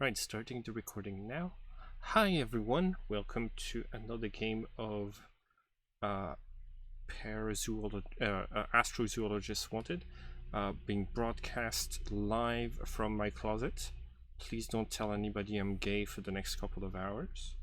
Right, starting the recording now. Hi everyone, welcome to another game of Astrozoologists Wanted, being broadcast live from my closet. Please don't tell anybody I'm gay for the next couple of hours.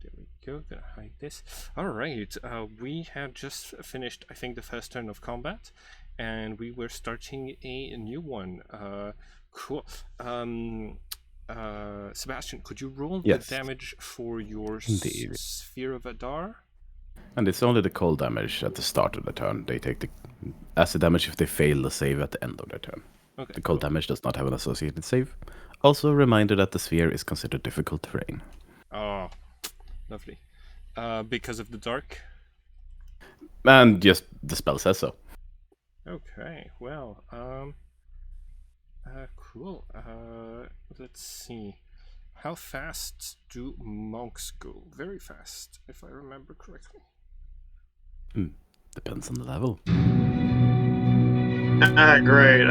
There we go, gonna hide this. Alright, we had just finished, I think, the first turn of combat, and we were starting a new one. Cool. Sebastian, could you roll Yes. the damage for your Indeed. Sphere of Adar? And it's only the cold damage at the start of the turn. They take the acid damage if they fail the save at the end of their turn. Okay, The cold damage does not have an associated save. Also a reminder that the sphere is considered difficult terrain. Oh, lovely. Because of the dark? And just the spell says so. Okay, well, cool. Let's see. How fast do monks go? Very fast, if I remember correctly. Depends on the level. Great.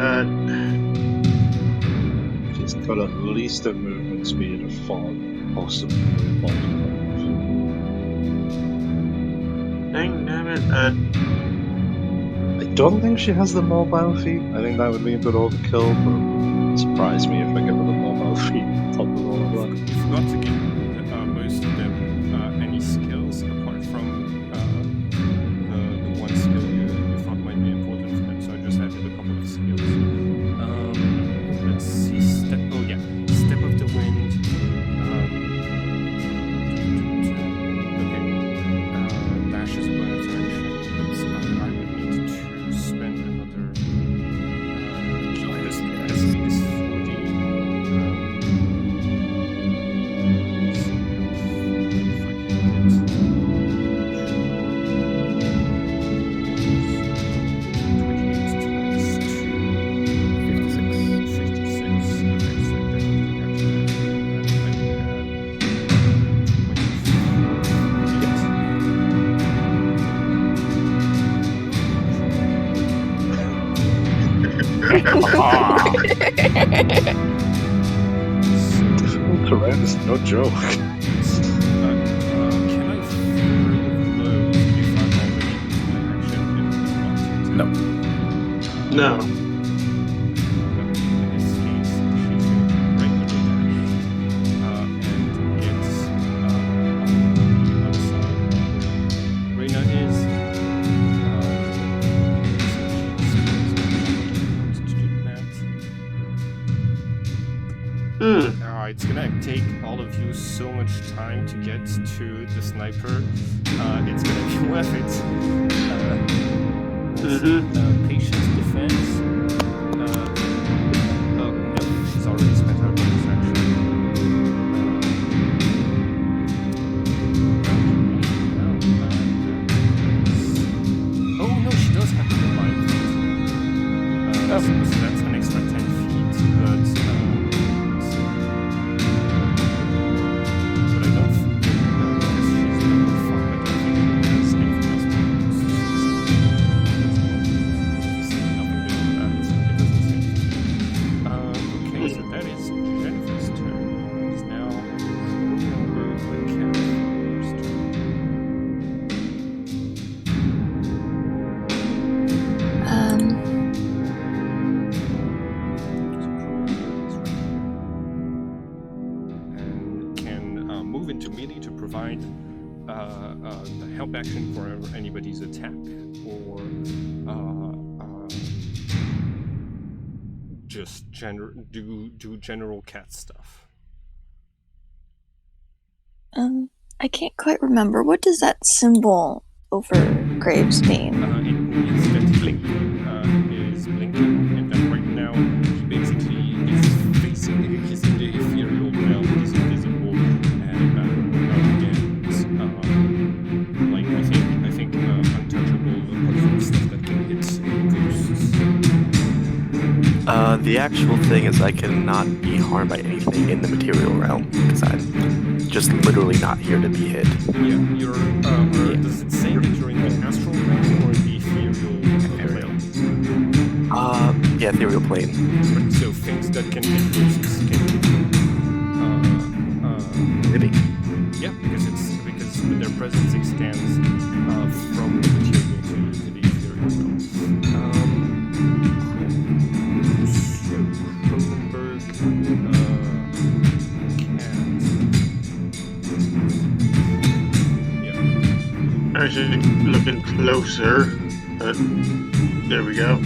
She's got at least a movement speed of 4, possibly. Dang, damn it. I don't think she has the mobile feat. I think that would be a bit overkill, but it would surprise me if I give her the mobile feat on top of all of that. You forgot to give most of them any skills apart from the one skill you thought might be important for them, so I just added a couple of skills. Let's see, Step of the Wind. Okay. Dash is a bonus action, but I would need to spend another... this speed is 40. Difficult terrain is no joke. Can I reload if I've already used my action and not? No. No. In this case, she's going to break the dash and get on the other side. Reina is to do that. It's gonna take all of you so much time to get to the sniper. It's gonna be worth it. Patience defense. Oh no, she's already spent her bonus action. Oh no, she does have the combined feet. So that's an extra 10 feet, but. But I don't think because she's level 5, I don't think it has anything else to use. Nothing beyond that, it doesn't say. Okay, so that is Jennifer's turn. It's now Cronenberg and Carrie's turn. And can move into melee to provide the help action for anybody's attack, or just do general cat stuff. I can't quite remember. What does that symbol over Graves mean? It means that he is blinking, and that right now he basically is facing, he's in the ethereal realm, he's invisible, and like I think untouchable apart from stuff that can hit ghosts. The actual thing is I cannot be harmed by anything in the material realm because I'm just literally not here to be hit. Yeah, you're. Does it say that you're in the astral realm or the ethereal Yeah, ethereal plane. Right, so things that can hit those escape. Really? Yeah, because their presence extends from the material to the ethereal realm. So Cronenberg can't. Yeah. Actually, looking closer. There we go.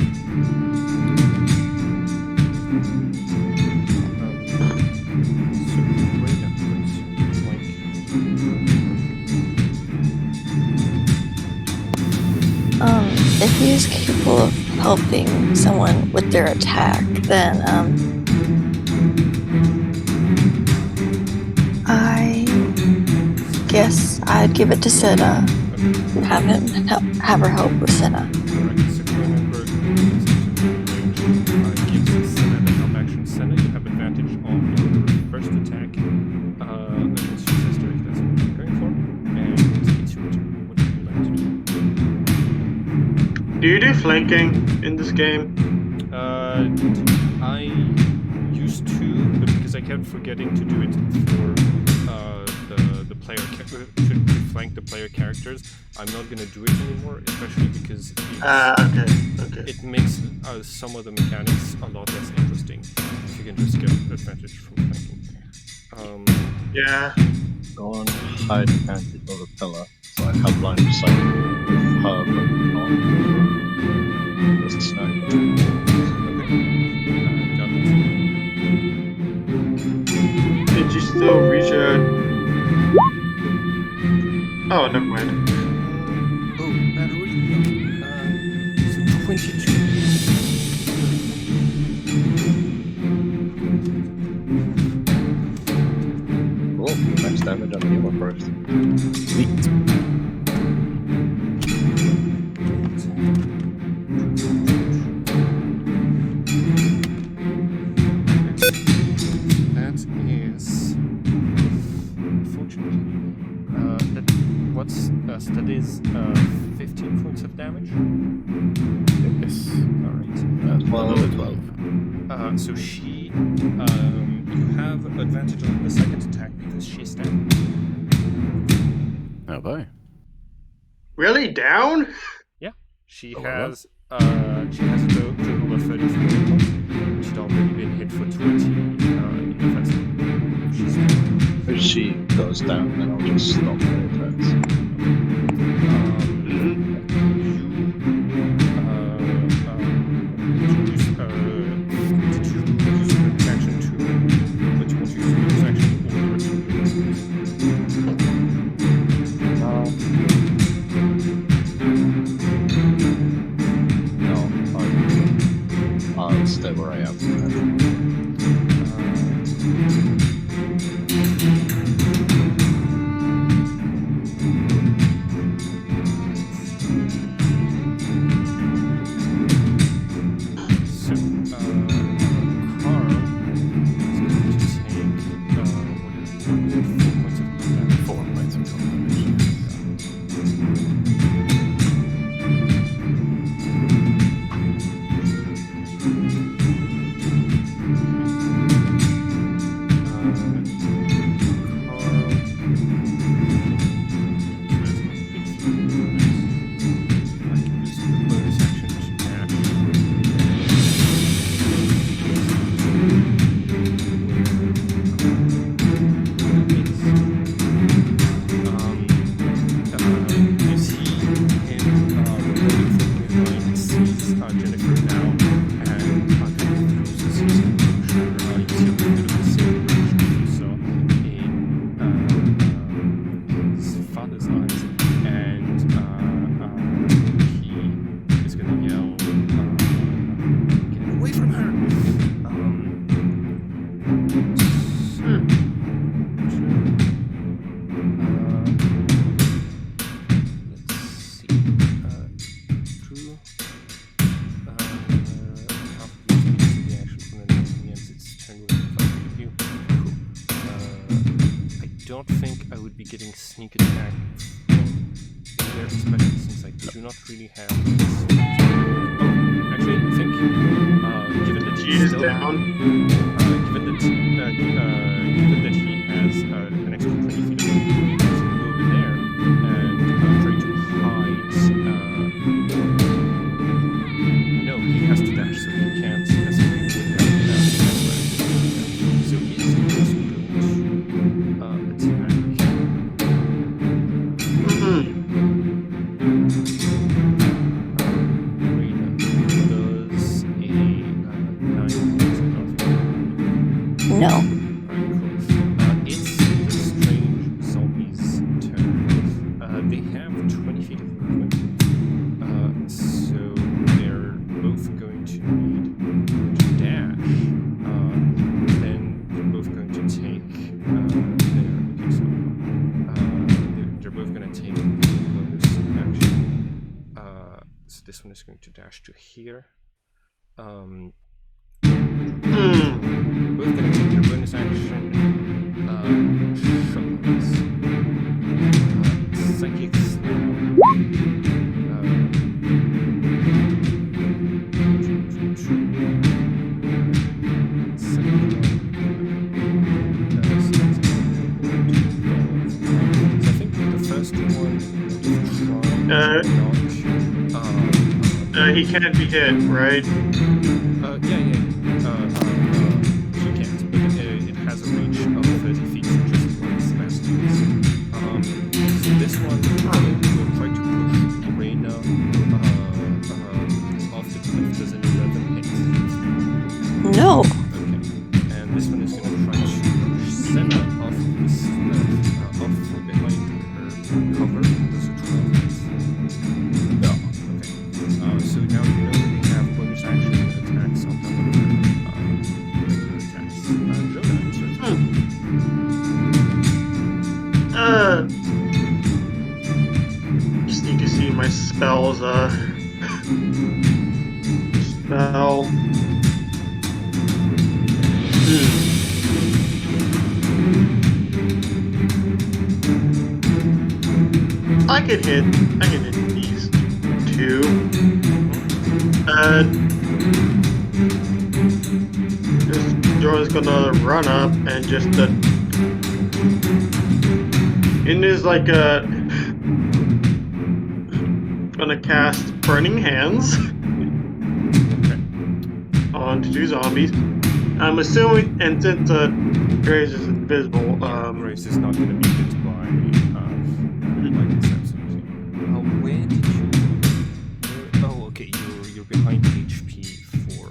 If he's capable of helping someone with their attack, then I guess I'd give it to Senna. Have her help with Senna. Alright, so Cronenberg gives Senna the help action. Senna, you have advantage on your first attack against your sister if that's what you're going for. And it's your turn. What would you like to do? Do you do flanking in this game? I used to, but because I kept forgetting to do it for the player to flank the player characters, I'm not gonna do it anymore. Especially because Okay. it makes some of the mechanics a lot less interesting if you can just get advantage from flanking. Yeah. Go on, hide behind the other pillar, so I have line of sight with her, but not the sniper. Got it. Did you still reach a... Oh, never mind. Oh, battery. So 22. Cool, max damage on the healer first. Sweet. That is unfortunately that is 15 points of damage. Yes. All right. Another 12. So she you have advantage on the second attack because she's standing. Oh boy. Really? Down? She Oh, has a total of 34 hit points. She'd already been hit for 20 in the first one. She's If she goes down, then I'll just stop the attacks. Did you use your action to, but you want to use your action or the rest of No, I'll stay where I am. So, Carl is going to take, what is it, 4 points of damage. 4 points of total damage. Jennifer now, and uses his composure. You see a little bit of the same reaction you saw in his father's eyes, and he is going to yell, "Get away from her!" Let's see. Drew. I don't think I would be getting sneak attack there, especially since I do not really have. Oh, actually, I think down. Given that he has an extra 20 feet of movement, he's going to go over there and try to hide. No, he has to dash, so he can't escape with that. So he's just going to attack. No. It's the strange zombies' turn. They have 20 feet of movement, so they're both going to need to dash. Then they're both going to take. They're both going to take bonus action. So this one is going to dash to here. Both going to take their bonus action. Shots. Psychic Slam. So I think the first one He can't be hit, right? Yeah. She can't, but it has a reach of 30 feet, so just one smash. So this one will try to push Reina off the cliff. Does an 11 hit? No. Okay. And this one is going to try to push Senna off this off from behind her cover. Does a 12 hit? No. Okay. So now you know they have bonus action attacks on top of their attacks. Jonah, it's your turn. Just need to see my spells. Spell. I could hit these two. Jordan's gonna run up and just in his gonna cast Burning Hands onto two zombies. I'm assuming, and since Grace is invisible, Grace is not going to be hit by concepts. Where did you? Oh, okay. You're behind HP for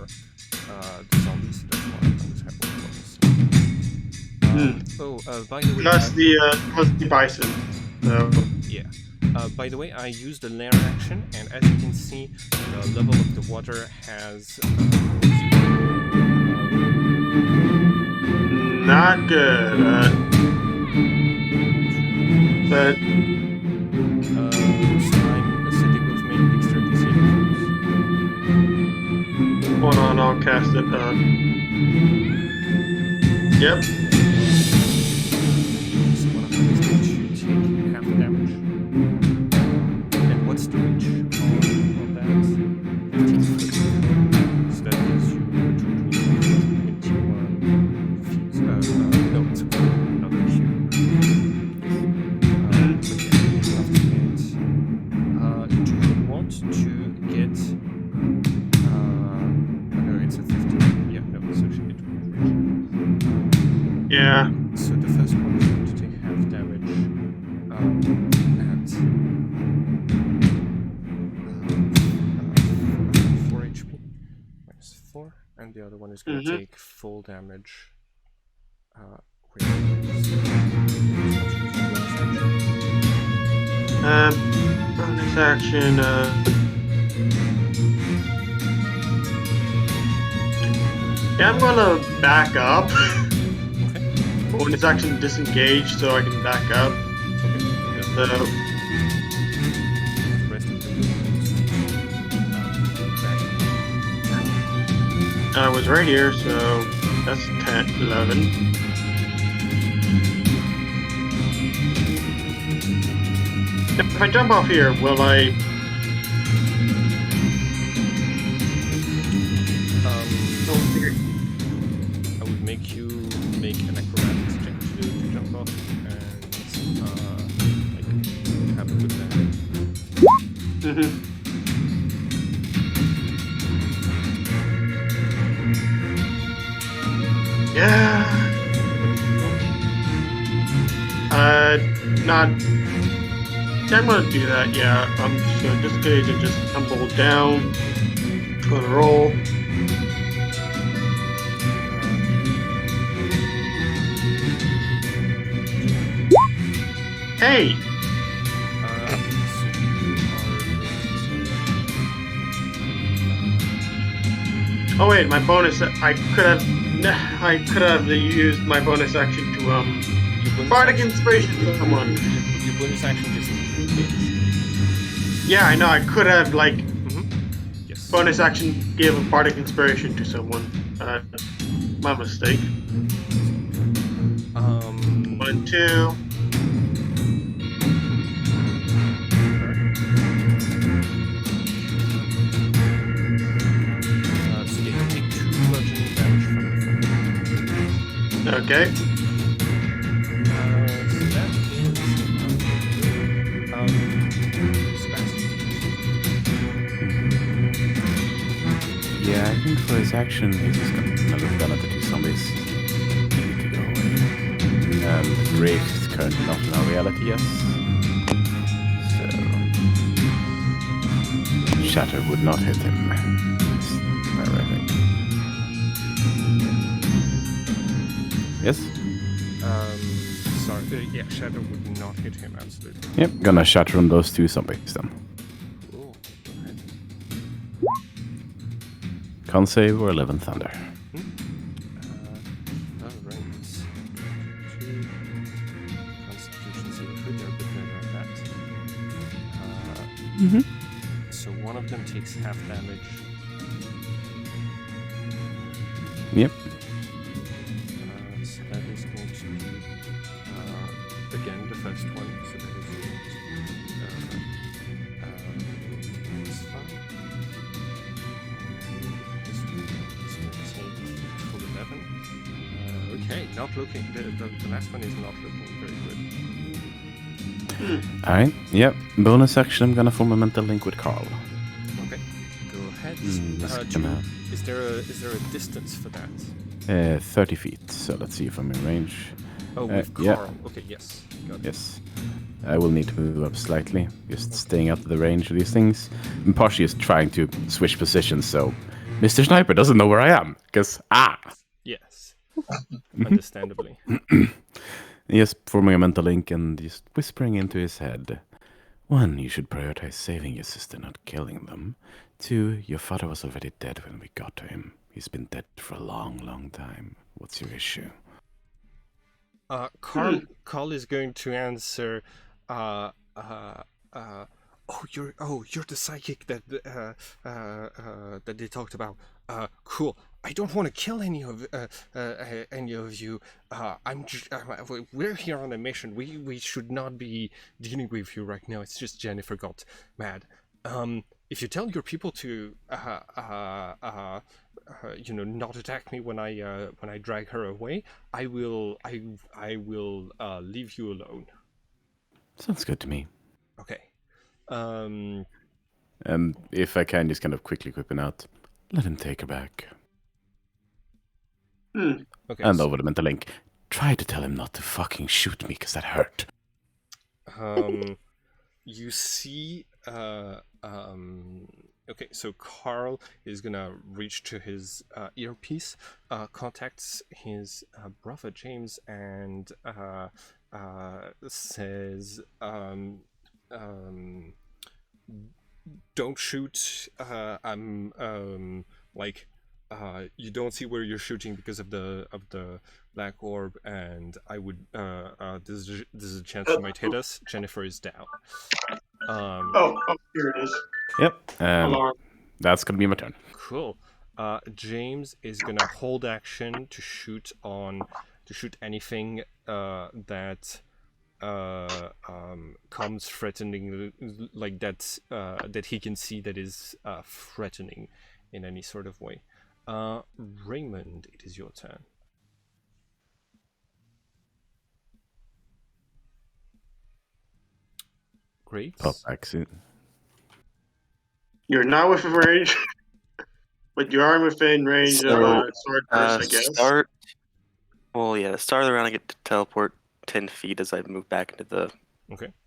the zombies. That's why I was having by the way, plus the bison. So. Yeah. By the way, I used the lair action, and as you can see, the level of the water has not good. But so I'm acidic with main dexterity saving throws. hold on, I'll cast it. Yep. So one of them is going to take half damage. And what's the reach on that? 15 foot. So that gives you a total of 21 feet. No, it's not a cube. But yeah, you have to get. Do you want to get. No, it's a 15. Yeah, no, it's actually 20 reach. Yeah. So the first one is going to take half damage at 4 HP minus 4, and the other one is going to take full damage. Bonus action. Yeah, I'm gonna back up. Bonus action disengage, so I can back up. So. I was right here, so that's 10, 11. If I jump off here, will I... make you make an acrobatics check to jump off and like have a good landing. Yeah. Not. Yeah, I'm gonna do that. Yeah, I'm just gonna disengage and just tumble down. Gonna roll. Hey. Oh wait, my bonus. I could have used my bonus action to bardic inspiration to someone. Your bonus action is. Yeah, I know. I could have like Yes. bonus action give a bardic inspiration to someone. My mistake. 1, 2. So yeah, you take 2 bludgeoning damage from the front. Okay. So that is Sebastian. Yeah, I think for his action, he's just gonna look down at the 2 zombies. Need to go away. Rage is currently not in our reality, yes. So Shatter would not hit him. I think. Yes? Sorry, yeah, Shadow would not hit him, absolutely. Yep, gonna shatter on those 2 zombies then. Cool. Con save or 11 thunder. Alright. 2 Constitution saving throw, they're a bit better at that. So one of them takes half damage. Yep. So that is going to be again the first one. So that is minus 5. This one is going to take full 11. Okay, not looking. The last one is not looking very good. Alright, yep. Bonus action, I'm gonna form a mental link with Carl. Okay, go ahead. Is there a distance for that? 30 feet, so let's see if I'm in range. Oh, with yeah. Carl. Okay, yes. Got it. Yes. I will need to move up slightly, just staying out of the range of these things. I'm partially just trying to switch positions, so Mr. Sniper doesn't know where I am, because, Yes. Understandably. Yes, forming a mental link and just whispering into his head. 1, you should prioritize saving your sister, not killing them. 2, your father was already dead when we got to him. He's been dead for a long, long time. What's your issue? Carl is going to answer. You're the psychic that that they talked about. Cool. I don't want to kill any of you. We're here on a mission. We should not be dealing with you right now. It's just Jennifer got mad. If you tell your people to not attack me when I drag her away, I will leave you alone. Sounds good to me. Okay. And if I can, just kind of quickly whipping out, let him take her back. Okay. And over the mental link, try to tell him not to fucking shoot me, because that hurt. You see, okay, so Carl is gonna reach to his earpiece, contacts his brother James, and says, "Don't shoot. You don't see where you're shooting because of the black orb, and I would this is a chance you might hit us. Jennifer is down." Here it is. Yep. Alarm. That's gonna be my turn. Cool. James is gonna hold action to shoot anything that comes threatening, like that he can see that is threatening in any sort of way. Raymond, it is your turn. Great. Pop back soon. You're not within range, but you are within range of a sword burst, I guess. Start. Well, yeah. Start of the round, I get to teleport 10 feet as I move back into the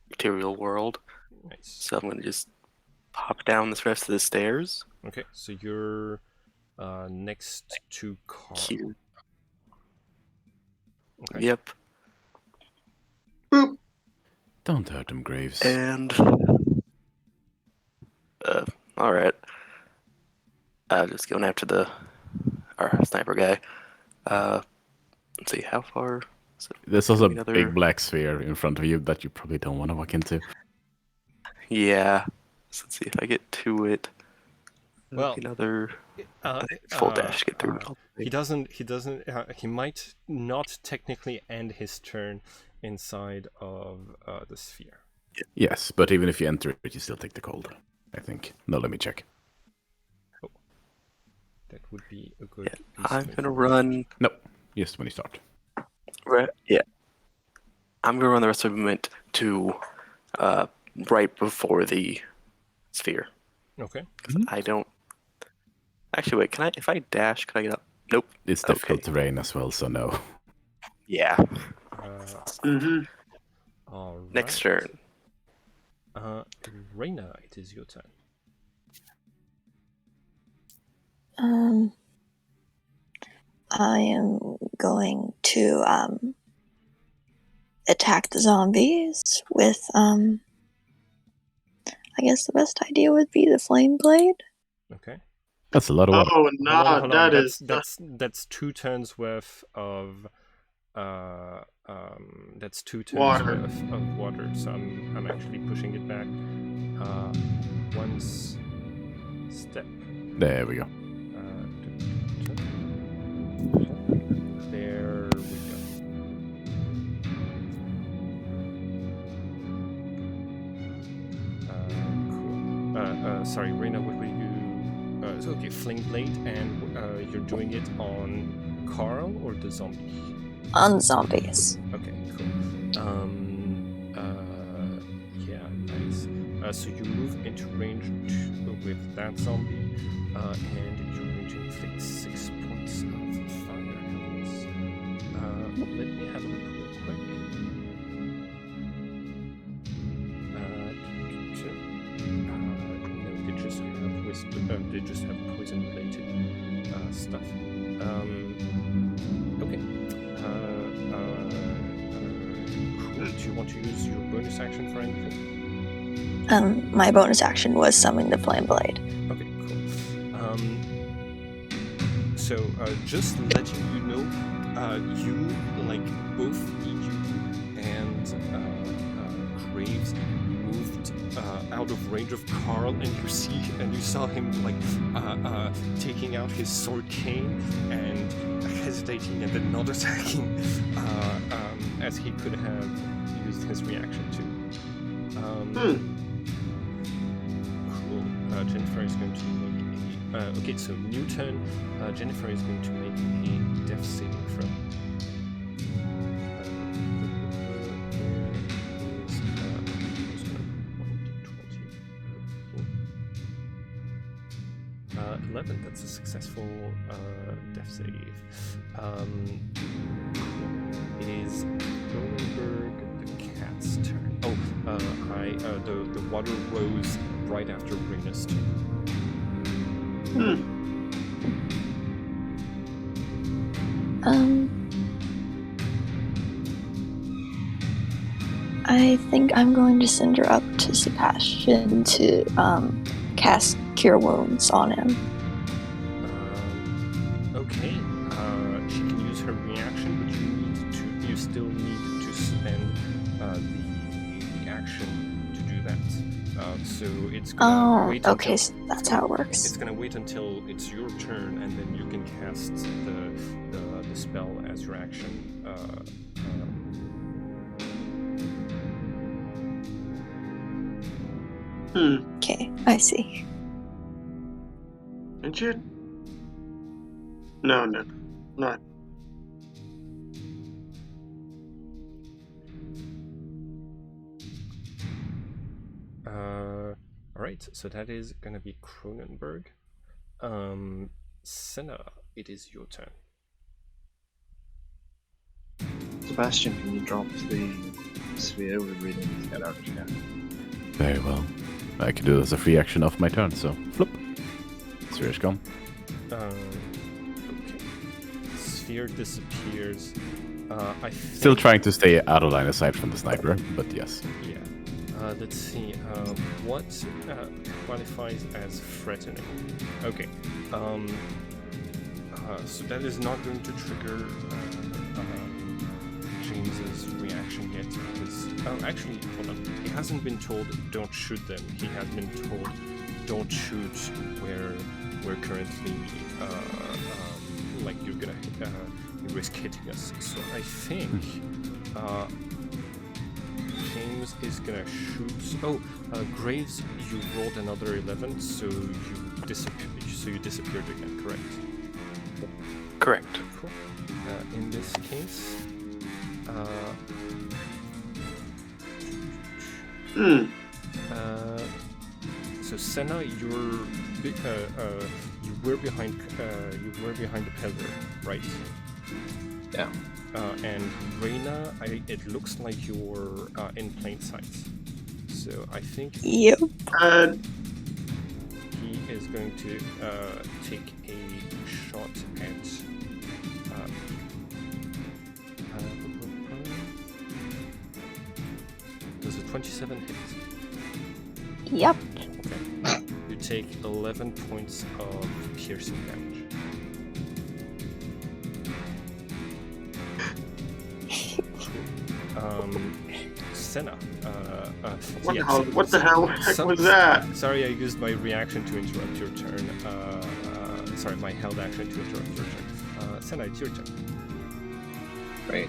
material world. Nice. So I'm gonna just hop down this rest of the stairs. Okay, so you're next to Carl. Here. Okay. Yep. Boop. Don't hurt him, Graves. And all right. Just going after our sniper guy. Let's see how far. There's also a big black sphere in front of you that you probably don't want to walk into. Yeah. So let's see if I get to it. Well, another full dash to get through. He doesn't. He might not technically end his turn inside of the sphere. Yes, but even if you enter it, you still take the cold, I think. No, let me check. Oh. That would be a good... I'm going to run... No, just when you start. Right, yeah. I'm going to run the rest of the movement to right before the sphere. Okay. I don't... Actually, wait, if I dash, can I get up? Nope. It's difficult terrain as well, so no. Yeah. All right. Next turn. Reina, it is your turn. I am going to attack the zombies with I guess the best idea would be the flame blade. Okay. That's a lot of water. Oh no, Hold on. That's 2 turns worth of that's 2 turns water. worth of water. So I'm actually pushing it back. 1 step. There we go. There we go. Cool. Sorry, Reina, what were you? Okay, Fling Blade, and you're doing it on Carl or the zombie? On the zombies. Okay, cool. Yeah, nice. So you move into range with that zombie, and you're going to inflict 6 points of fire. Let me have a look real quick. No, they just have poison-related stuff. Okay. Cool. Do you want to use your bonus action for anything? My bonus action was summoning the flame blade. Okay, cool. So, just letting you know, you, like, both you and Graves moved out of range of Carl, and you saw him, like, taking out his sword cane and hesitating and then not attacking, as he could have used his reaction too. Cool. Jennifer is going to make a... okay, so new turn. Jennifer is going to make a death saving throw. 11, that's a successful death save. It is Cronenberg the cat's turn. Oh, the water rose right after Rena's turn. I think I'm going to send her up to Sebastian to cast Cure Wounds on him. Okay. She can use her reaction, but you still need to spend the action to do that. So it's gonna wait okay, until, so that's how it works. It's gonna wait until it's your turn, and then you can cast the spell as your action. Okay, I see. Did you? No, not. right, so that is gonna be Cronenberg. Senna, it is your turn. Sebastian, can you drop the sphere? We really need to get out of here. Very well. I can do it as a free action off my turn, so flip. Sphere's gone. Okay. Sphere disappears. I Still think, trying to stay out of line of sight from the sniper, but yes. yeah. Let's see. What qualifies as threatening? Okay. So that is not going to trigger James's reaction yet because actually, hold on. He hasn't been told don't shoot them. He has been told don't shoot where we're currently like you're gonna you risk hitting us. So I think James is gonna shoot. Oh, Graves, you rolled another 11, so you disappeared again. Correct. Correct. Cool. In this case, so Senna, you were behind the pillar, right? Yeah. And Reyna, it looks like you're in plain sight. So I think Yep. he is going to take a shot at. Does a 27 hit? Yep. Okay. You take 11 points of piercing damage. Senna. What the hell was that? Sorry, I used my reaction to interrupt your turn. Sorry, my held action to interrupt your turn. Senna, it's your turn. Right.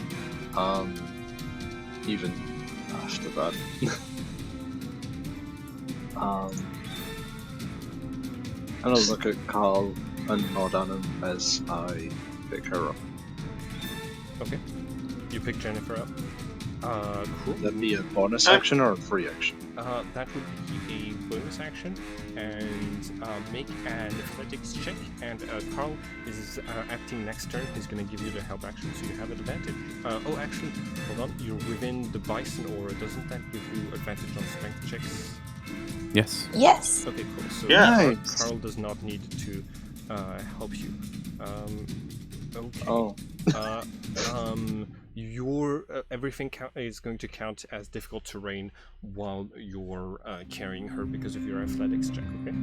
Even after that. I'm gonna look at Carl and nod on him as I pick her up. Okay. You pick Jennifer up. Cool. Would that be a bonus action or a free action? That would be a bonus action, and make an athletics check. And Carl is acting next turn. He's going to give you the help action, so you have an advantage. Oh, actually, hold on. You're within the Bison aura. Doesn't that give you advantage on strength checks? Yes. Yes. Okay, cool. So Yeah. Carl does not need to help you. Okay. Oh. Your everything is going to count as difficult terrain while you're carrying her because of your athletics check. Okay.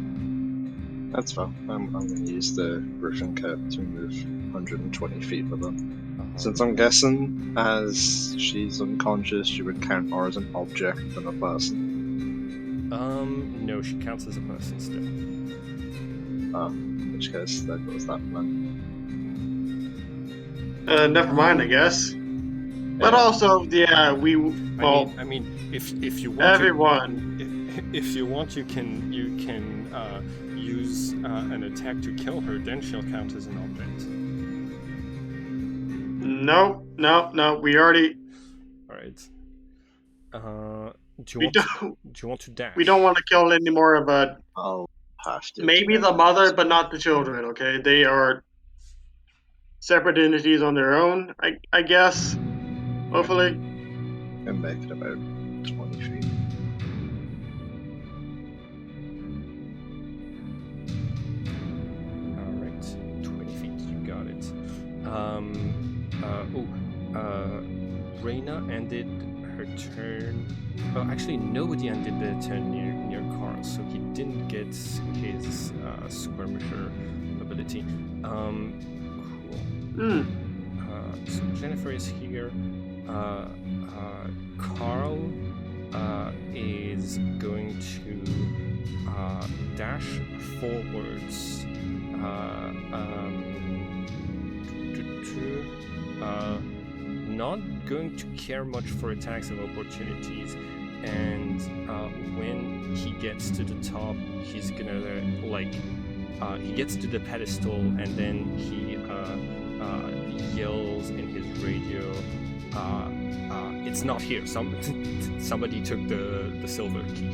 That's fine. I'm going to use the Griffin Cat to move 120 feet with her. Since I'm guessing, as she's unconscious, she would count more as an object than a person. No, she counts as a person still. In which case, there goes that plan. Never mind, I guess. But also, yeah, I mean, if you want, everyone. if you want, you can use an attack to kill her. Then she'll count as an object. No. We already. All right. Do We you want to dash? We don't want to kill any more, but I'll have to. maybe the mother, but not the children. Okay, they are separate entities on their own. I guess. Hopefully. And make it about 20 feet. Alright, 20 feet, you got it. Reyna ended her turn. Well, actually, nobody ended their turn near Carl, so he didn't get his skirmisher ability. Cool. So Jennifer is here. Carl is going to dash forwards. Not going to care much for attacks of opportunities, and when he gets to the top, he's gonna he gets to the pedestal, and then he yells in his radio, it's not here. Somebody took the silver key.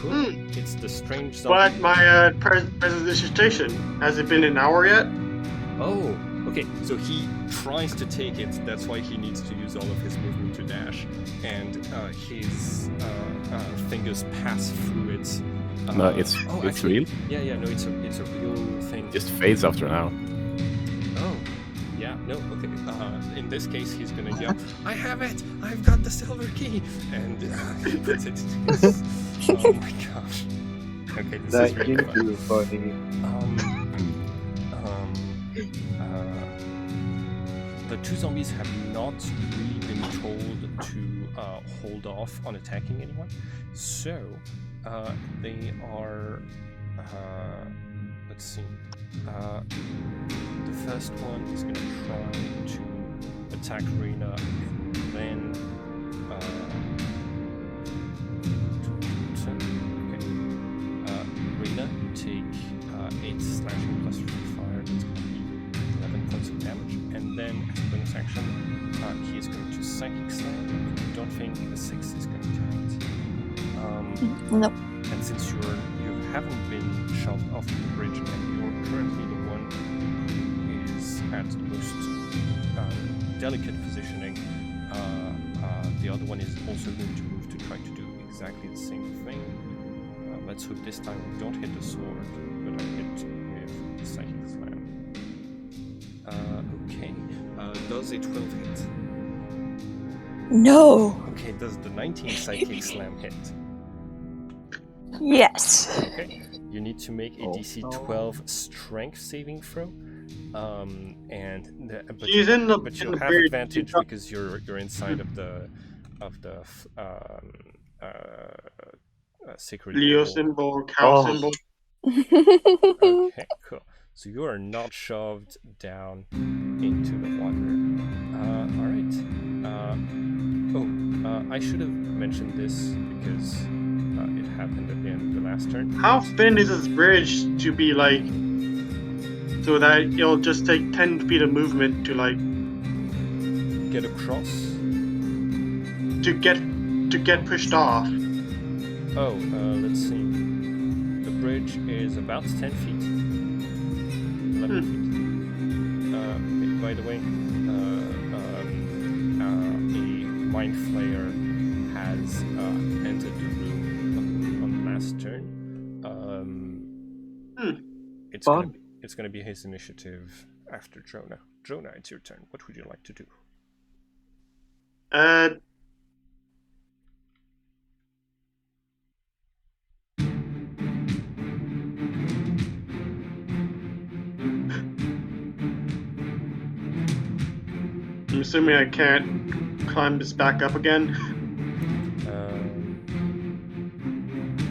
Cool. It's the strange zombie. But my presentation, has it been an hour yet? Oh, okay. So he tries to take it. That's why he needs to use all of his movement to dash, and his fingers pass through it. No, it's actually, real. Yeah. No, it's a real thing. Just fades after an hour. Oh, yeah. No, okay. In this case, he's gonna yell, "I have it! I've got the silver key!" And he puts it in his. Oh my gosh. Okay, this is really That fun. you funny. The two zombies have not really been told to hold off on attacking anyone, so they are. Let's see. The first one is going to try to attack Rena, and then. Rena, you take 8 slashing plus 3 fire. That's going to be 11 points of damage, and then as a bonus action, he is going to psychic slam. I don't think a 6 is going to hit. Nope. And since you haven't been shoved off the bridge, and you're currently the one who is at the most delicate positioning, the other one is also going to move to try to do exactly the same thing. Let's hope this time we don't hit the sword, but I hit with the psychic slam. Okay. Does a 12 hit? No. Okay, does the 19 psychic slam hit? Yes. Okay. You need to make a DC 12 strength saving throw. But you have advantage because you're inside of the sacred Leo wall. symbol, cow symbol. Okay, cool. So you are not shoved down into the water. Alright. I should have mentioned this because it happened at the end of the last turn. How thin is this bridge to be like, so that it'll just take 10 feet of movement to like get across? To get pushed off. Oh, let's see. The bridge is about 10 feet. 11 feet. Okay, by the way, a Mind Flayer has entered the room on the last turn. It's gonna be his initiative after Jonah. Jonah, it's your turn. What would you like to do? I'm assuming I can't climb this back up again.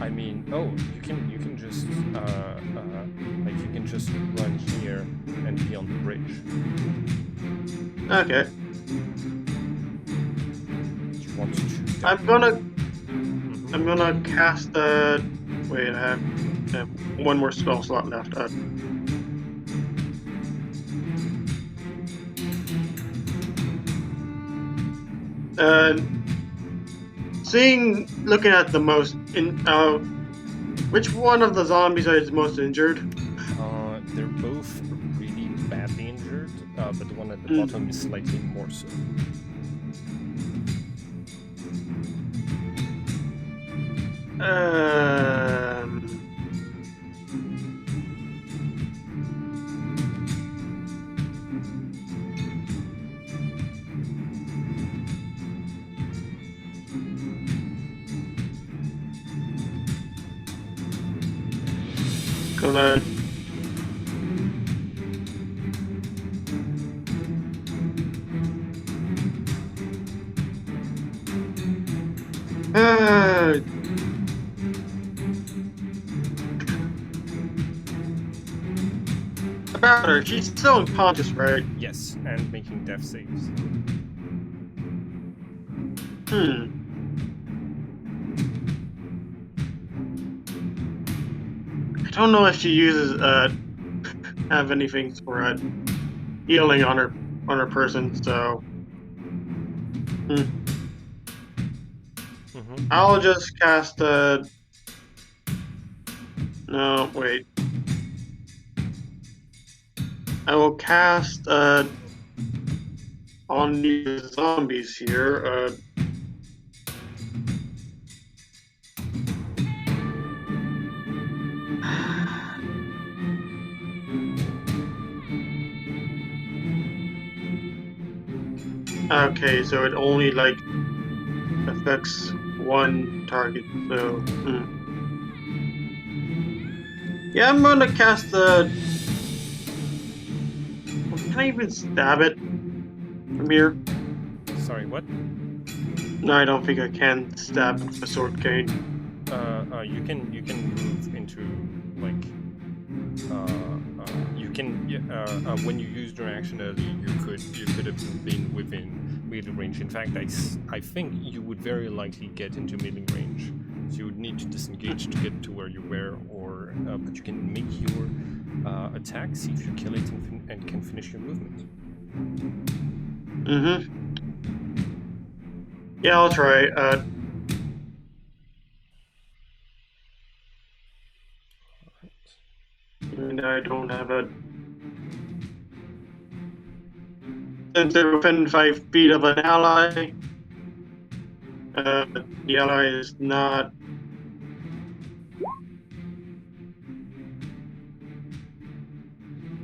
I mean, you can just you can just run here and be on the bridge. Okay. Do you want to choose that? I'm gonna cast the. Wait, I have one more spell slot left. Looking at the most which one of the zombies is most injured? They're both really badly injured, but the one at the bottom is slightly more so. Gonna about her. She's still unconscious, right? Yes, and making death saves. I don't know if she uses have anything for healing on her person, so I'll just cast No, wait. I will cast on these zombies here. Okay, so it only like affects one target. So yeah, I'm gonna cast the. Can I even stab it from here? Sorry, what? No, I don't think I can stab it with a sword cane. You can move into like you can when you used your action earlier, you could have been within melee range. In fact, I think you would very likely get into melee range. So you would need to disengage to get to where you were, or but you can make your attack, see if you kill it, and can finish your movement. Yeah, I'll try. And I don't have a. Since they're within 5 feet of an ally, the ally is not.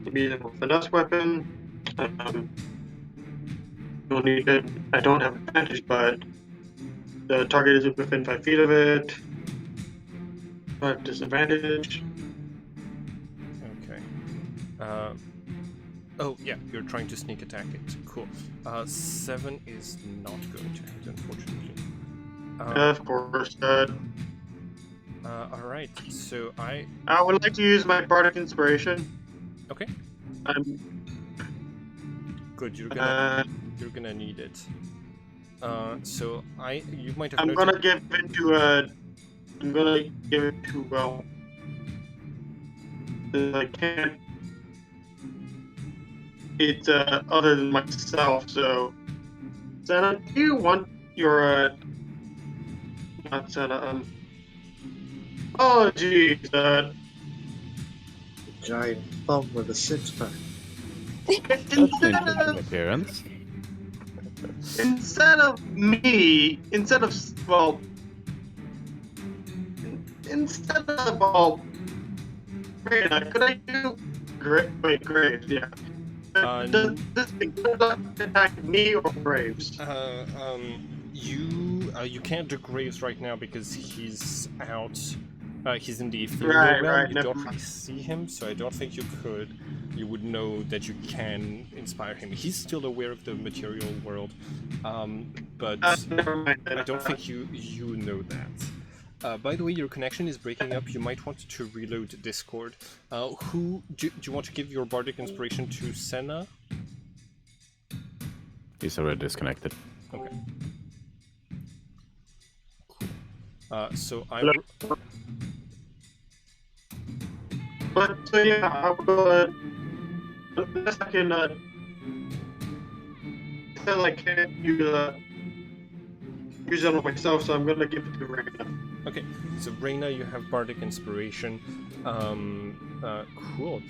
Maybe with a finesse weapon. Don't need it. I don't have advantage, but the target is within 5 feet of it. But disadvantage. Okay. Oh yeah, you're trying to sneak attack it. Cool. 7 is not going to hit, unfortunately. Of course. All right. So I would like to use my bardic inspiration. Okay. Good. You're gonna need it. So you might have. I'm gonna give it to I'm gonna give it to I can't. It's other than myself. So, Senna, do you want your not Senna? Oh, geez. Giant thumb with a six-pack. That's an interesting appearance. Instead of me, instead of Reyna, could I do Graves? Yeah. Does this attack me or Graves? You can't do Graves right now because he's out. He's in the ethereal Right, realm. right, You never don't really mind. see him, so I don't think you could. You would know that you can inspire him. He's still aware of the material world, but Never mind. I don't think you know that. By the way, your connection is breaking up. You might want to reload Discord. Do you want to give your bardic inspiration to Senna? He's already disconnected. Okay. Cool. So I. But so yeah, I will. Unless I can. Still, I can't use it on myself, so I'm gonna give it to Reyna. Okay, so Reyna, you have bardic inspiration. Cool.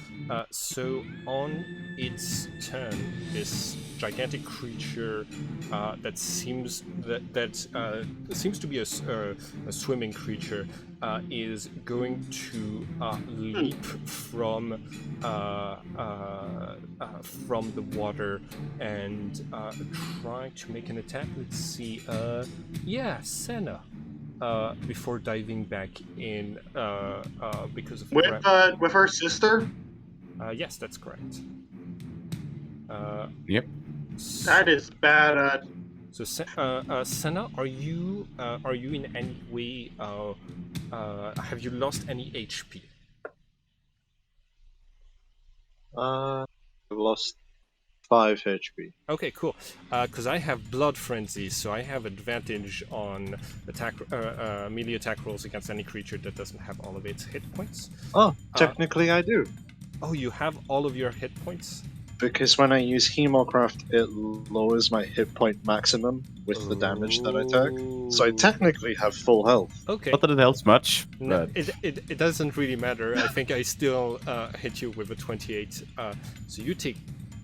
So on its turn, this gigantic creature that seems to be a swimming creature is going to leap from the water and try to make an attack. Let's see. Yeah, Senna. Before diving back in because of with her sister. Yes, that's correct. Yep. That is bad. So, Senna, are you in any way? Have you lost any HP? I've lost 5 HP. Okay, cool. Because I have Blood Frenzy, so I have advantage on melee attack rolls against any creature that doesn't have all of its hit points. Oh, technically I do. Oh, you have all of your hit points? Because when I use Hemocraft, it lowers my hit point maximum with the damage that I take. So I technically have full health. Okay. Not that it helps much, No, but it doesn't really matter. I think I still hit you with a 28. So you take...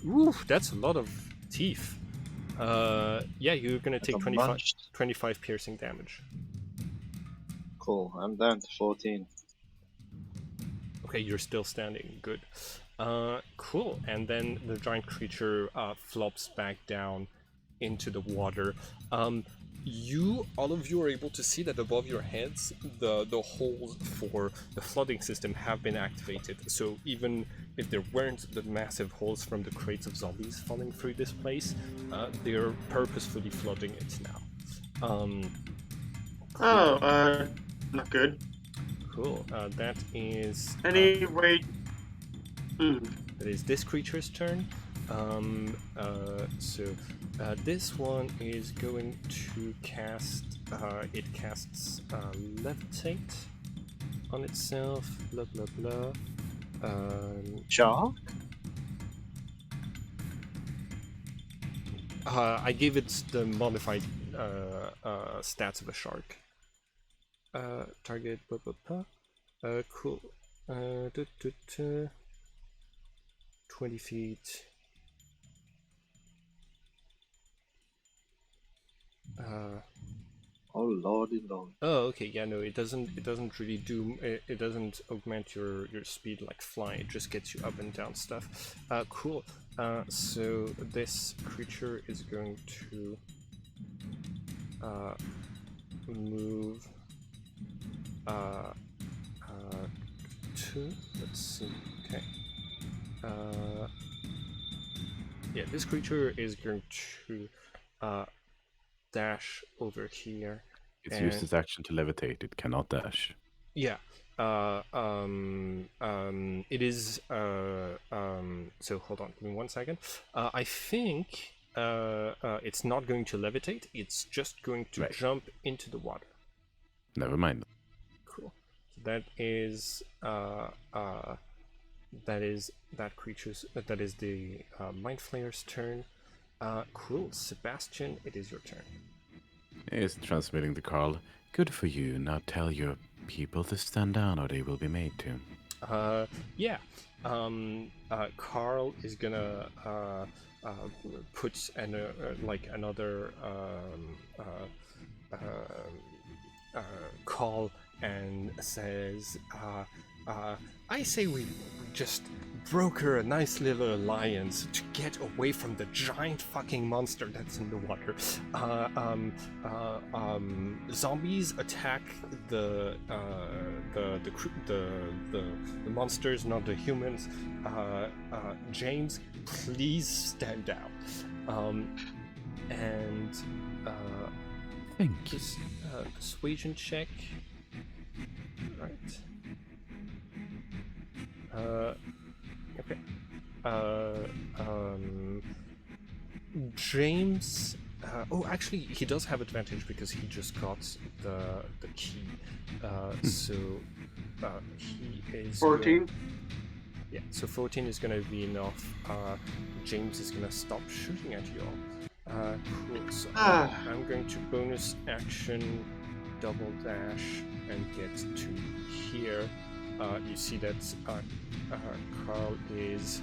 Ooh, that's a lot of teeth. Yeah, you're gonna take Like a 25, munch. 25 piercing damage. Cool, I'm down to 14. Okay, you're still standing. Good. Cool. And then the giant creature flops back down into the water. All of you are able to see that above your heads, the holes for the flooding system have been activated. So even if there weren't the massive holes from the crates of zombies falling through this place, they're purposefully flooding it now. Not good. Cool. That is... Anyway... That is this creature's turn. This one is going to cast. It casts levitate on itself. Blah blah blah. Shark? I gave it the modified stats of a shark. Target. Blah blah blah. Cool. 20 feet. Oh lordy lord. Oh, okay. Yeah, no, it doesn't. It doesn't really do. It doesn't augment your speed like flying. It just gets you up and down stuff. Cool. So this creature is going to move. Let's see. Okay. Yeah, this creature is going to dash over here. it's used its action to levitate. It cannot dash. Yeah. It is. So hold on, give me 1 second. I think it's not going to levitate. It's just going to jump into the water. Never mind. Cool. That is. That creature's. That is the Mind Flayer's turn. Cool, Sebastian. It is your turn. It's transmitting to Carl. Good for you. Now tell your people to stand down, or they will be made to. Yeah. Carl is gonna put another call and says, I say we just broker a nice little alliance to get away from the giant fucking monster that's in the water. Zombies attack the monsters, not the humans. James, please stand down. Thank you. Persuasion check. Right. Okay. James. Actually, he does have advantage because he just got the key. So he is 14. Yeah. So 14 is gonna be enough. James is gonna stop shooting at you all. Cool. So I'm going to bonus action, double dash, and get to here. You see that Carl is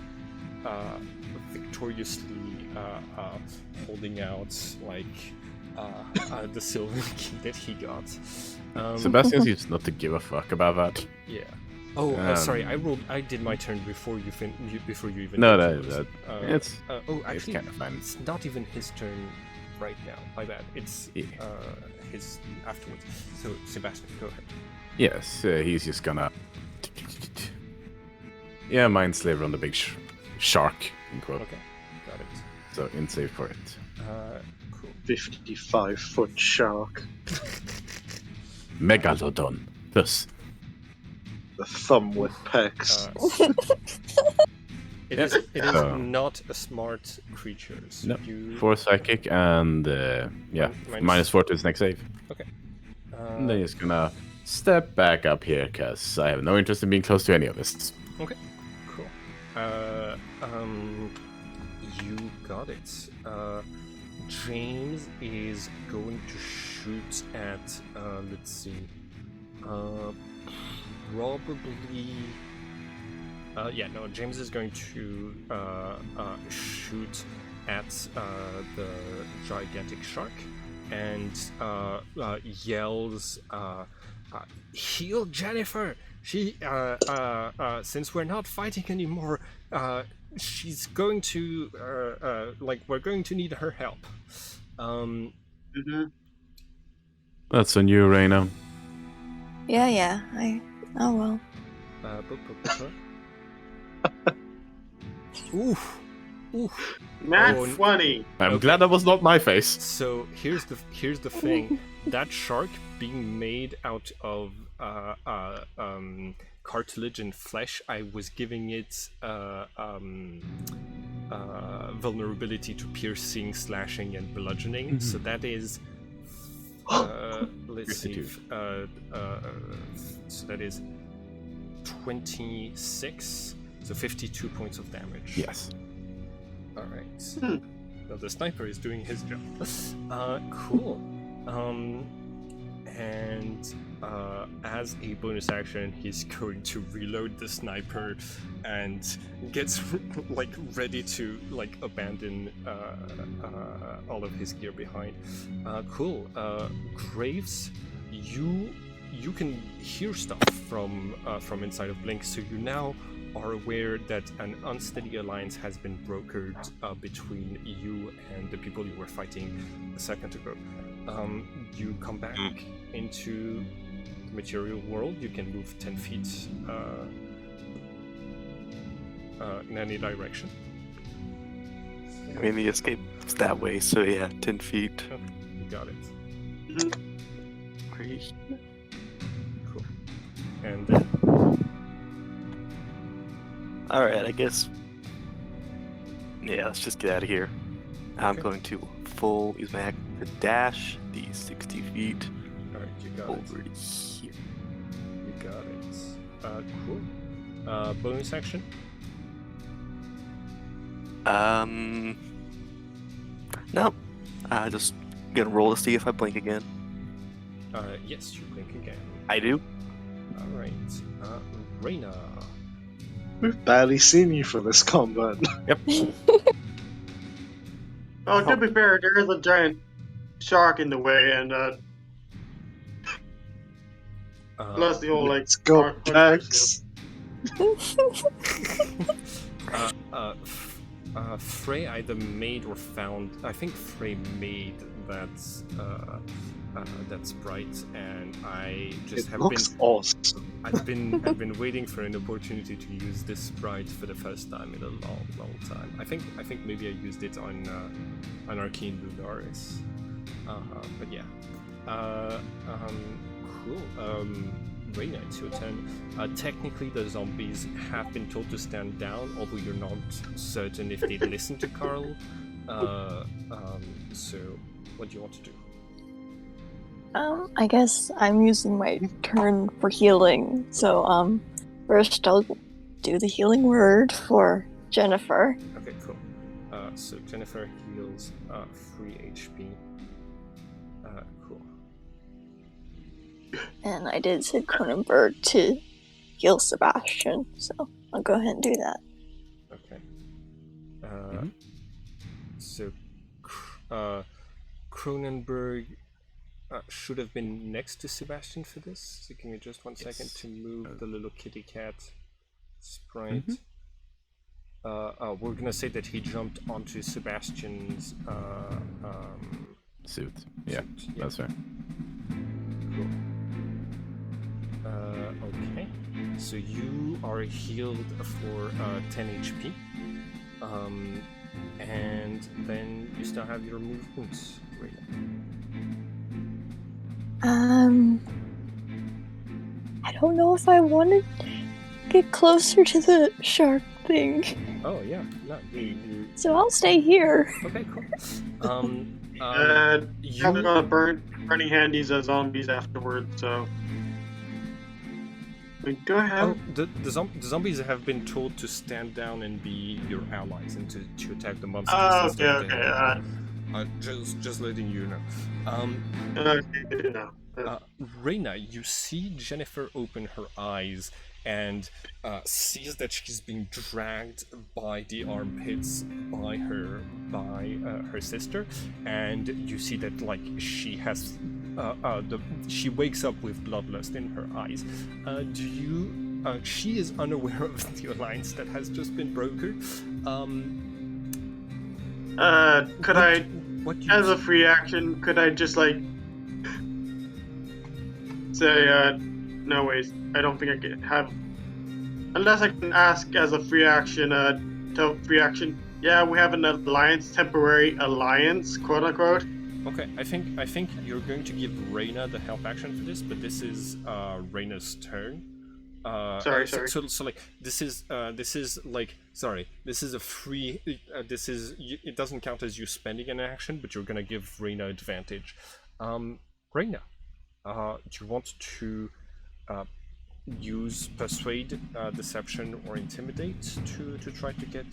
victoriously holding out the silver key that he got. Sebastian seems not to give a fuck about that. Yeah. Oh, sorry. I did my turn before you before you even. No, it's it's kind of fine. It's not even his turn right now. My bad. It's his afterwards. So Sebastian, go ahead. Yes, he's just gonna. Yeah, Mind Slaver on the big shark. In quote. Okay, got it. So in save for it. Cool. 55-foot shark. Megalodon. Thus. The thumb with pecs. It is not a smart creature. So No. 4 psychic and -4 to his next save. Okay. And then he's gonna step back up here because I have no interest in being close to any of this. Okay. Cool. You got it. James is going to shoot at, let's see, probably. James is going to shoot at the gigantic shark and yells, "Heal Jennifer! She, since we're not fighting anymore, she's going to, we're going to need her help." That's on you, Reina. Yeah. Oh well. Oof. Nat Oh, 20. I'm Okay. glad that was not my face. So here's the thing. That shark being made out of cartilage and flesh, I was giving it vulnerability to piercing, slashing, and bludgeoning. So that is let's see. 52. So that is 26. So 52 points of damage. Yes. All right. Now the sniper is doing his job. Cool. And as a bonus action, he's going to reload the sniper and gets ready to abandon all of his gear behind. Cool. Graves, you can hear stuff from inside of Blink, so you now are aware that an unsteady alliance has been brokered between you and the people you were fighting a second ago. You come back into the material world. You can move 10 feet in any direction. I mean, the escape's that way, so yeah, 10 feet. Okay, you got it. Great. Cool. And then Alright, I guess. Yeah, let's just get out of here. I'm Okay. going to use my action to dash the 60 feet all right, you got it. over here. You got it. Cool. Bonus action. No. Just gonna roll to see if I blink again. Yes, you blink again. I do. All right. Reina. We've barely seen you for this combat. Oh, to be fair, there is a giant shark in the way, and plus the whole Let's go, shark- Jax. Frey either made or found. I think Frey made that sprite, and I just It have looks awesome. I've been waiting for an opportunity to use this sprite for the first time in a long time. I think maybe I used it on Arcane Lunaris. But yeah. Cool. Reina, it's your turn. Technically, the zombies have been told to stand down, although you're not certain if they'd listen to Carl. So, what do you want to do? I guess I'm using my turn for healing. So, first I'll do the healing word for Jennifer. Okay, cool. So Jennifer heals 3 HP. Cool. And I did Sid Cronenberg to heal Sebastian, so I'll go ahead and do that. Okay. So, Cronenberg should have been next to Sebastian for this. So give me just 1 second Yes. to move the little kitty cat sprite. We're gonna say that he jumped onto Sebastian's Suit. Yeah, suit. that's right. Cool. Okay. So you are healed for 10 HP. And then you still have your movements. Right. I don't know if I want to get closer to the shark thing, Oh yeah. No, you so I'll stay here. okay, cool. I'm gonna burning handies as zombies afterwards, so Wait, do I have? Oh, the zombies have been told to stand down and be your allies and to attack the monsters Oh, instead okay, of the okay. enemy. Just letting you know. Okay, good enough. Reina, you see Jennifer open her eyes and sees that she's being dragged by the armpits by her sister, and you see that like she has she wakes up with bloodlust in her eyes. She is unaware of the alliance that has just been brokered. Could as a free action, could I just like say, no wait, I don't think I can have, unless I can ask as a free action, yeah, we have an alliance, temporary alliance, quote unquote. Okay, I think you're going to give Reina the help action for this, but this is Reina's turn. Sorry. So like this is like this is a free it doesn't count as you spending an action, but you're gonna give Reina advantage. Reina, do you want to use persuade, deception, or intimidate to try to get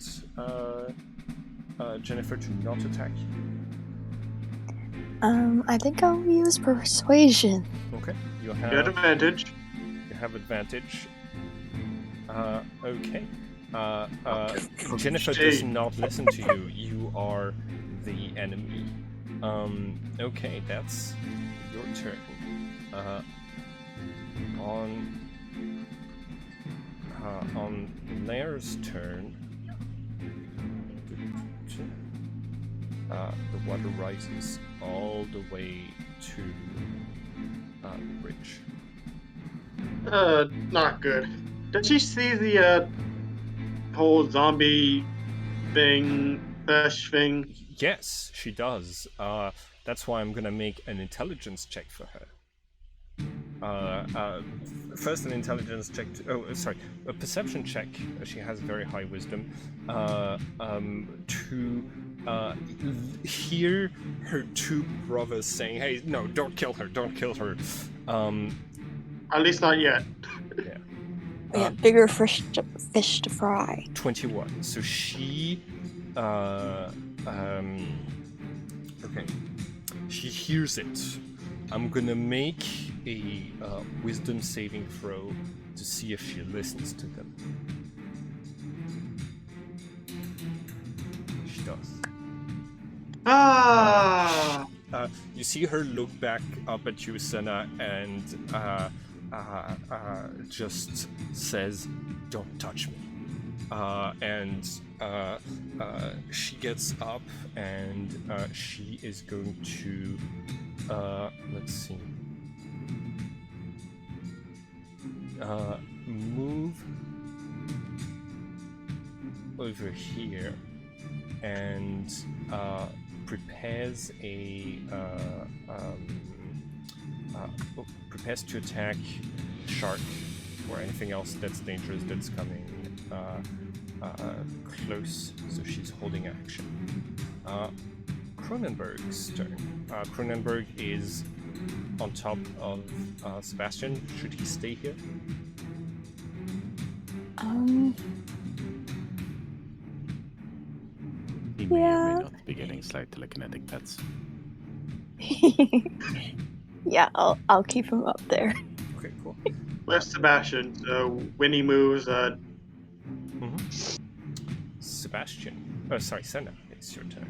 Jennifer to not attack you? I think I'll use persuasion. Okay, you You have advantage. You have advantage. Okay. Jennifer does not listen to you. You are the enemy. Okay, that's your turn. On Lair's turn, the water rises all the way to the bridge. Not good. Did she see the whole zombie thing, fish thing? Yes, she does. That's why I'm gonna make an intelligence check for her. First, an intelligence check. A perception check. She has very high wisdom. To hear her two brothers saying, "Hey, no, don't kill her! Don't kill her." At least not yet. Yeah. Yeah, bigger fish to fry. 21. So she, okay. She hears it. I'm gonna make a wisdom saving throw to see if she listens to them. She does. You see her look back up at you, Senna, and just says, "Don't touch me." She gets up and she is going to let's see, move over here and prepares to attack shark or anything else that's dangerous that's coming close. So she's holding action. Cronenberg's turn. Cronenberg is on top of Sebastian. Should he stay here? He may or Yeah. may not be getting slight telekinetic pets. Yeah, I'll keep him up there. Okay, cool. Where's Sebastian? So when he moves, Sebastian. Oh, sorry, Senna. It's your turn.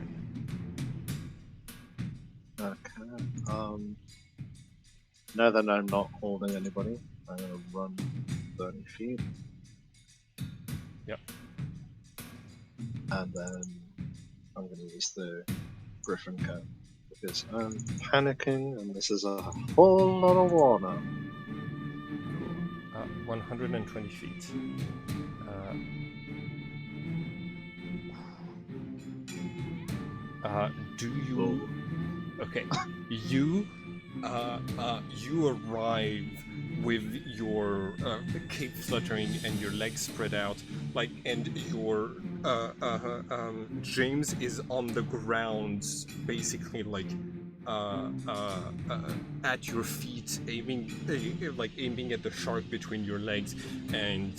Okay. Now that I'm not holding anybody, I'm gonna run 30 feet. Yep. And then I'm gonna use the Griffin Cat because I'm panicking and this is a whole lot of water. 120 feet. Do you? Okay, you arrive with your cape fluttering and your legs spread out, like, and your James is on the ground, basically like at your feet, aiming at the shark between your legs, and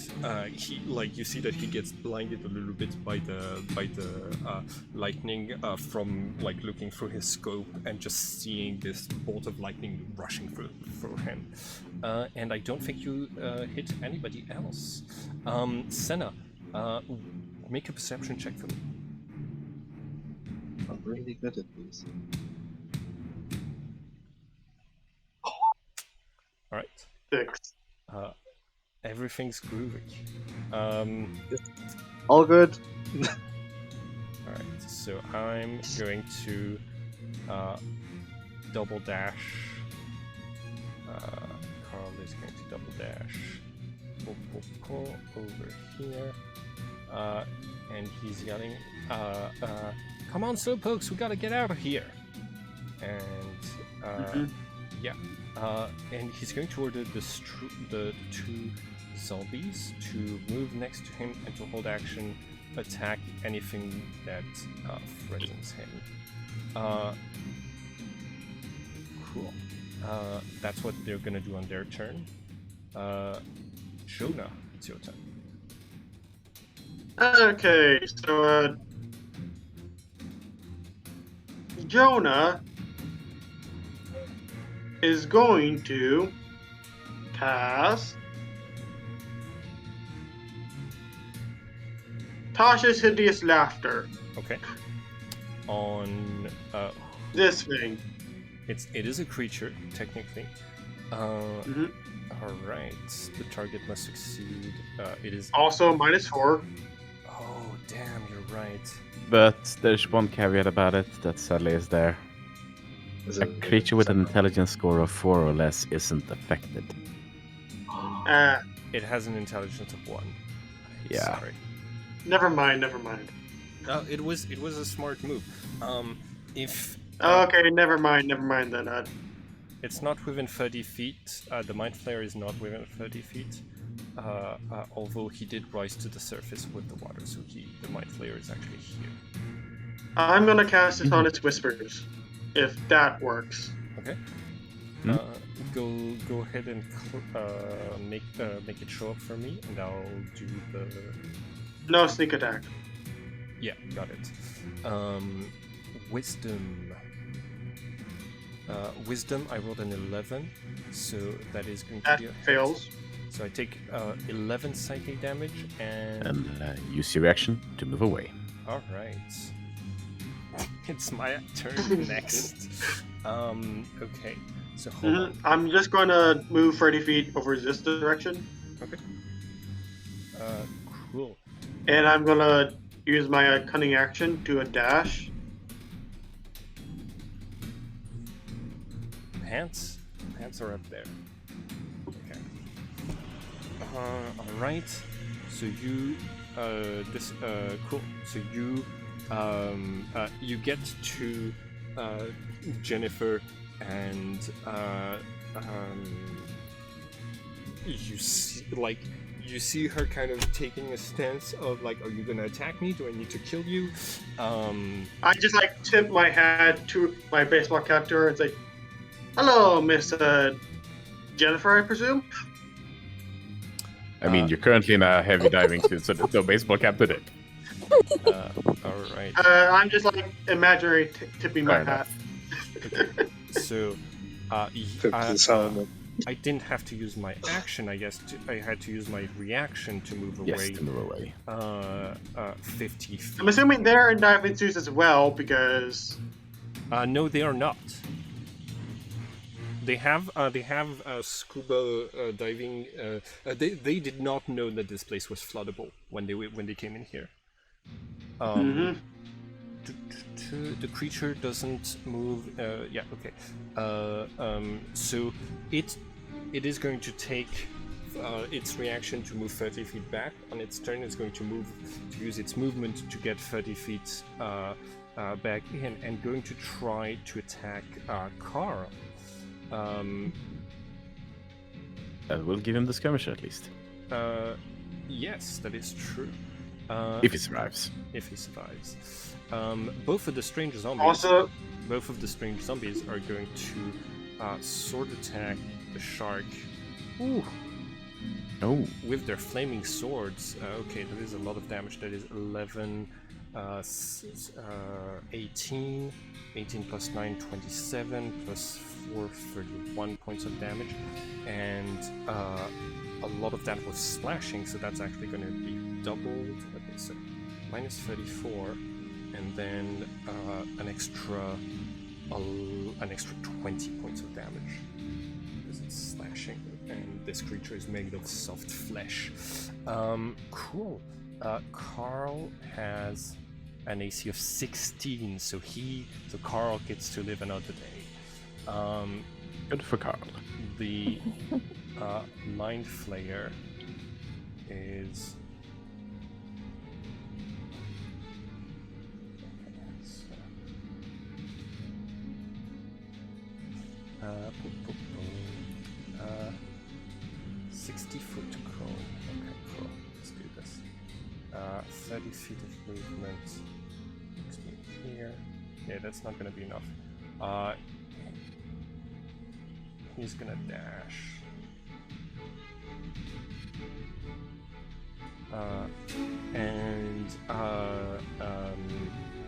he you see that he gets blinded a little bit by the lightning from looking through his scope and just seeing this bolt of lightning rushing through him. And I don't think you hit anybody else. Senna, make a perception check for me. I'm really good at these. All right. 6. Everything's groovy. All good. All right. So I'm going to double dash. Carl is going to double dash. Pull over here. And he's yelling, "Come on, slowpokes! We gotta get out of here!" And yeah. And he's going to order the 2 zombies to move next to him and to hold action, attack anything that threatens him. Cool. That's what they're gonna do on their turn. Jonah, it's your turn. Okay, so Jonah is going to cast Tasha's Hideous Laughter. Okay. On This thing. it is a creature technically. All right. The target must succeed. It is Also -4. Oh damn! You're right. But there's one caveat about it that sadly is there. Is A it- creature with an intelligence score of 4 or less isn't affected. It has an intelligence of 1. Yeah. Sorry. Never mind. It was a smart move. If Okay, never mind then. it's not within 30 feet, the Mind Flayer is not within 30 feet. Although he did rise to the surface with the water, so the Mind Flayer is actually here. I'm gonna cast it on its whispers, if that works. Okay. Go ahead and make it show up for me, and I'll do the. No sneak attack. Yeah, got it. Wisdom. Wisdom, I rolled an 11, so that is going to That be a fails. So I take 11 psychic damage, and Use your reaction to move away. all right, it's my turn next. Okay, so hold on. I'm just going to move 30 feet over this direction, Okay. Cool. and I'm going to use my cunning action to a dash. Pants are up there. Okay. All right. So you cool. So you get to Jennifer, and you see her kind of taking a stance of are you gonna attack me? Do I need to kill you? I just tip my hat to my baseball cap to her and say, "Hello, Miss Jennifer, I presume." I mean, you're currently in a heavy diving suit, so there's no baseball cap today. All right. I'm just imaginary tipping my Fair hat. So, Tip his helmet. I didn't have to use my action. I guess I had to use my reaction to move away. Yes, to move away. 50 feet. I'm assuming they're in diving suits as well because No, they are not. They have scuba diving. They did not know that this place was floodable when they came in here. The creature doesn't move. Yeah, okay. So it is going to take its reaction to move 30 feet back. On its turn, it's going to use its movement to get 30 feet back in, and going to try to attack Carl. That will give him the skirmisher at least. Yes, that is true. If he survives. If he survives. Both of the strange zombies. also both of the strange zombies are going to sword attack the shark. Ooh. Oh, With their flaming swords. Okay, that is a lot of damage. That is 11, 18, 18 plus 9, 27, plus 4, 31 points of damage. And a lot of that was slashing, so that's actually going to be doubled. Okay, so minus 34, and then an extra 20 points of damage. Because it's slashing, and this creature is made of soft flesh. Cool. Carl has an AC of 16, so Carl gets to live another day. good for Carl. The Mind Flayer is. Okay, so. 60-foot cone. Okay, cool. Let's do this. 30 feet of movement. Next me here. Yeah, that's not gonna be enough. He's gonna dash. And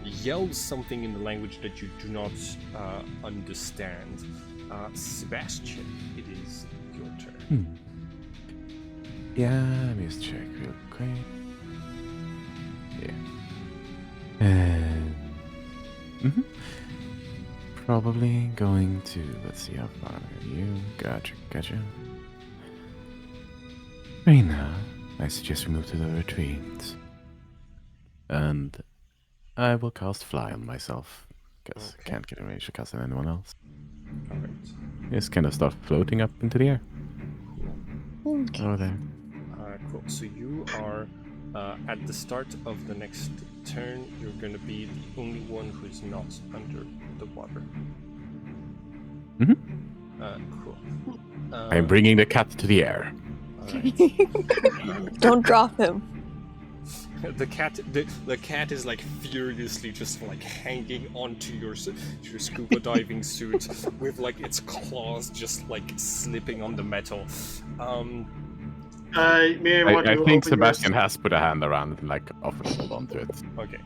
yells something in the language that you do not understand. Sebastian, it is your turn. Yeah, let me just check real quick. Yeah. And probably going to, let's see how far are you. Gotcha. Right now, I suggest we move to the retreat. And I will cast Fly on myself, because I Okay. can't get a range to cast on anyone else. Alright. Just kind of start floating up into the air. Okay. Over there. Cool. So you are at the start of the next turn. You're going to be the only one who is not under the water. Cool. I'm bringing the cat to the air. Alright. Don't drop him. The cat is like furiously just like hanging onto your scuba diving suit with like its claws just like slipping on the metal. I think Sebastian has put a hand around it and like offered to hold on to it. Okay.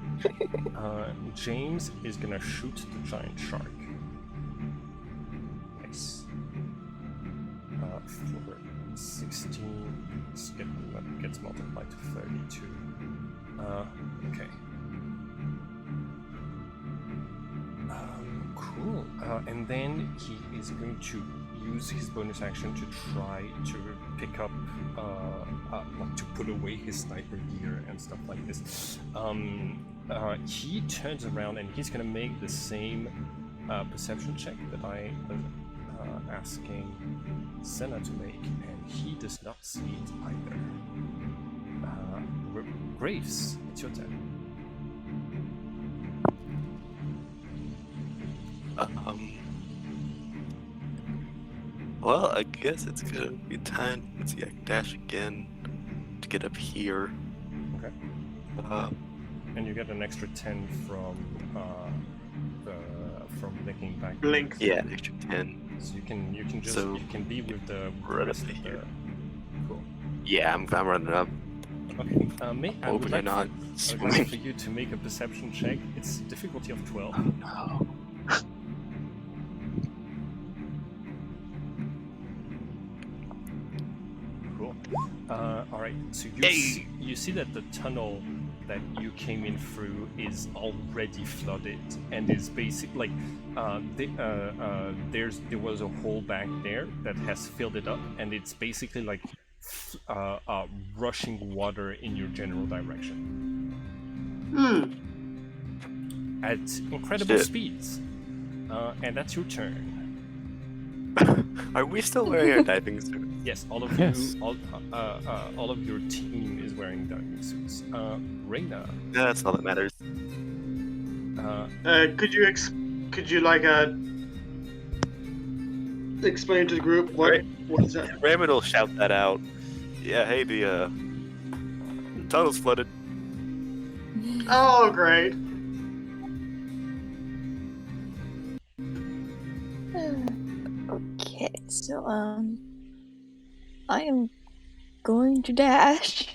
James is gonna shoot the giant shark. Nice. For 16, gets multiplied to 32. Okay. Cool. And then he is going to use his bonus action to try to pick up, to put away his sniper gear and stuff like this. He turns around and he's gonna make the same perception check that I was asking Senna to make, and he does not see it either. Graves, it's your turn. Well, I guess it's gonna be time. Let's see, I can dash again to get up here. Okay. And you get an extra 10 from linking back. Link. Yeah, an extra 10. So you can just So, you can be with the right rest up of the. here. Cool. Yeah, I'm running up. Okay. I would Hoping like you're not I would like swimming. for you to make a perception check. It's difficulty of 12. Oh no. Cool. All right. So Hey! you see that the tunnel that you came in through is already flooded and is basically like there was a hole back there that has filled it up, and it's basically like rushing water in your general direction at incredible Shit. speeds. And that's your turn. Are we still wearing our diving suits? Yes, all of Yes. you, all of your team is wearing diving suits. Reyna, Yeah, that's all that matters. Could you like explain to the group what is that? Raymond will shout that out. Yeah, hey, the tunnel's flooded. Oh, great. So, I am going to dash.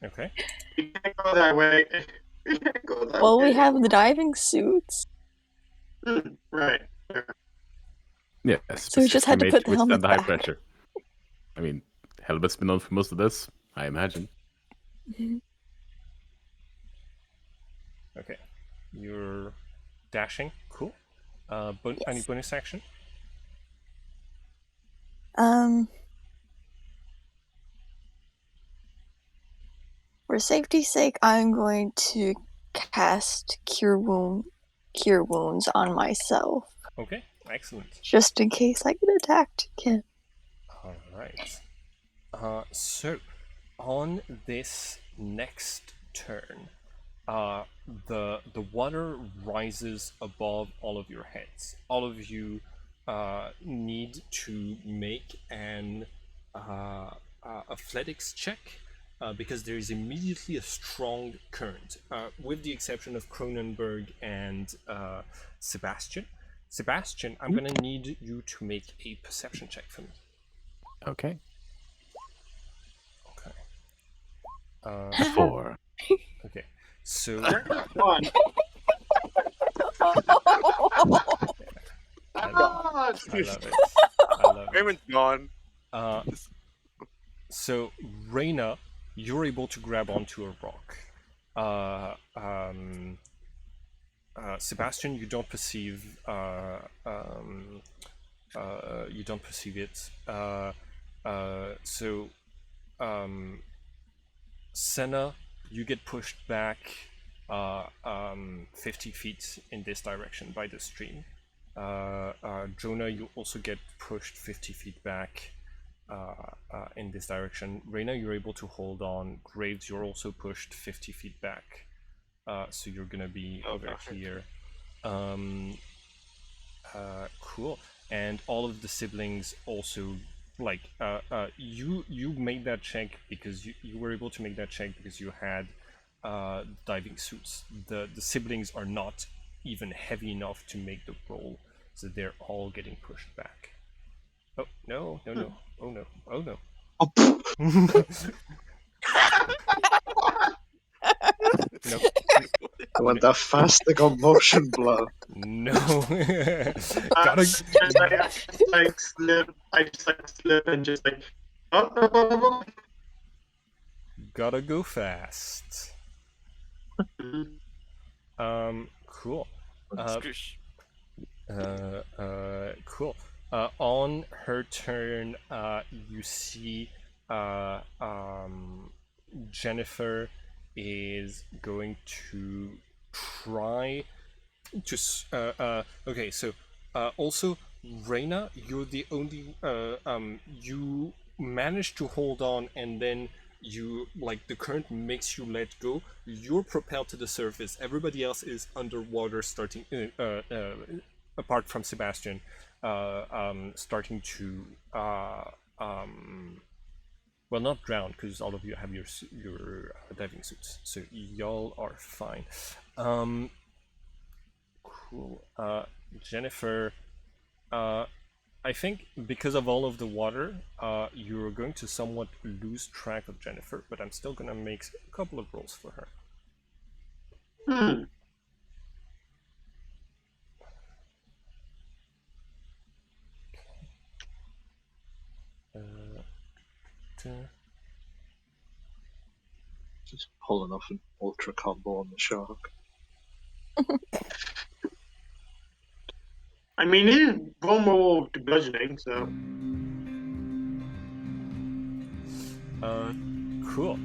Okay. You can't go that way. You can't go that Well, way. we have the diving suits, Right. Yeah, so we just had to made put the withstand helmet the high back. pressure. I mean, helmet's been on for most of this, I imagine. Okay. You're dashing. Cool. Any Yes. bonus action? For safety's sake, I'm going to cast Cure Wounds on myself, Okay. Excellent. just in case I get attacked again. All right. So, on this next turn, the water rises above all of your heads. All of you need to make an athletics check because there is immediately a strong current, with the exception of Cronenberg and Sebastian. Sebastian, I'm gonna need you to make a perception check for me. Okay. Okay. 4. Okay. So One. I love it. I love it. Raymond's gone. So Reyna, you're able to grab onto a rock. Sebastian, you don't perceive. You don't perceive it. Senna, you get pushed back 50 feet in this direction by the stream. Jonah, you also get pushed 50 feet back in this direction. Reyna, you're able to hold on. Graves, you're also pushed 50 feet back. So you're gonna be over here. Cool. And all of the siblings also, like, you made that check because you were able to make that check because you had diving suits. The siblings are not even heavy enough to make the roll, so they're all getting pushed back. Oh no! Oh no! Oh no! Nope. I went that fast, I got motion blur. No. I Gotta just slip and just like. Oh. gotta go fast. Cool. Cool. On her turn, you see Jennifer is going to try to. Okay, so also, Reyna, you're the only. You managed to hold on, and then you, like, the current makes you let go. You're propelled to the surface. Everybody else is underwater, starting. Apart from Sebastian, starting to well, not drown because all of you have your diving suits, so y'all are fine. Cool. Jennifer, I think because of all of the water, you're going to somewhat lose track of Jennifer, but I'm still gonna make a couple of rolls for her. Just pulling off an ultra combo on the shark. I mean, it is vulnerable to bludgeoning, so. Cool.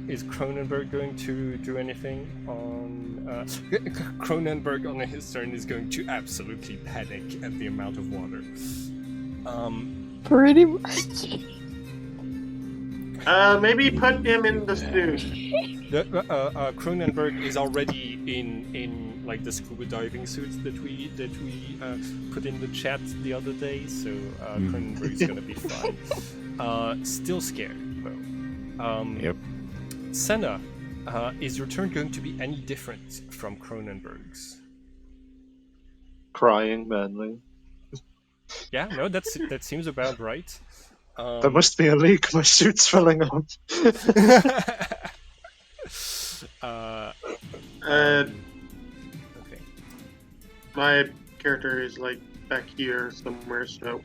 Is Cronenberg going to do anything on... Cronenberg on his turn is going to absolutely panic at the amount of water. Pretty much. Maybe put him in the suit. Cronenberg is already in like the scuba diving suits that we put in the chat the other day, so Cronenberg is gonna be fine. Still scared though. Yep. Senna, is your turn going to be any different from Cronenberg's? Crying mainly. Yeah, no, that seems about right. There must be a leak. My suit's filling up. uh, Uh, okay. my character is like back here somewhere, so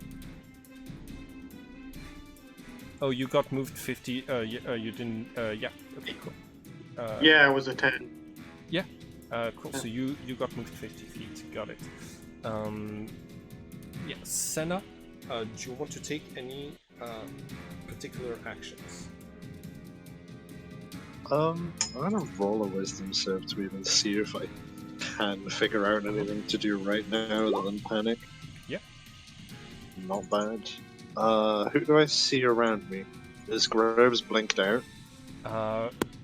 Oh, you got moved 50. You didn't. Yeah. Okay. Cool. yeah, it was a 10. Cool. So you got moved 50 feet. Got it. Yeah. Senna, do you want to take any particular actions? I'm gonna roll a wisdom save to even see if I can figure out anything to do right now other than panic. Yeah. Not bad. Who do I see around me? Is Graves blinked out?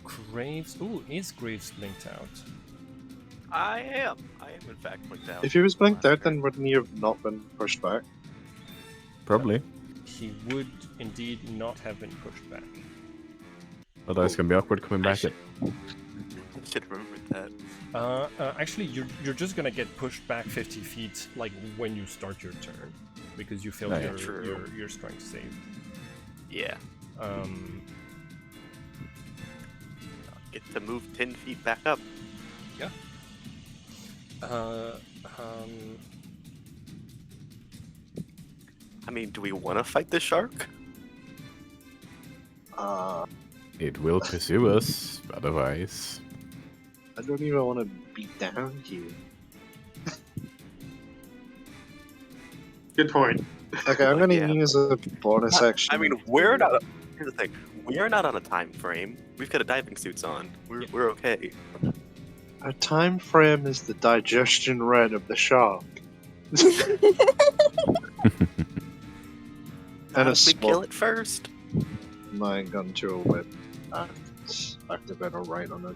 Graves. Ooh, is Graves blinked out? I am in fact blinked out. If he was blinked Last out, turn. then wouldn't he have not been pushed back? Probably. He would indeed not have been pushed back. Otherwise, it's gonna be awkward coming back. should have remembered that. Actually, you're just gonna get pushed back 50 feet, like when you start your turn, because you failed Oh, yeah. your strength save. Yeah. Get to move 10 feet back up. Yeah. I mean, do we want to fight the shark? It will pursue us, otherwise. I don't even want to be down here. Good point. Okay, I'm gonna Yeah. use a bonus action. I mean, we're not. Here's the thing: we are not on a time frame. We've got a diving suits on. We're okay. Our time frame is the digestion rate of the shark. Not And a if we small kill it first. my gun to a whip and activate a right on it.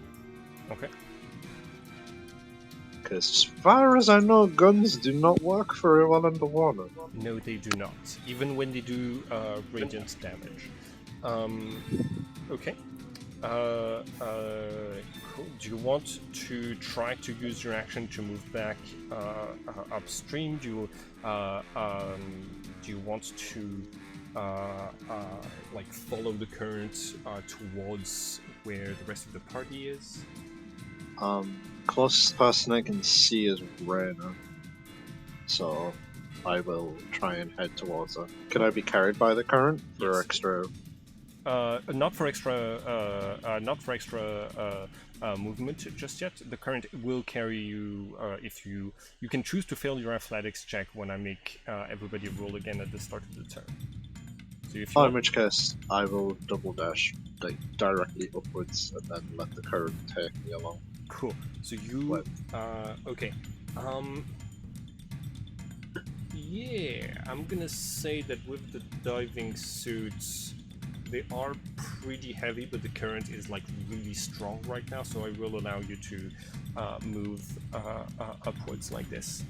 Okay. Because as far as I know, guns do not work very well underwater. No, they do not. Even when they do radiant damage. Okay. Cool. Do you want to try to use your action to move back upstream? Do you want to like follow the current towards where the rest of the party is? Closest person I can see is Rena. So I will try and head towards her. Can I be carried by the current for Yes. extra? Not for extra movement just yet. The current will carry you if you can choose to fail your athletics check when I make everybody roll again at the start of the turn. So if you In which case, I will double dash directly upwards and then let the current take me along. cool. So you What? okay. Yeah, I'm gonna say that with the diving suits, they are pretty heavy, but the current is like really strong right now, so I will allow you to move upwards like this.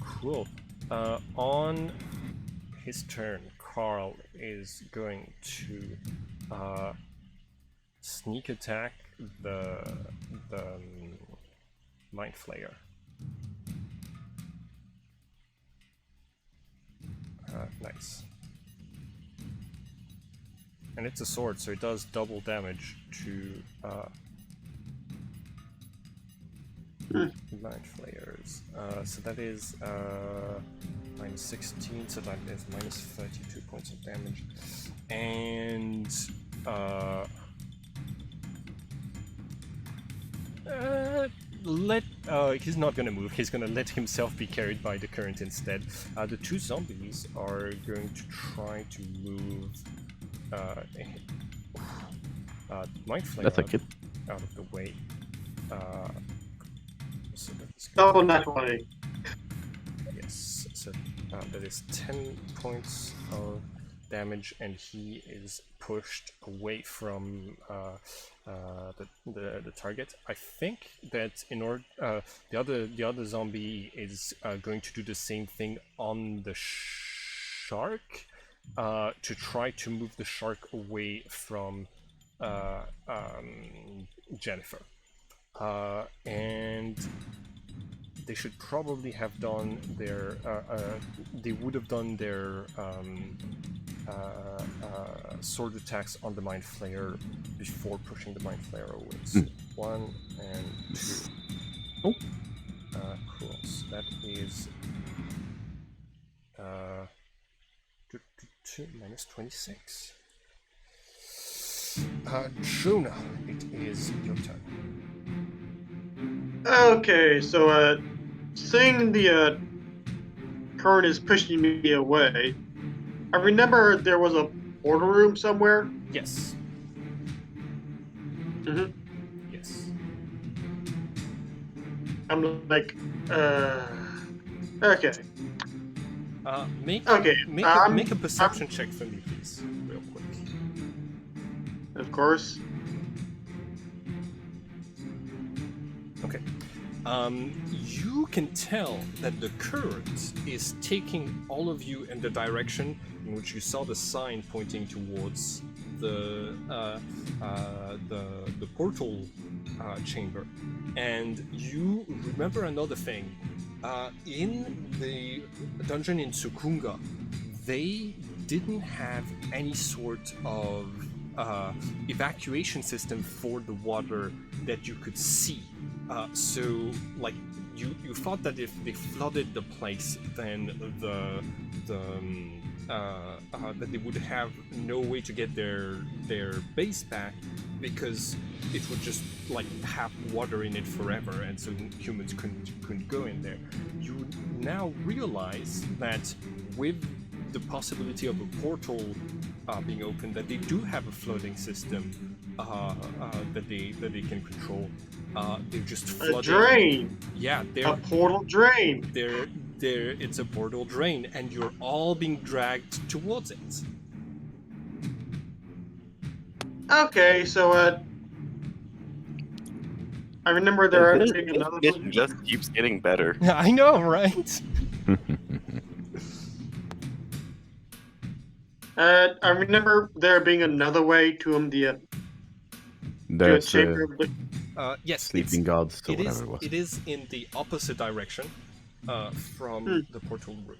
Cool. On his turn, Carl is going to sneak attack the Mind Flayer. Nice. And it's a sword, so it does double damage to Mind Flayers. So that is minus 16, so that is minus 32 points of damage. And he's not gonna move. He's gonna let himself be carried by the current instead. The two zombies are going to try to move Mind Flayer That's a kid. out of the way. So that's Double nat 20. yes. So that is 10 points of damage, and he is pushed away from the target. I think that in order the other zombie is going to do the same thing on the shark to try to move the shark away from Jennifer. And they should probably have done their. They would have done their sword attacks on the Mind Flayer before pushing the Mind Flayer away. So 1 and 2. Oh. Cool. So that is minus 26. Jonah, it is your turn. Okay, so seeing the current is pushing me away, I remember there was a portal room somewhere. Yes. Mm-hmm. Yes. I'm like, okay. Make Okay. make a perception check for me, please, real quick. Of course. Okay. You can tell that the current is taking all of you in the direction in which you saw the sign pointing towards the portal chamber, and you remember another thing. In the dungeon in Sukunga, they didn't have any sort of evacuation system for the water that you could see. So, like, you thought that if they flooded the place, then that they would have no way to get their base back, because it would just like have water in it forever, and so humans couldn't go in there. You now realize that with the possibility of a portal being open, that they do have a flooding system that they can control. They're just flooding. A drain. Yeah, a portal drain. It's a portal drain, and you're all being dragged towards it. Okay, so I remember there being another. It just keeps getting better. I know, right? I remember there being another way to the There's chamber of the. Yes, sleeping gods or whatever it was. It is in the opposite direction from the portal room.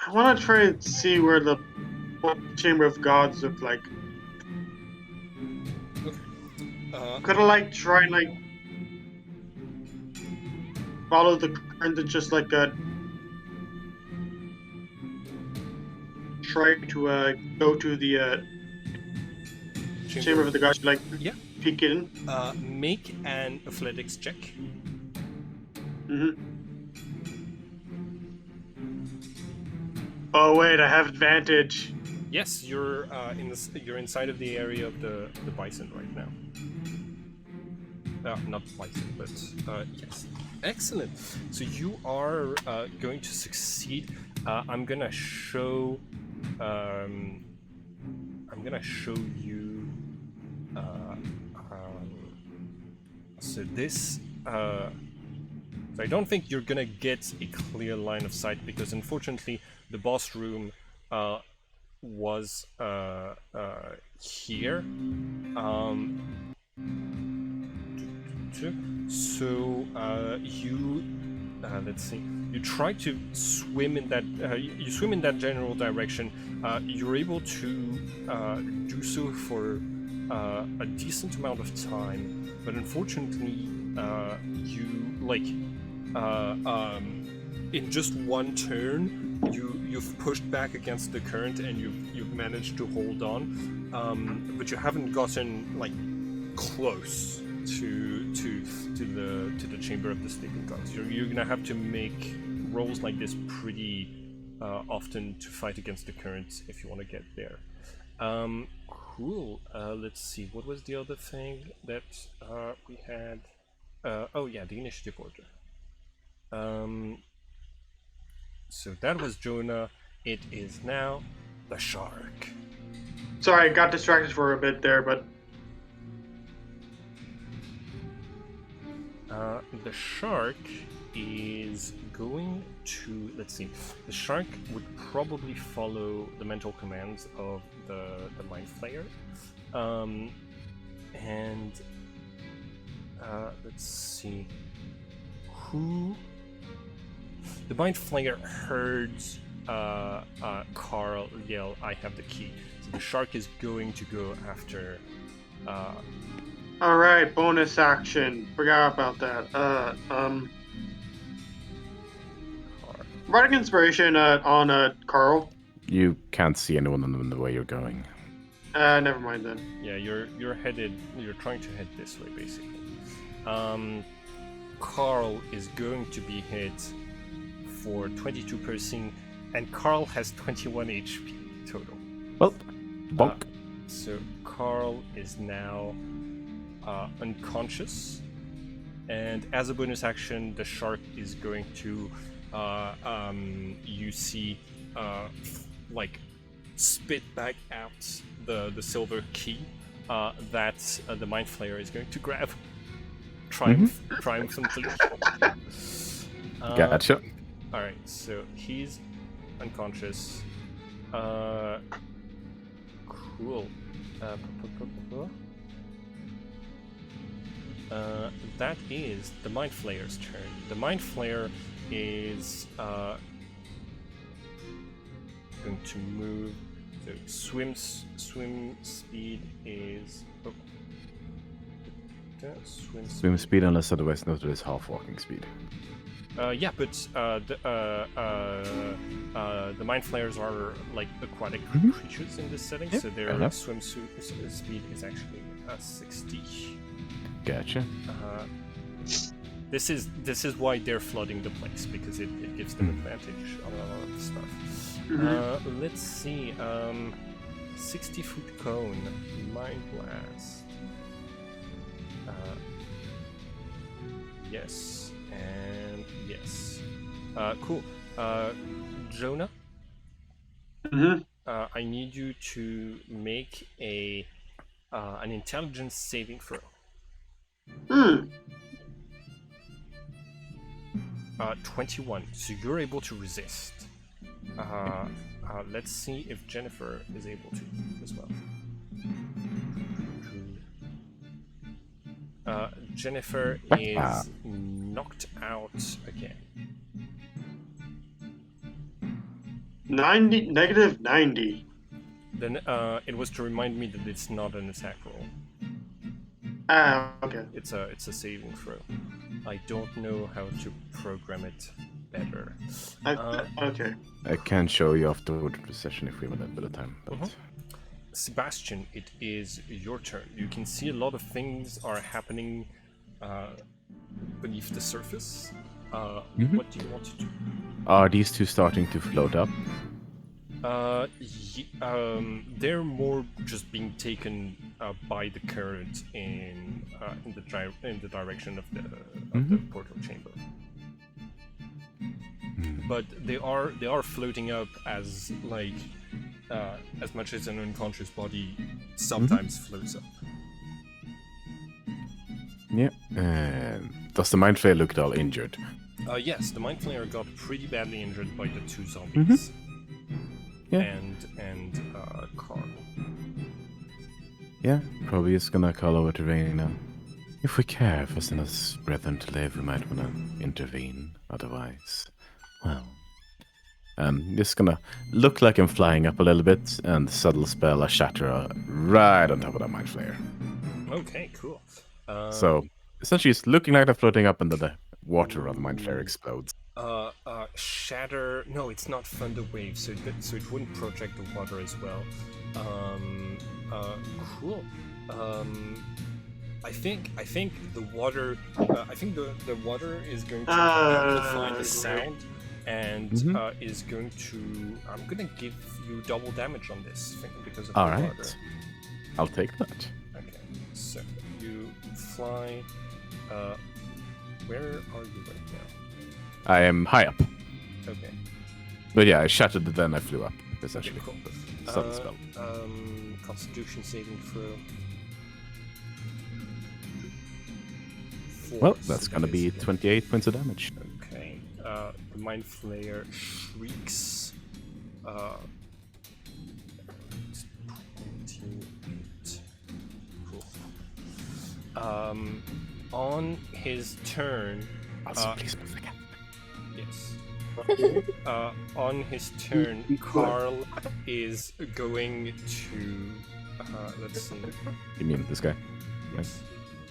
I want to try and see what the chamber of gods look like. Okay. Could I like try and like follow the current and just like try to go to the chamber of the gods, like Yeah. peek in. Make an athletics check. Mm-hmm. Oh wait, I have advantage. Yes, you're you're inside of the area of the bison right now. Not bison, but yes. Excellent. So you are going to succeed. I'm gonna show you. So this. So I don't think you're gonna get a clear line of sight, because unfortunately the boss room was here. So you let's see. You try to swim in that. You swim in that general direction. You're able to do so for a decent amount of time, but unfortunately, you like in just one turn, you've pushed back against the current, and you've managed to hold on, but you haven't gotten like close to the chamber of the sleeping gods. You're gonna have to make rolls like this pretty often to fight against the current if you want to get there. Cool. Let's see. What was the other thing that we had? Oh yeah, the initiative order. So that was Jonah. It is now the shark. Sorry, I got distracted for a bit there, but the shark is going to, let's see, the shark would probably follow the mental commands of the Mind Flayer, and let's see. Who? The Mind Flayer heard Carl yell, "I have the key." So the shark is going to go after. All right, bonus action. Forgot about that. Bardic inspiration on Carl. You can't see anyone in the way you're going. Never mind then. Yeah, you're headed. You're trying to head this way, basically. Carl is going to be hit for 22 piercing, and Carl has 21 HP total. Well, bonk. So Carl is now unconscious, and as a bonus action, the shark is going to, you see, like, spit back out the silver key that the Mind Flayer is going to grab triumphantly. Gotcha. All right, so he's unconscious. Cool. That is the Mind Flayer's turn. The Mind Flayer is going to move. So swim speed is. Swim speed, unless otherwise noted as half walking speed. Yeah, but the Mind Flayers are like aquatic creatures in this setting, so their swim speed is actually 60. Gotcha. This is why they're flooding the place, because it gives them advantage on a lot of stuff. Let's see. 60-foot cone, Mind Blast. Yes, and yes. Cool. Jonah? I need you to make an intelligence saving throw. 21, so you're able to resist. Let's see if Jennifer is able to as well. Jennifer is knocked out again. Negative 90. Then it was to remind me that it's not an attack roll. Okay. It's a saving throw. I don't know how to program it better. Okay. I can show you after the session if we have a little bit of time. But... Sebastian, it is your turn. You can see a lot of things are happening beneath the surface. What do you want to do? Are these two starting to float up? They're more just being taken by the current in the direction of the portal chamber. But they are floating up as like as much as an unconscious body sometimes floats up. Yeah. Does the Mind Flayer look at all injured? Yes, the Mind Flayer got pretty badly injured by the two zombies. Yeah. And Carl. Yeah, probably just gonna call over to Rainy now. If we care for Sinner's brethren to live, we might wanna intervene. Otherwise, well... just gonna look like I'm flying up a little bit, and subtle spell a shatter right on top of that Mind Flayer. Okay, cool. So, essentially it's looking like they're floating up, and then the water on the Mind Flayer explodes. Shatter. No, it's not Thunder Wave, so it wouldn't project the water as well. Cool. I think the water. I think the water is going to amplify the sound, and is going to. I'm gonna give you double damage on this thing because of the water. I'll take that. Okay, so you fly. Where are you right now? I am high up. Okay. But yeah, I shattered it, then I flew up, essentially. Okay, cool. Subtle spell. Constitution saving throw. Well, that's gonna be 28 points of damage. Okay. The Mind Flayer shrieks. 28. Cool. on his turn, Also, please move again. yes. On his turn, Carl is going to. Let's see. You mean this guy? Yes.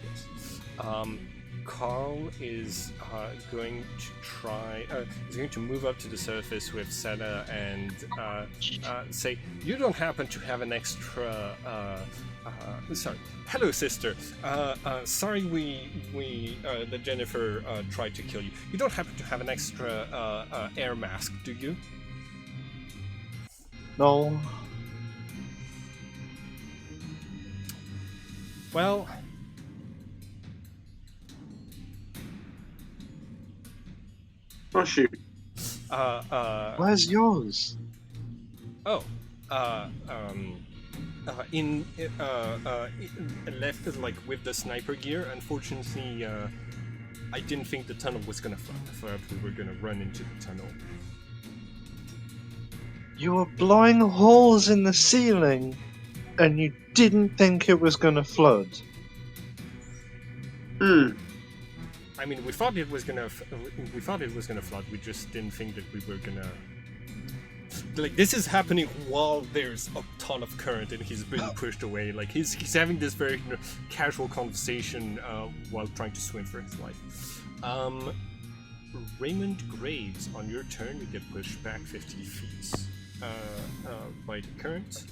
Yes. Carl is going to try. Is going to move up to the surface with Senna and say, "You don't happen to have an extra." Sorry. Hello, sister. Sorry, that Jennifer tried to kill you. You don't happen to have an extra air mask, do you? No. Well. Oh shoot. Where's yours? Oh. Left like with the sniper gear. Unfortunately, I didn't think the tunnel was gonna flood. I thought we were gonna run into the tunnel. You were blowing holes in the ceiling, and you didn't think it was gonna flood. I mean, we thought it was gonna flood. We just didn't think that we were gonna. Like, this is happening while there's a ton of current and he's being pushed away. Like, he's having this very casual conversation while trying to swim for his life. Raymond Graves, on your turn, you get pushed back 50 feet by the current.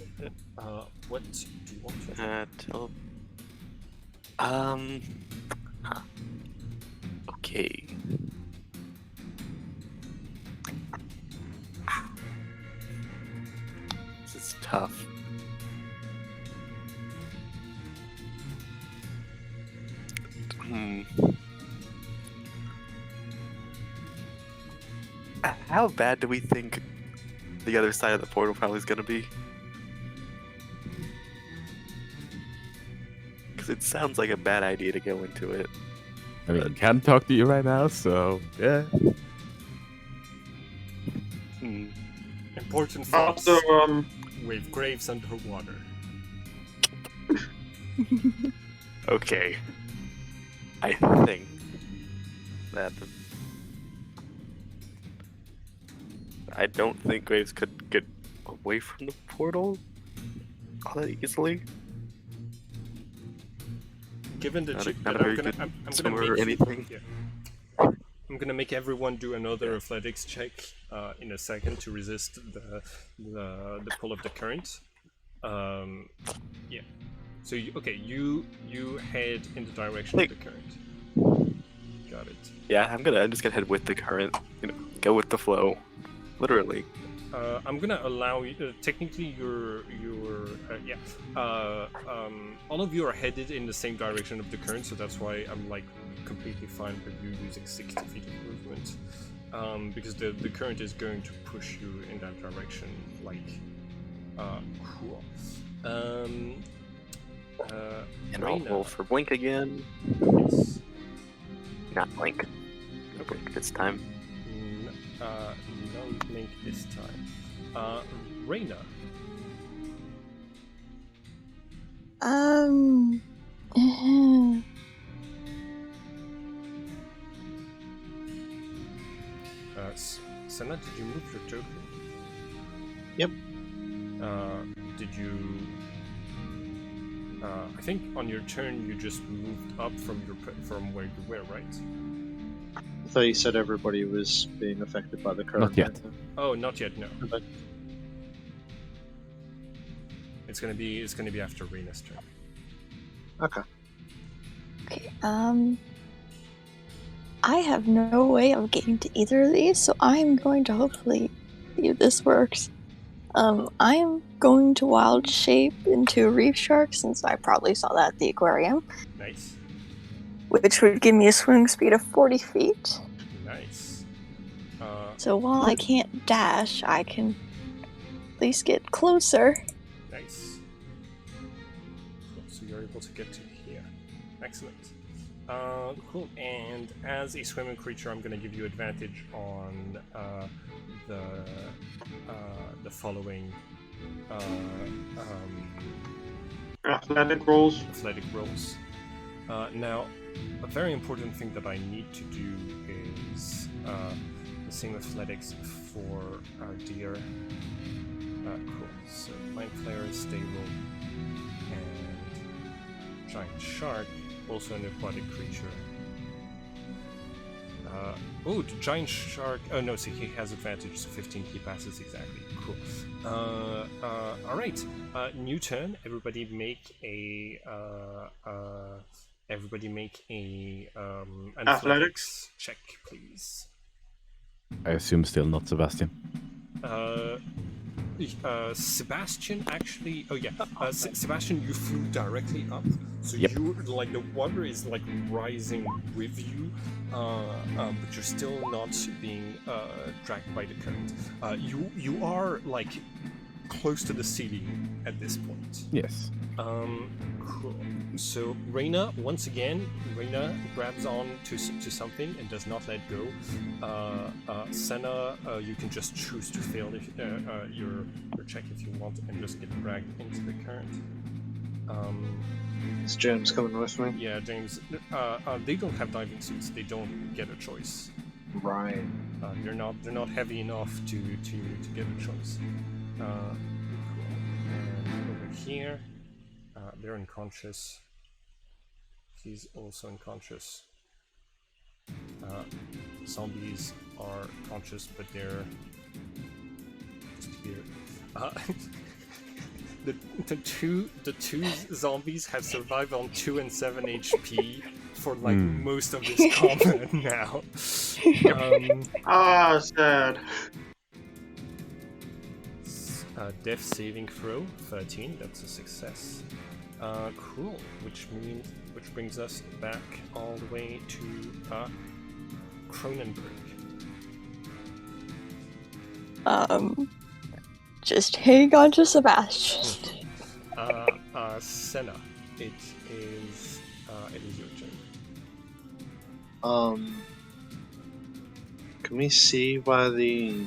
What do you want to do? Okay. This is tough. How bad do we think the other side of the portal probably is gonna be? Because it sounds like a bad idea to go into it. I mean, can't talk to you right now, so yeah. Important thoughts. Also, With Graves underwater. Okay. I think that I don't think Graves could get away from the portal all that easily. Given the Not a- chip, not a I'm very gonna, good I'm gonna swimmer make or anything. Yeah. I'm gonna make everyone do another athletics check in a second to resist the pull of the current. Yeah. So you head in the direction of the current. Got it. Yeah, I'm just gonna head with the current. Go with the flow, literally. I'm gonna allow you. Technically, all of you are headed in the same direction of the current, so that's why I'm like completely fine with you using 60 feet of movement, because the current is going to push you in that direction. Like, cool. And I'll Reyna. roll for blink again. Yes. Not blink. No blink this time. No blink this time. Reyna. Senna, did you move your token? Yep. Did you? I think on your turn you just moved up from where you were, right? I thought you said everybody was being affected by the current. Not yet. Oh, not yet. No. Okay. It's gonna be after Rena's turn. Okay. Okay, I have no way of getting to either of these, so I'm going to hopefully see if this works. I am going to wild shape into a reef shark, since I probably saw that at the aquarium, Nice. which would give me a swimming speed of 40 feet. Nice. So while I can't dash, I can at least get closer. Nice. Cool. So you're able to get to here. Excellent. Cool. And as a swimming creature, I'm going to give you advantage on the following athletic rolls. athletic rolls. Now, a very important thing that I need to do is the same athletics for our deer. Cool. So Mind Flayer is stable, and Giant Shark, also an aquatic creature. Oh, the Giant Shark. Oh no, see, he has advantage, so 15 key passes exactly. Cool. All right. New turn. Everybody make a. Everybody make a athletics check, please. I assume still not Sebastian. Sebastian actually. Oh yeah, Sebastian, you flew directly up, so Yep. you like the water is like rising with you, but you're still not being dragged by the current. You are like close to the ceiling at this point. Yes. Cool. So Reyna, once again, Reyna grabs on to something and does not let go. Senna, you can just choose to fail if, your check if you want and just get dragged into the current. Is James coming with me? Yeah, James. They don't have diving suits. They don't get a choice. Right. They're not heavy enough to get a choice. Cool. And over here, they're unconscious. He's also unconscious. Zombies are conscious, but they're just here. The two zombies have survived on 2 and 7 HP for like most of this combat now. Sad. Death saving throw 13. That's a success. Cool. Which brings us back all the way to Cronenberg. Just hang on to Sebastian. Senna, it is your turn. Can we see where the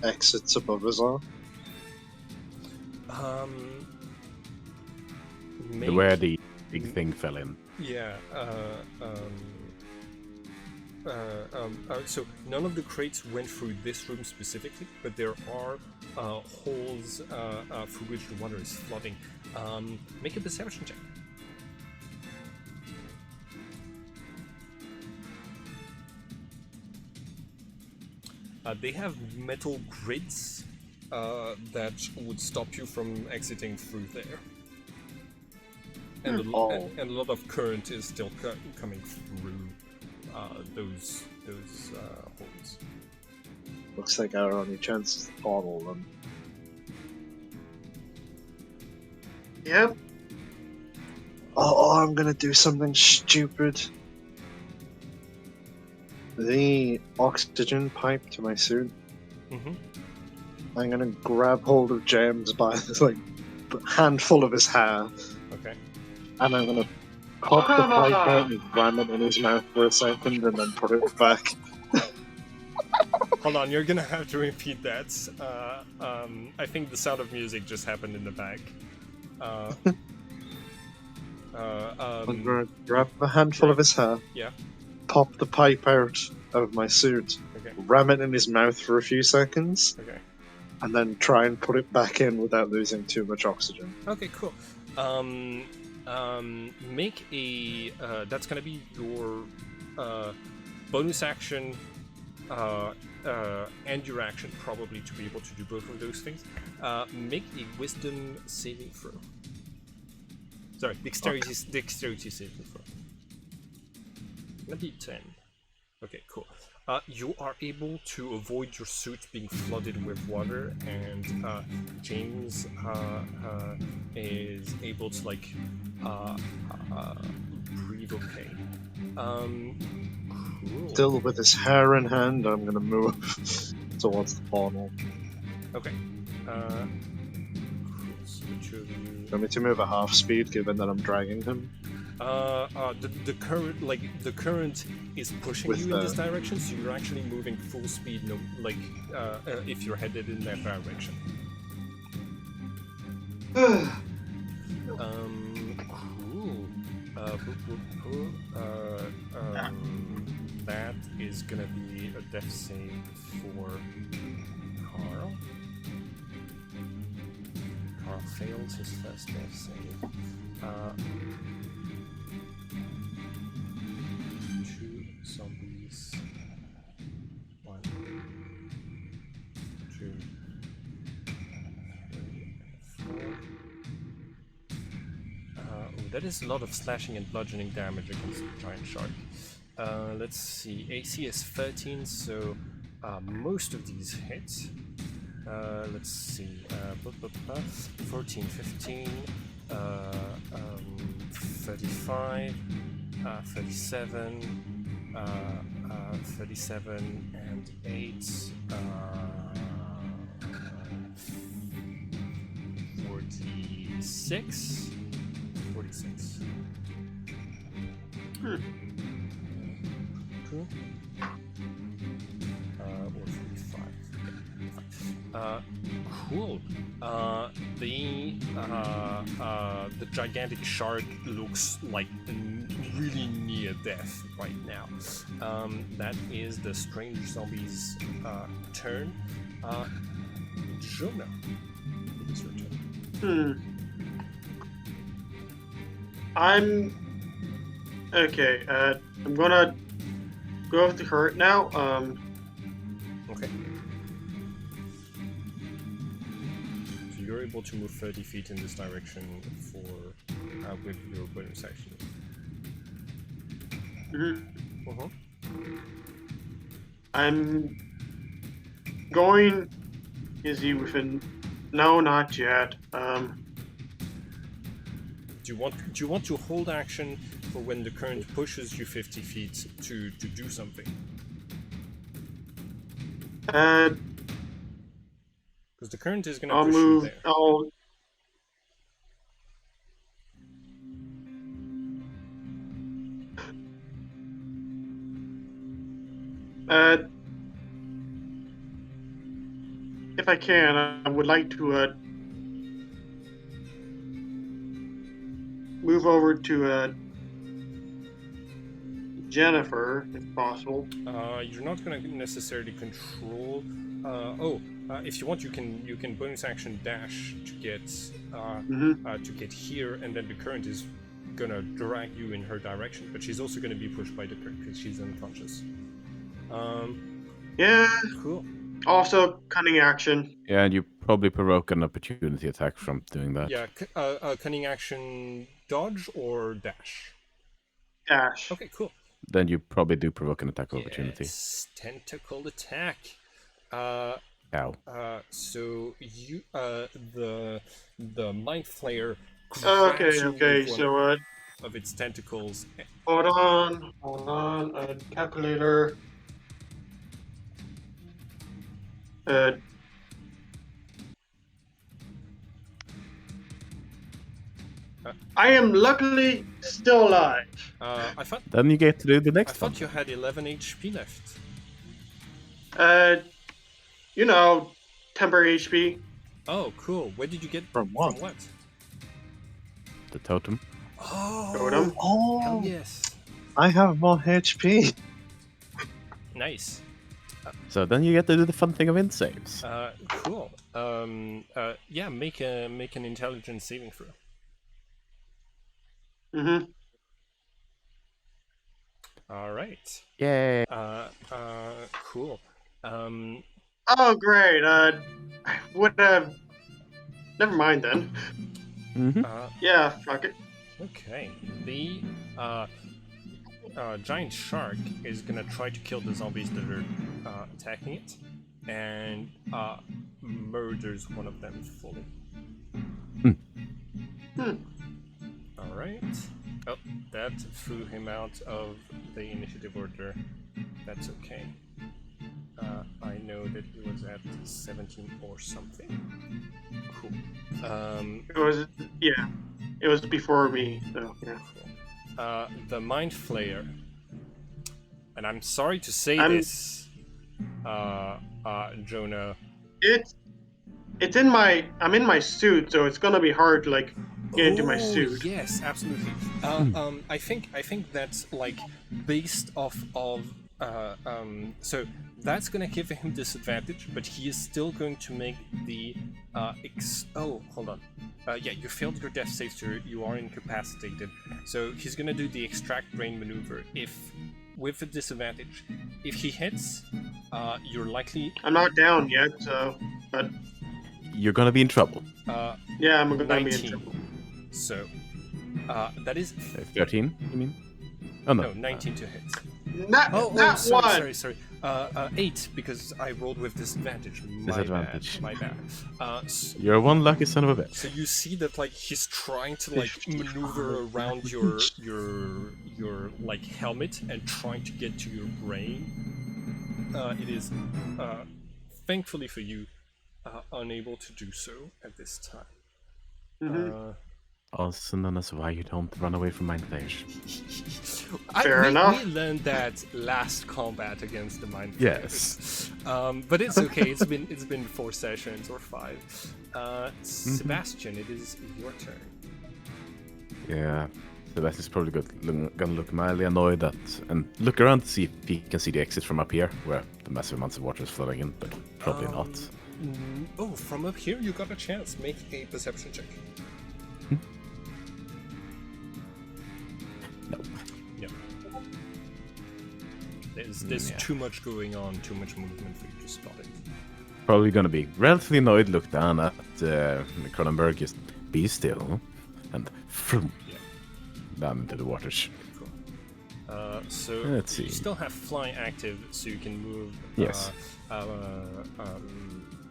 exits above us are? Where the big thing fell in. Yeah. So none of the crates went through this room specifically, but there are holes through which the water is flooding. Make a perception check. They have metal grids that would stop you from exiting through there. And a lot of current is still coming through those holes. Looks like our only chance is the portal then. Yep. Oh, I'm gonna do something stupid. The oxygen pipe to my suit. Mm-hmm. I'm gonna grab hold of James by like a handful of his hair. Okay. And I'm gonna pop the pipe out and ram it in his mouth for a second and then put it back. Hold on, you're gonna have to repeat that. I think the sound of music just happened in the back. I'm gonna grab a handful of his hair, Yeah. pop the pipe out of my suit, Okay. ram it in his mouth for a few seconds, Okay. and then try and put it back in without losing too much oxygen. Okay. Cool. Make a. That's gonna be your bonus action. And your action probably to be able to do both of those things. Make a wisdom saving throw. Sorry, dexterity saving throw. Maybe 10. Okay, cool. You are able to avoid your suit being flooded with water, and James is able to like breathe okay. Cool. Still with his hair in hand, I'm gonna move towards the portal. Okay. Cool. So which of you? Want me to move at half speed, given that I'm dragging him? The current is pushing you in this direction, so you're actually moving full speed. No, like if you're headed in that direction. Cool. That is gonna be a death save for Carl. Carl fails his first death save. 2 zombies. 1, 2, 3, 4. That is a lot of slashing and bludgeoning damage against the giant shark. Let's see. AC is 13, so most of these hit. Let's see. 14, 15, 35, 37, 37, and 8. 46. 46. Cool. Or 45. Cool. The gigantic shark looks like really near death right now. That is the strange zombie's turn. Jonah, it is your turn. I'm okay. I'm gonna go with the hurt now. Okay. So you're able to move 30 feet in this direction for with your bonus action. I'm going. Is he within? No, not yet. Do you want to hold action for when the current pushes you 50 feet to do something? Because the current is going to push you there. If I can, I would like to move over to Jennifer, if possible. You're not going to necessarily control. If you want, you can bonus action dash to get here, and then the current is gonna drag you in her direction. But she's also going to be pushed by the current because she's unconscious. Yeah. Cool. Also, cunning action. Yeah, and you probably provoke an opportunity attack from doing that. Yeah, cunning action, dodge or dash? Dash. Okay, cool. Then you probably do provoke an attack opportunity. Yes, tentacle attack. Ow. So you, the mind flayer. Okay. So of its tentacles. Hold on. Calculator. I am luckily still alive. I thought. Then you get to do the next one. I one. thought you had 11 HP left. Temporary HP. Oh, cool. Where did you get From what? From what? The totem. Oh, Totem. Hell yes. I have more HP. Nice. So then you get to do the fun thing of int saves. Cool. Yeah, make an intelligence saving throw. All right. Yay. Cool. Oh, great. Would have. Never mind then. Yeah, fuck it. Okay. The giant shark is gonna try to kill the zombies that are attacking it, and murders one of them fully. All right. Oh, that threw him out of the initiative order. That's okay. I know that he was at 17 or something. Cool. It was before me, so yeah. Cool. The Mind Flayer. And I'm sorry to say this, Jonah. I'm in my suit, so it's gonna be hard to get into my suit. Yes, absolutely. I think that's like based off of so that's gonna give him disadvantage, but he is still going to make the hold on. Yeah, you failed your death save, so you are incapacitated. So he's gonna do the extract brain maneuver. If with a disadvantage, if he hits, you're likely. I'm not down yet, so but You're gonna be in trouble. yeah, I'm gonna 19. be in trouble. So that is 13, you mean? Oh, no. no 19 to hit. Not one. Sorry. 8 because I rolled with disadvantage. Disadvantage. My bad. You're one lucky son of a bitch. So you see that like he's trying to like maneuver around your like helmet and trying to get to your brain. It is thankfully for you unable to do so at this time. Mm-hmm. Also known as why you don't run away from mind flayers. Fair enough. We learned that last combat against the mind Yes. flayers. But it's okay. It's been 4 sessions or 5. Sebastian, it is your turn. Yeah, Sebastian's probably gonna look mildly annoyed and look around to see if he can see the exit from up here, where the massive amounts of water is flowing in, but probably not. From up here, you got a chance. Make a perception check. Nope. Yep. There's too much going on, too much movement for you to spot it. Probably gonna be relatively annoyed, look down at Cronenberg, just be still, and vroom, down into the waters. Cool. So Let's see. you still have fly active, so you can move. Yes.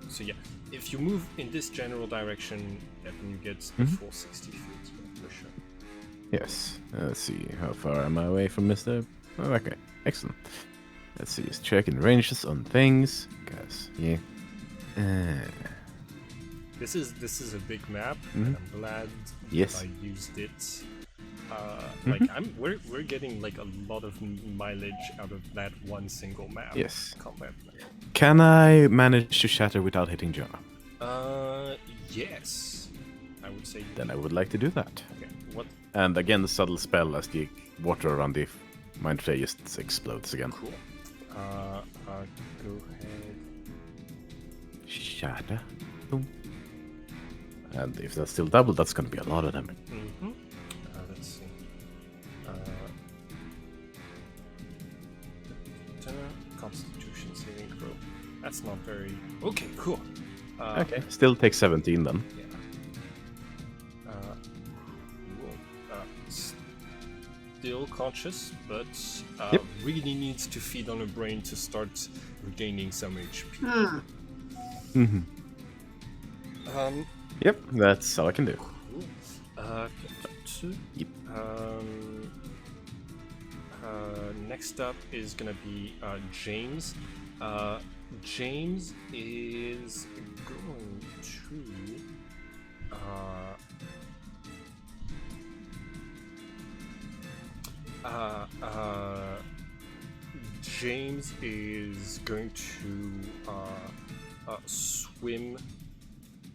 So yeah, if you move in this general direction, then you get the full 60 feet for sure. Yes. Let's see, how far am I away from Mr. Oh, okay, excellent. Let's see, just checking ranges on things, guys. Yeah. This is a big map, and I'm glad Yes. that I used it. Like we're getting like a lot of mileage out of that one single map. Yes. Combat map. Can I manage to shatter without hitting Jonah? Yes, I would say. Then I would like to do that. Okay. What? And again, the subtle spell as the water around the mind flayer just explodes again. Cool. Go ahead. Shatter. Boom. And if that's still double, that's gonna be a lot of damage. Let's see. Constitution saving throw. That's not very. Okay, cool. Okay, still takes 17 then. Yeah. Still conscious, but really needs to feed on a brain to start regaining some HP. Yep, that's all I can do. Cool. Yep. Next up is gonna be James. James is going to. James is going to swim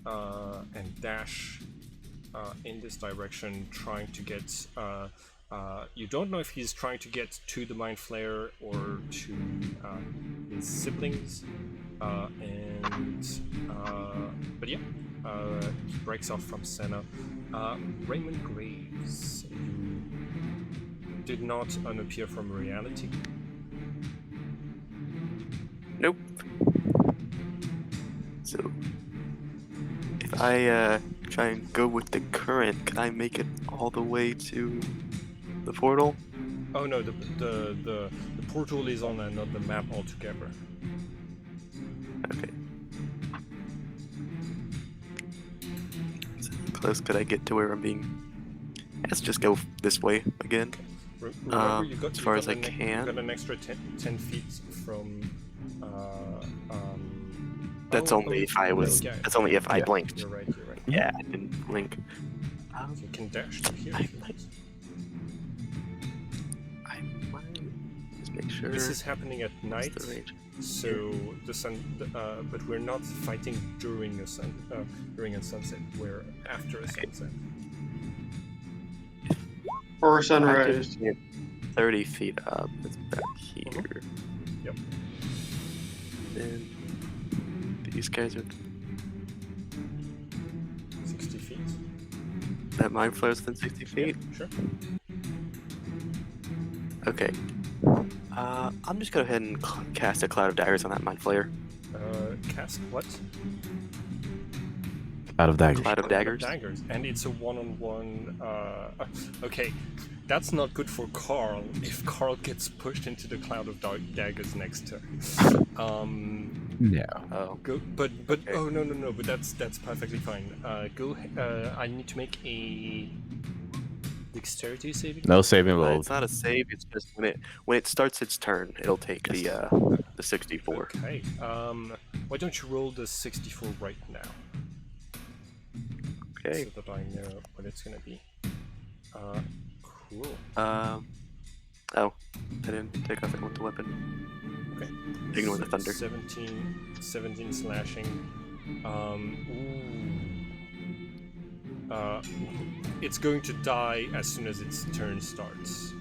and dash in this direction, trying to get. You don't know if he's trying to get to the Mind Flayer or to his siblings, but yeah, he breaks off from Senna. Raymond Graves, you did not unappear from reality. Nope. So, if I try and go with the current, can I make it all the way to the portal? Oh no, the portal is on another map altogether. Okay. So how close could I get to where I'm being? Let's just go this way again. Remember, you got, as far you as got I can. You got an extra 10 feet from. That's only if I was. Okay. That's only if I blinked. You're right. Yeah, I didn't blink. You can dash to here. I might just make sure. This is happening at night, the range. so the sun. But we're not fighting during a sunset. We're after a sunset. Or I sunrise. just get 30 feet up. It's back here. Yep. And these guys are 60 feet. that mind flares within 60 Yeah, feet. sure. Okay. I'm just gonna go ahead and cast a cloud of daggers on that mind flayer. Cast what? Out of daggers. Cloud of daggers. Daggers. And it's a one-on-one. Okay, that's not good for Carl if Carl gets pushed into the cloud of daggers next turn. No. Oh. Go, but Okay. oh no, but that's perfectly fine. Go. I need to make a dexterity saving. No saving roll. It's not a save. It's just when it starts its turn, it'll take Yes. the 64. Okay. Why don't you roll the 64 right now? Okay. So that I know what it's gonna be. Cool. Oh, I didn't take off anyone with the weapon. Okay. Ignore the thunder. 17 slashing. It's going to die as soon as its turn starts.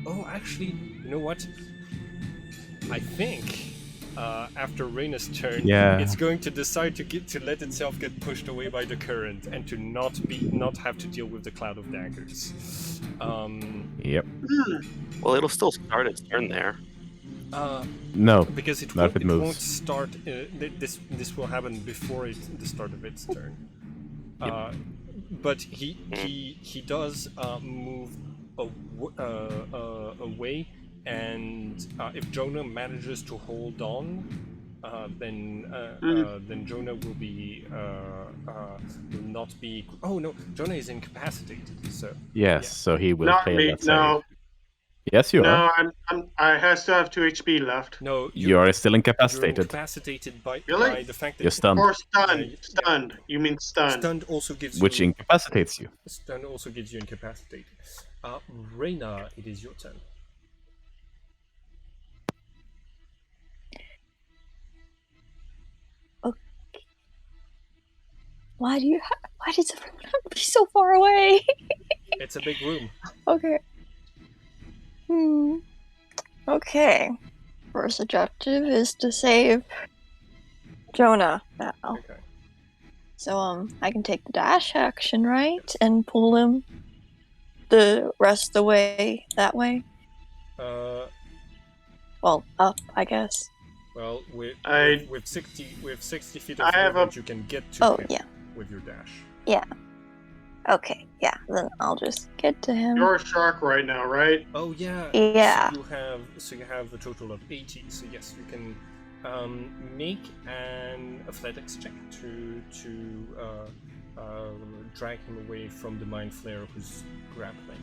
Oh, actually, you know what? I think after Reyna's turn, Yeah. it's going to decide to let itself get pushed away by the current and to not have to deal with the cloud of daggers. Yep. Well, it'll still start its turn there. No. Because it Not if won't, it moves. won't start. This will happen before the start of its turn. But he does move away, and if Jonah manages to hold on, then Jonah will not be. Oh no, Jonah is incapacitated. So Yes, so he will Not fail me. that save. No, Yes, you are. no. I still have 2 HP left. no, You are still You're incapacitated. incapacitated by Really? the fact that You're stunned, Or stunned. yeah. Stunned. You mean stunned? Stunned also gives which you incapacitates you. Stun also gives you incapacitated. Reyna, it is your turn. Why does everyone have to be so far away? It's a big room. Okay. Okay. First objective is to save Jonah now. Okay. So I can take the dash action, right? And pull him the rest of the way that way. Well, up, I guess. Well, with I- 60 feet I of have movement, you can get to Oh, him yeah. with your dash. Yeah. Okay, yeah. Then I'll just get to him. You're a shark right now, right? Oh yeah. Yeah. So you have a total of 80. So yes, you can make an athletics check to drag him away from the mind flayer who's grappling.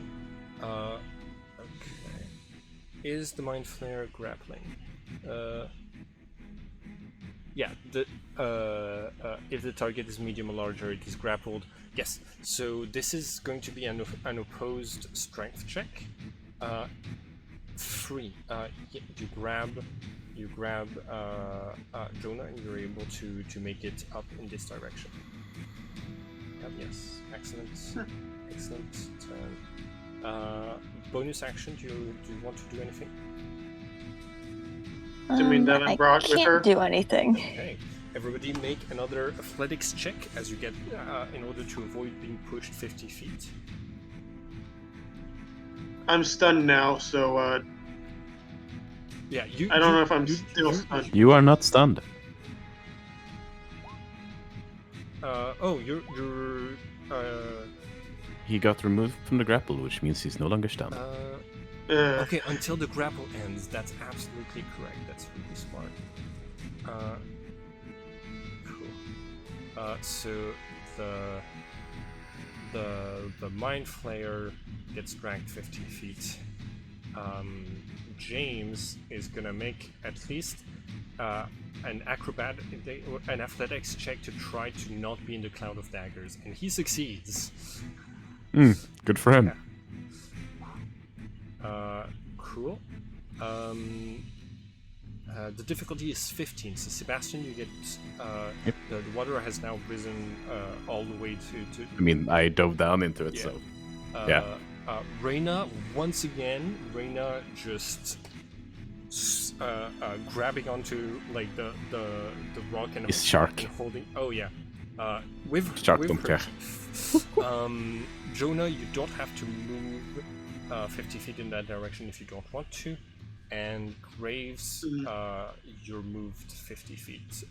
Okay. Is the mind flayer grappling? Yeah. If the target is medium or larger, it is grappled. Yes. So this is going to be an opposed strength check. 3. You grab Jonah, and you're able to make it up in this direction. Yes. Excellent. Excellent. Bonus action. Do you want to do anything? You mean that I brought with her? can't do anything. Okay. Everybody make another athletics check as you get in order to avoid being pushed 50 feet. I'm stunned now, so Yeah, you. I don't you- know if I'm you- still you- stunned. You are not stunned. You're. He got removed from the grapple, which means he's no longer stunned. Okay, until the grapple ends. That's absolutely correct. That's really smart. Cool. So the mind flayer gets dragged 50 feet. James is gonna make at least an athletics check to try to not be in the cloud of daggers, and he succeeds. Good for him. Cool. The difficulty is 15. So Sebastian, you get Yep. the water has now risen all the way to. I mean, I dove down into it, Yeah. so yeah. Reyna, once again, Reyna just grabbing onto like the rock and It's shark. and holding. Oh yeah, with Shark with don't her care. teeth. Jonah, you don't have to move 50 feet in that direction if you don't want to, and Graves, you're moved 50 feet.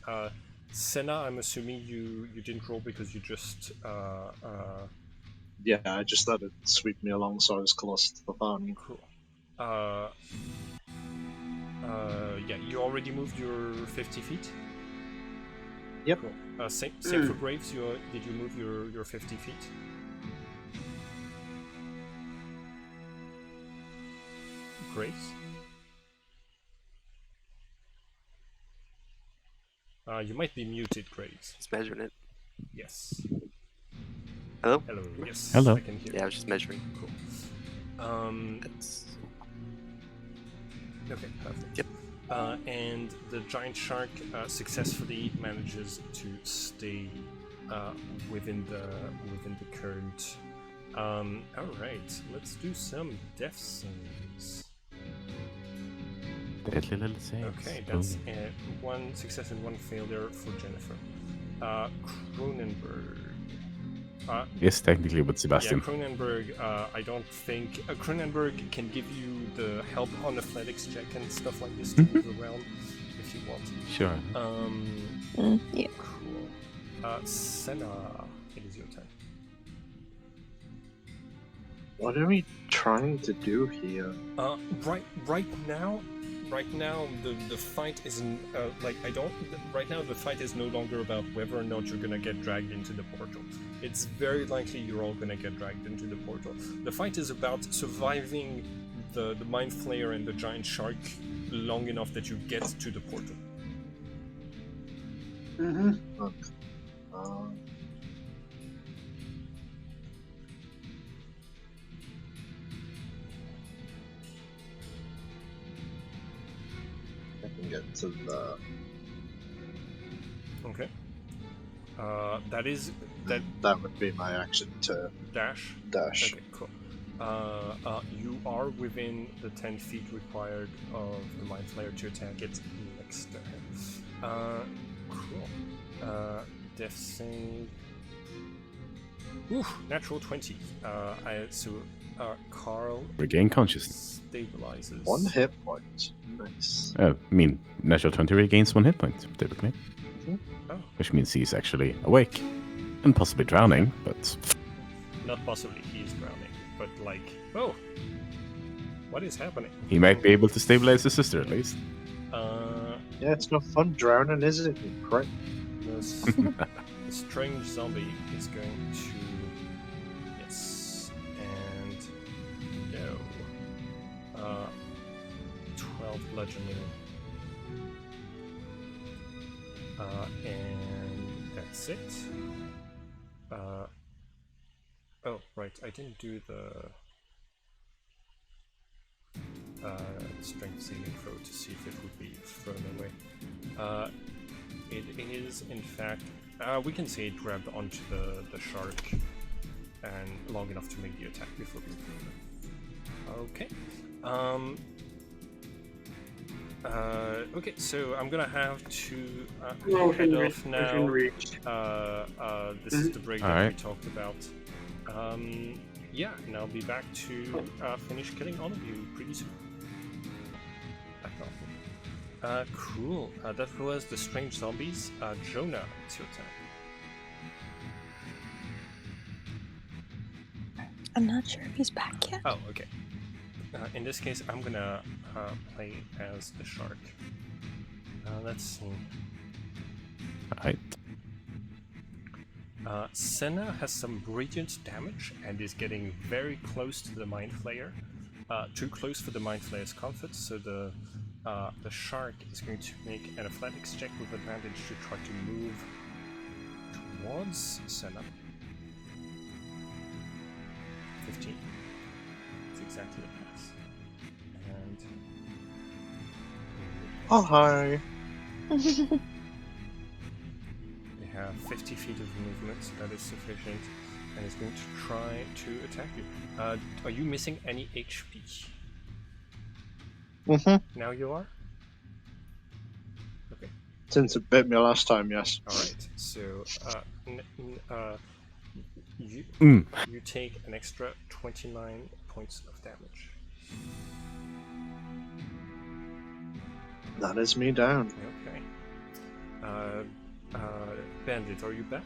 Senna, I'm assuming you didn't roll because you just Yeah, I just let it sweep me along so I was close to the farm. cool. Yeah, you already moved your 50 feet? Yep. Cool. Same for Graves, did you move your 50 feet? Graves? You might be muted, Graves. Just measuring it. Yes. Hello? Hello, yes. Hello. I can hear Yeah, I you. was just measuring. Cool. That's... Okay, perfect. Yep. And the giant shark successfully manages to stay within the current. All right, let's do some death saves. Deadly little saves. Okay, that's one success and one failure for Jennifer. Cronenberg. Yes, technically, but Sebastian. Yeah, Cronenberg, I don't think... Cronenberg can give you the help on athletics check and stuff like this to move around if you want. Sure. Yeah. Cool. Senna, it is your turn. What are we trying to do here? Right now, the fight isn't right now the fight is no longer about whether or not you're gonna get dragged into the portal. It's very likely you're all gonna get dragged into the portal. The fight is about surviving the mind flayer and the giant shark long enough that you get to the portal. Mm-hmm. I can get to the... Okay. That would be my action to dash. dash. Okay, cool. You are within the 10 feet required of the mind flayer to attack its next turn. Cool. Death save. Ooh, natural 20. Carl Regain consciousness. stabilizes. 1 hit point. Nice. I mean, natural 20 regains 1 hit point, typically. Oh, Which means he's actually awake. And possibly drowning, but... not possibly he's drowning, but like, oh, what is happening? He might be able to stabilize his sister, at least. Yeah, it's no fun drowning, is it? You prick. The strange zombie is going to yes and no 12 bludgeoning and that's it. Oh right, I didn't do the strength saving throw to see if it would be thrown away. It is, in fact, we can say it grabbed onto the shark and long enough to make the attack before being thrown. Okay. Okay, so I'm gonna have to head off now. This is the break that we talked about. Yeah, and I'll be back to finish killing all of you pretty soon. Cool. That was the strange zombies. Jonah, it's your turn. I'm not sure if he's back yet. Oh, okay. In this case, I'm gonna play as the shark. Let's see. Alright. Senna has some radiant damage and is getting very close to the mind flayer. Too close for the mind flayer's comfort, so the shark is going to make an athletics check with advantage to try to move towards Senna. 15. It's exactly a pass. And Oh, hi. They have 50 feet of movement, so that is sufficient, and is going to try to attack you. Are you missing any HP? Mm-hmm. Now you are? Okay. Since it bit me last time, yes. Alright, so you take an extra 29 points of damage. That is me down. Okay. Bandit, are you back?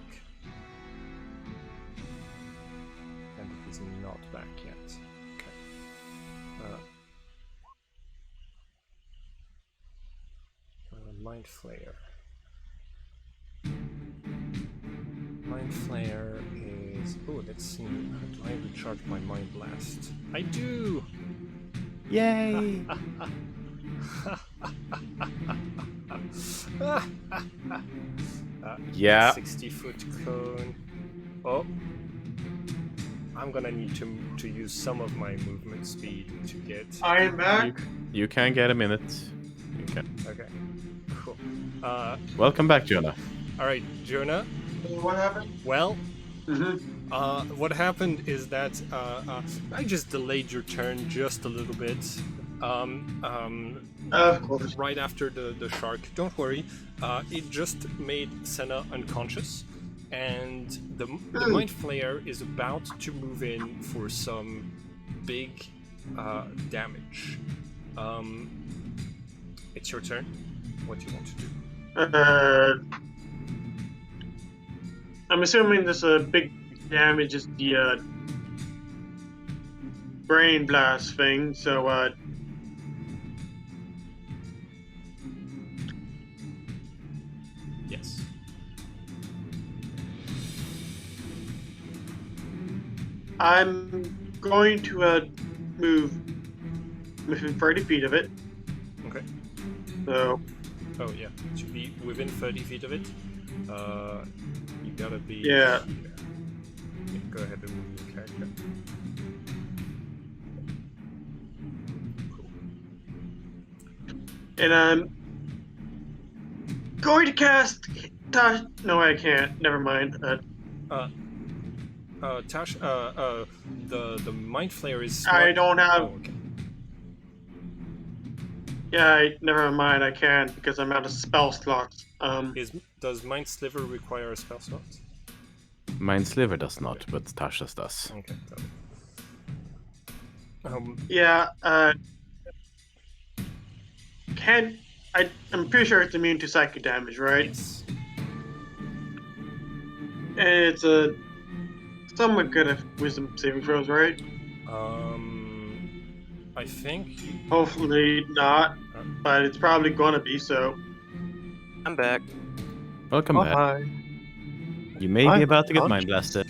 Bandit is not back yet. Okay. Mind Flayer. Mind Flayer is... Oh, let's see. Do I recharge my Mind Blast? I do! Yay! Yeah. 60-foot cone. Oh. I'm gonna need to use some of my movement speed to get... I am back. You can get a minute. You can. Okay. Cool. Welcome back, Jonah. Alright, Jonah. What happened? Well, Mm-hmm. what happened is that I just delayed your turn just a little bit. Of course. Right after the shark. Don't worry. It just made Senna unconscious, and the Mind Flayer is about to move in for some big damage. It's your turn. What do you want to do? I'm assuming this big damage is the brain blast thing. So Yes. I'm going to move within 30 feet of it. Okay. So Oh yeah. To be within 30 feet of it, you gotta be. Yeah. Yeah, go ahead and move your character. Cool. and I'm going to cast. No, I can't. Never mind. Tash, the Mind Flayer is. I don't have. Oh, okay. Yeah, never mind. I can't because I'm out of spell slots. Does Mind Sliver require a spell slot? Mind Sliver does not, but Tasha's does. Okay. Yeah. I'm pretty sure it's immune to psychic damage, right? Yes. And it's somewhat good at wisdom saving throws, right? I think. Hopefully not, but it's probably gonna be so. I'm back. Welcome Oh, back. hi. You may be I'm about to get unconscious. mind blasted.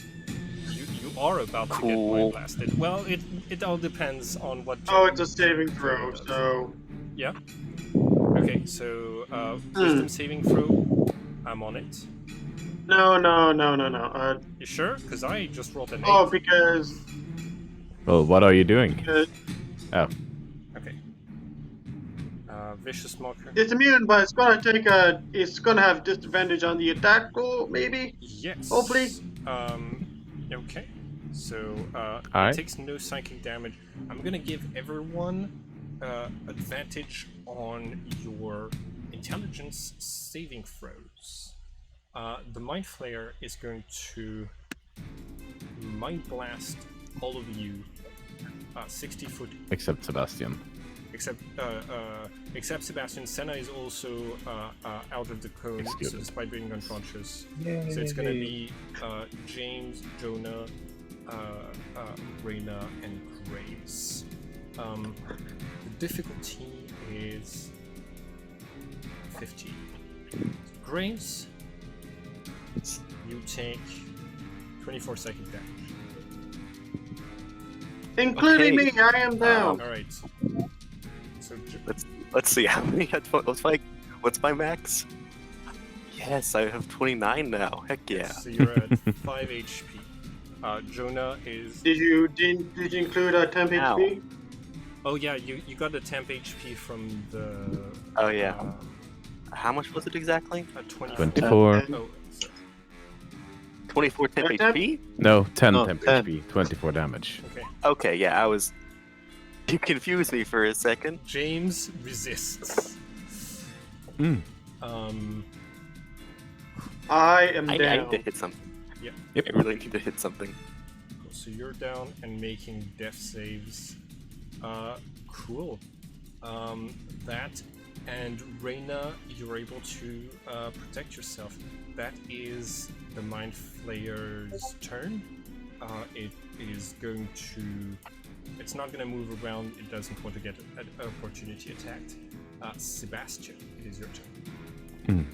You are about to get Cool. Mind Blasted. Well, it all depends on what. Oh, it's a saving throw, so Yeah. Okay, so wisdom saving throw. I'm on it. no. You sure? Because I just rolled an 8. Oh, because Well, what are you doing? Oh, Okay. Vicious Marker. it's immune, but it's gonna take it's gonna have disadvantage on the attack roll, maybe. Yes. Hopefully. Okay. So it Alright. takes no psychic damage. I'm gonna give everyone advantage on your intelligence saving throws. The Mind Flayer is going to Mind Blast all of you 60 foot. except Sebastian. Except Sebastian. Senna is also out of the cone, Excuse so me. despite being unconscious. So it's gonna be James, Jonah, Reyna, and Graves. The difficulty is 50. Graves, you take 24 psychic damage. Including Okay. me, I am down. Alright. So Let's see how many. What's my max? Yes, I have 29 now. Heck yeah. So you're at 5 HP. Jonah is. Did you include 10 Ow. HP? Oh yeah, you got a temp HP from the. Oh, yeah. How much was it exactly? 24. 24. Oh, sorry. 24 temp Or temp? HP? No, 10 No, temp 10. HP, 24 damage. Okay. Okay, yeah, I was. You confused me for a second. James resists. Mm. I am I down. need to hit something. Yep. Yep. I really need to hit something. So you're down and making death saves. Cool. That and Reyna, you're able to protect yourself. That is the Mind Flayer's turn. It is going to. It's not going to move around. It doesn't want to get an opportunity attacked. Sebastian, it is your turn.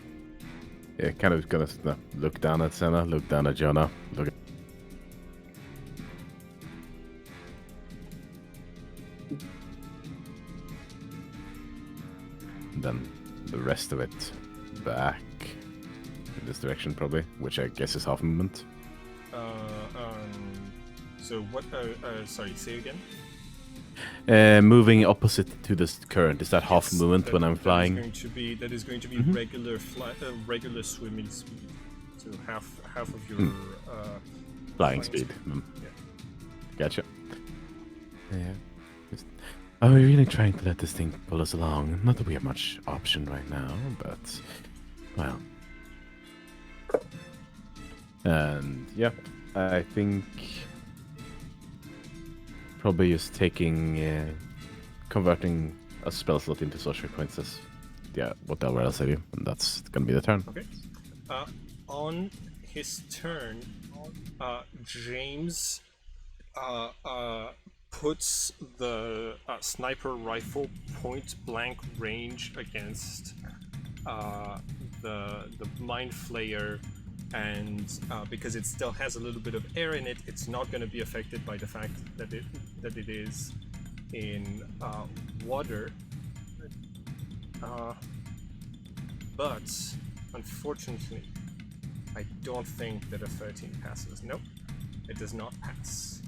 Yeah, kind of gonna look down at Senna, look down at Jonah, look. Then the rest of it back in this direction, probably, which I guess is half movement. So what? Sorry, say again. Moving opposite to this current, is that half Yes, movement when I'm That flying? is going to be Mhm. regular swimming speed. So half of your Flying speed. Yeah. Gotcha. Yeah. Are we really trying to let this thing pull us along? Not that we have much option right now, but well. And yeah, I think probably just taking, converting a spell slot into sorcery points as whatever else I do, and that's gonna be the turn. Okay. On his turn, James puts the sniper rifle point blank range against the Mind Flayer, and because it still has a little bit of air in it, it's not going to be affected by the fact that it is in water. But unfortunately, I don't think that a 13 passes. Nope, it does not pass.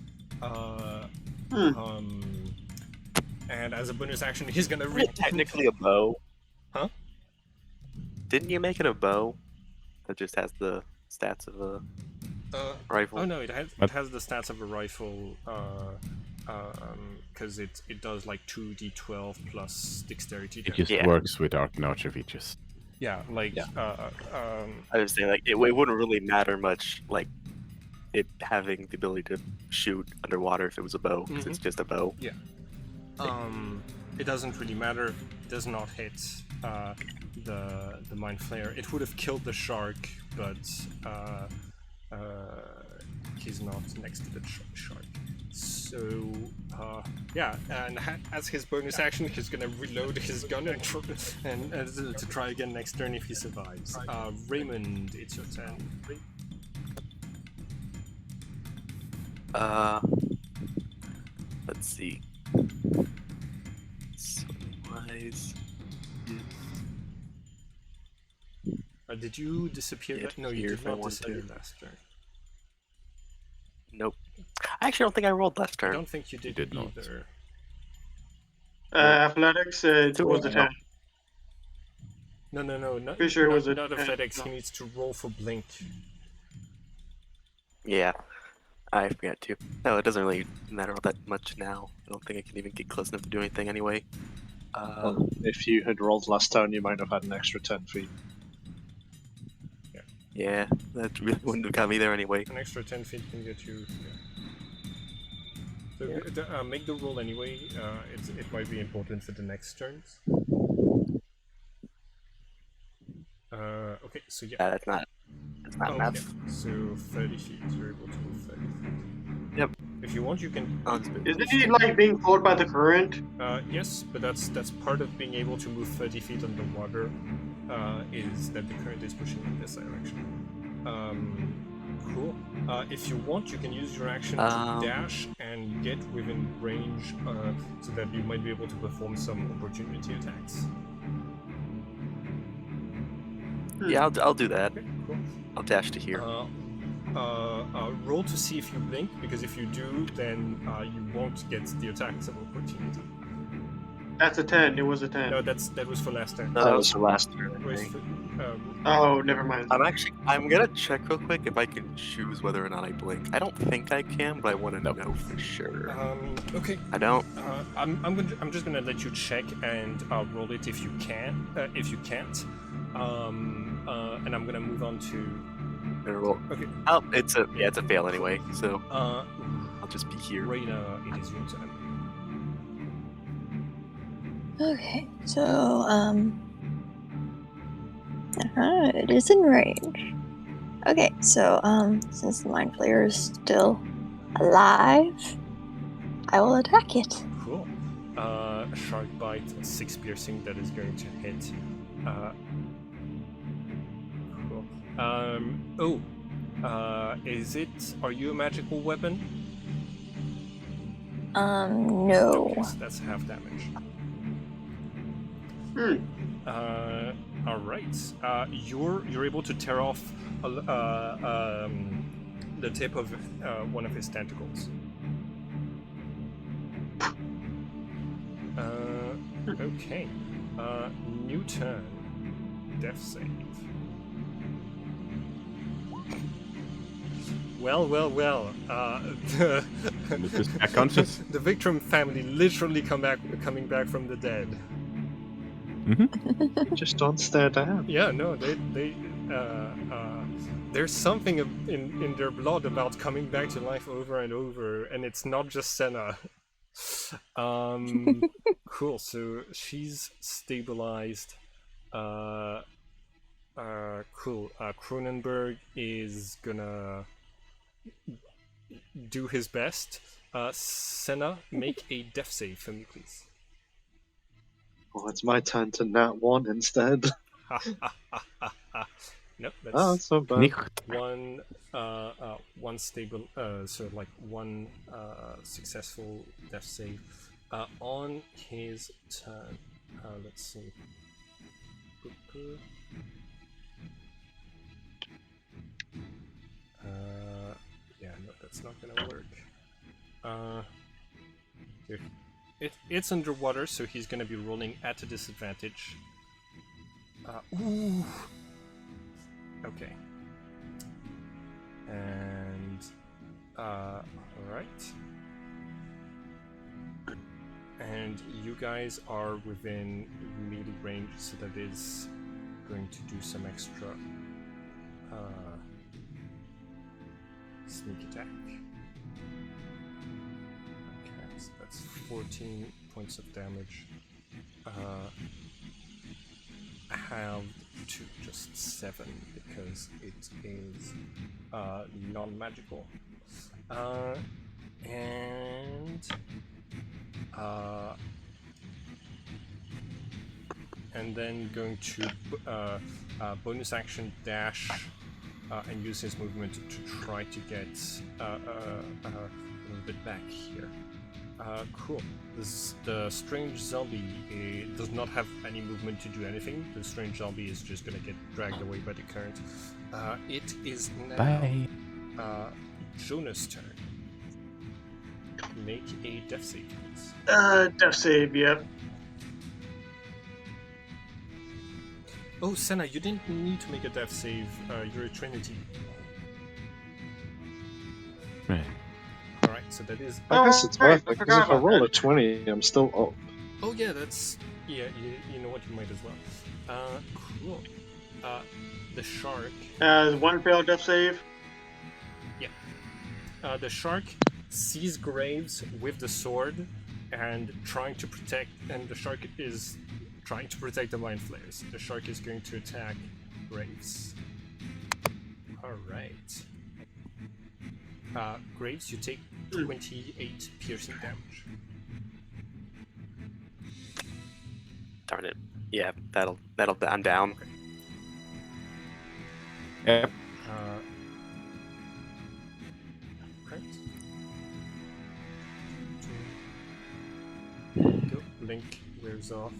And as a bonus action, he's gonna Isn't it technically a bow? Huh? Didn't you make it a bow that just has the stats of a rifle? Oh no, it has the stats of a rifle. Because it does like 2d12 plus dexterity. It just Yeah. works with Arc and Archer features. Yeah, like I was saying, like, it wouldn't really matter much, like, it having the ability to shoot underwater if it was a bow, because it's just a bow. Yeah. It doesn't really matter. It does not hit the Mind Flayer. It would have killed the shark, but he's not next to the shark. So yeah, and as his bonus action, he's gonna reload his gun and to try again next turn if he survives. Raymond, it's your turn. Let's see. Wise. Did you disappear? Yeah, No, you here did if I not want disappear to. last turn. Nope. I actually don't think I rolled last I turn. don't think you did, did not. either. Athletics was the 10. No, not, Pretty sure it not, was a not 10. athletics. No. He needs to roll for blink. Yeah, I forgot to. No, it doesn't really matter all that much now. I don't think I can even get close enough to do anything anyway. Well, if you had rolled last turn, you might have had an extra 10 feet. Yeah, that really wouldn't have got me there anyway. An extra 10 feet can get you. Yeah. So make the roll anyway. It might be important for the next turns. Okay, so yeah. That's not enough. Yeah. So 30 feet. You're able to move 30 feet. Yep. If you want, you can. Isn't he like being pulled by the current? Yes, but that's part of being able to move 30 feet underwater. Is that the current is pushing in this direction. Cool. If you want, you can use your action to dash and get within range, so that you might be able to perform some opportunity attacks. Yeah, I'll do that. Okay, cool. I'll dash to here. Roll to see if you blink, because if you do, then you won't get the attacks of opportunity. That's a 10. It was a 10. No, that was for last turn. No, That was the last turn. It was okay. for, Oh, never mind. I'm gonna check real quick if I can choose whether or not I blink. I don't think I can, but I want to know for sure. okay. I don't. I'm just gonna let you check and roll it if you can. If you can't, and I'm gonna move on to. Roll. Okay. Oh, it's a fail anyway. So Uh, I'll just be here. Reina, it is your turn. Okay, so it is in range. Okay, so since the Mind Flayer is still alive, I will attack it. Cool. Shark bite, 6 piercing. That is going to hit. Cool. Is it? Are you a magical weapon? No. Okay, so that's half damage. All right. You're able to tear off the tip of one of his tentacles. Okay. New turn. Death save. Well. This is back conscious. The Victrum family literally coming back from the dead. Just don't stare down. Yeah, no, they there's something in their blood about coming back to life over and over, and it's not just Senna. Cool. So she's stabilized. Cool. Cronenberg is gonna do his best. Senna, make a death save for me, please. Oh, it's my turn to nat 1 instead. Nope, Oh, that's that's so bad. one stable, so like one successful death save on his turn. Let's see. Yeah, no, that's not gonna work. It's underwater, so he's gonna be rolling at a disadvantage. Ooh. Okay. And alright. And you guys are within melee range, so that is going to do some extra sneak attack. Okay, so that's 14 points of damage. Halved to just 7 because it is non-magical. And then going to bonus action dash and use his movement to try to get a little bit back here. Cool. The strange zombie does not have any movement to do anything. The strange zombie is just gonna get dragged away by the current. It is now Bye. Jonah's turn. Make a death save, please. Death save, yep. Oh, Senna, you didn't need to make a death save. You're a Trinity. Right. Alright, so that is... I guess it's right, worth I it, because forgot if I about roll that. a 20, I'm still up. Oh yeah, that's... Yeah, you know what, you might as well. Cool. The shark... One failed death save. The shark sees Graves with the sword and trying to protect... And the shark is trying to protect the Mind Flayers. The shark is going to attack Graves. Alright. Graves, you take 28 piercing damage. Darn it. Yeah, that'll. I'm down. Yep. Right. Go. Link wears off.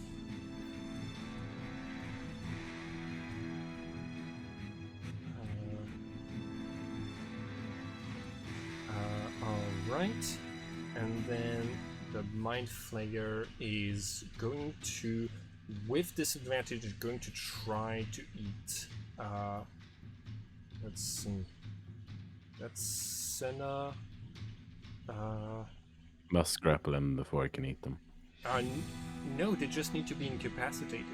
Alright. And then the Mind Flayer is going to, with disadvantage, is going to try to eat. Let's see. That's Senna. Must grapple them before I can eat them. No, they just need to be incapacitated.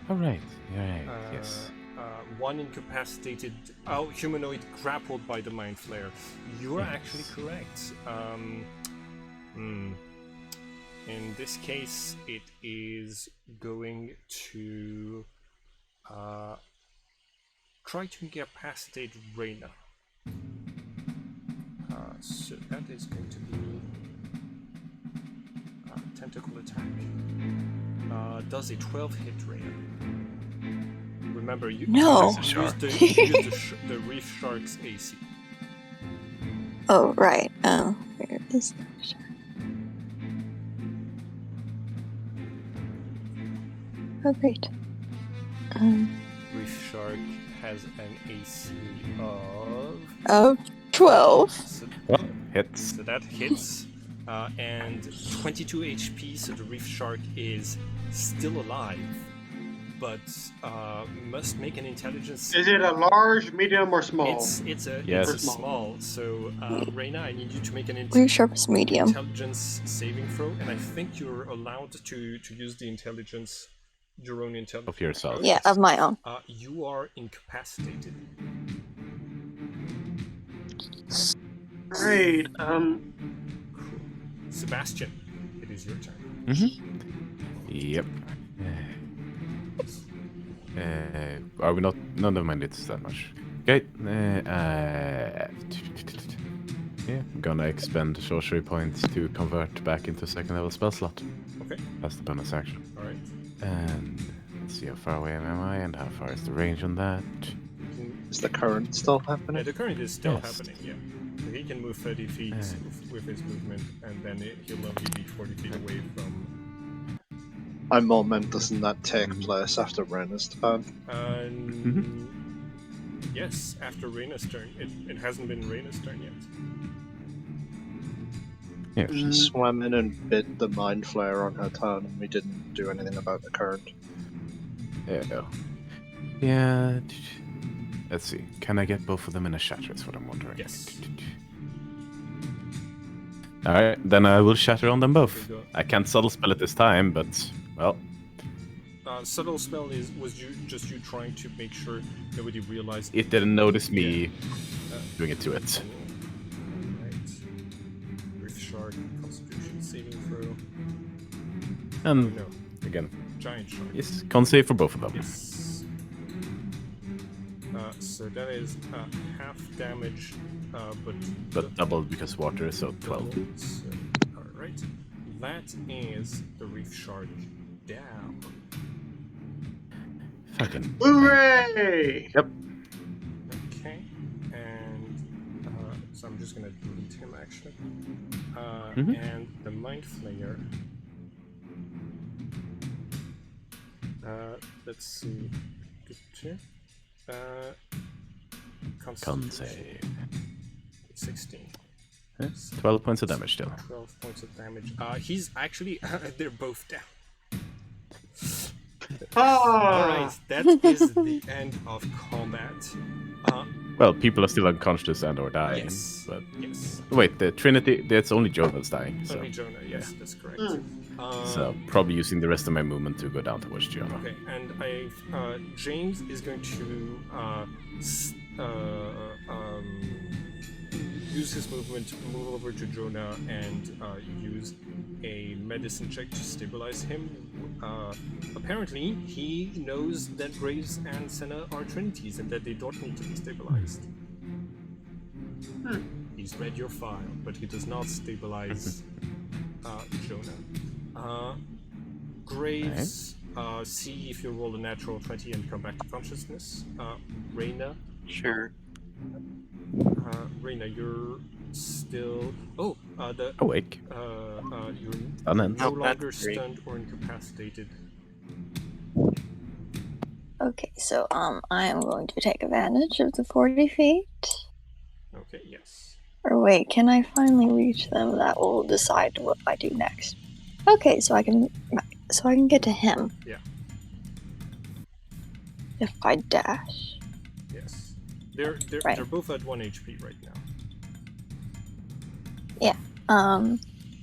Oh, right. Yeah, yes. One incapacitated humanoid grappled by the Mind Flayer. You are actually correct. In this case, it is going to try to incapacitate Reyna. So that is going to be tentacle attack. Does a 12 hit Reyna? Remember, you No. use the Reef Shark's AC. Oh, right. Oh, where is the shark? Oh, great. Reef Shark has an AC of 12. Well, hits. So that hits. And 22 HP, so the Reef Shark is still alive, but must make an intelligence. Is it a large, medium, or small? It's a Yes. small. So Reyna, I need you to make an Reef Shark is medium. intelligence saving throw, and I think you're allowed to use the intelligence, your own intelligence Of yourself. Yeah, of my own. You are incapacitated. Great. Cool. Sebastian, it is your turn. Yep. Are we not? No, never mind. It's that much. Okay. Yeah, I'm gonna expend sorcery points to convert back into a second level spell slot. Okay. That's the bonus action. All right. And let's see how far away am I, and how far is the range on that? Is the current still happening? The current is still Yes. happening. Yeah. So he can move 30 feet with his movement, and then he'll only be 40 feet away from. I more meant, doesn't that take place after Rena's turn? Yes, after Reyna's turn. It hasn't been Reyna's turn yet. Yeah. She swam in and bit the Mind Flayer on her turn, and we didn't do anything about the current. Yeah. Let's see. Can I get both of them in a shatter? That's what I'm wondering. Yes. Alright, then I will shatter on them both. There you go. I can't subtle spell it this time, but, well, Subtle spell was you trying to make sure nobody realized. it didn't notice me doing it to it. Right. Reef Shark, Constitution saving throw. And, No, again, Giant Shark. yes, con save for both of them. Yes. So that is half damage, But doubled because water, so 12. So, alright. That is the Reef Shark down. Fucking. Hooray! Yep. Okay. And so I'm just gonna delete him actually. And the Mind Flayer. Let's see. Con save. 16. 12 points of damage still. 12 points of damage. He's actually, they're both down. Alright, that is the end of combat. Well, people are still unconscious and or dying. Yes. But Yes. wait, the Trinity, that's only Jonah's dying. So. Only Jonah, yes, that's correct. So probably using the rest of my movement to go down towards Jonah. Okay, and James is going to use his movement to move over to Jonah and use a medicine check to stabilize him. Apparently, he knows that Graves and Senna are trinities and that they don't need to be stabilized. He's read your file, but he does not stabilize Jonah. Graves, see if you roll a natural 20 and come back to consciousness. Reyna. Sure. Reyna, you're still. Awake. You're Stunned. no Oh, longer that's great. stunned or incapacitated. Okay, so I am going to take advantage of the 40 feet. Okay, yes. Or wait, can I finally reach them? That will decide what I do next. Okay, so I can get to him. Yeah. If I dash. Yes. They're Right. both at 1 HP right now.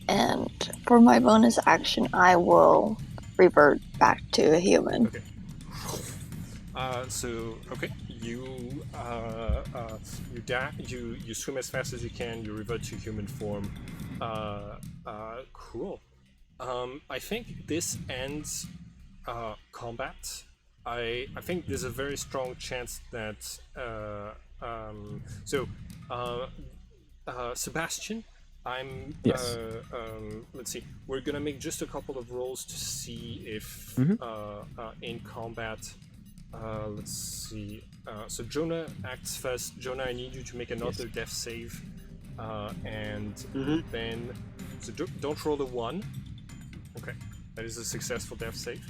And for my bonus action, I will revert back to a human. Okay. You you swim as fast as you can. You revert to human form. Cool. I think this ends combat. I think there's a very strong chance that Sebastian, I'm Yes. let's see. We're gonna make just a couple of rolls to see if in combat. Let's see. So Jonah acts first. Jonah, I need you to make another death save, and then so don't roll a 1. Okay, that is a successful death save.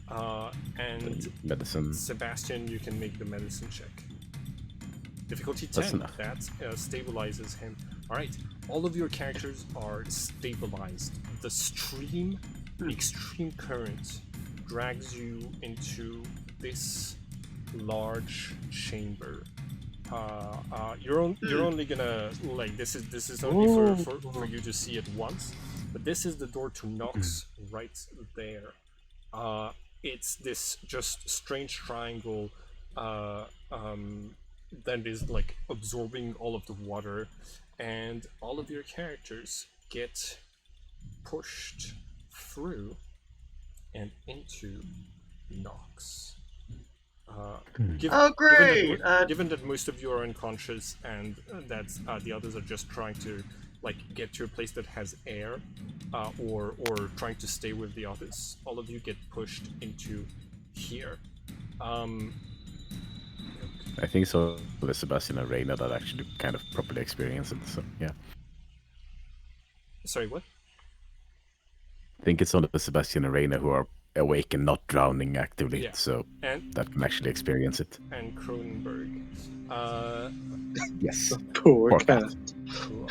And Medicine. Sebastian, you can make the medicine check. Difficulty 10. That's enough. That stabilizes him. All right, all of your characters are stabilized. The extreme current, drags you into this large chamber. You're only gonna like this is only for you to see it once, but this is the door to Nox right there. It's this just strange triangle that is like absorbing all of the water, and all of your characters get pushed through and into Nox. Great! Given that most of you are unconscious and that the others are just trying to like get to a place that has air, or trying to stay with the others, all of you get pushed into here. I think so. The Sebastian and Reina that actually kind of properly experience it. So yeah. Sorry, what? I think it's only the Sebastian and Reina who are awake and not drowning actively, Yeah. so And that can actually experience it. and Cronenberg. Yes. Poor Poor cat. Cool.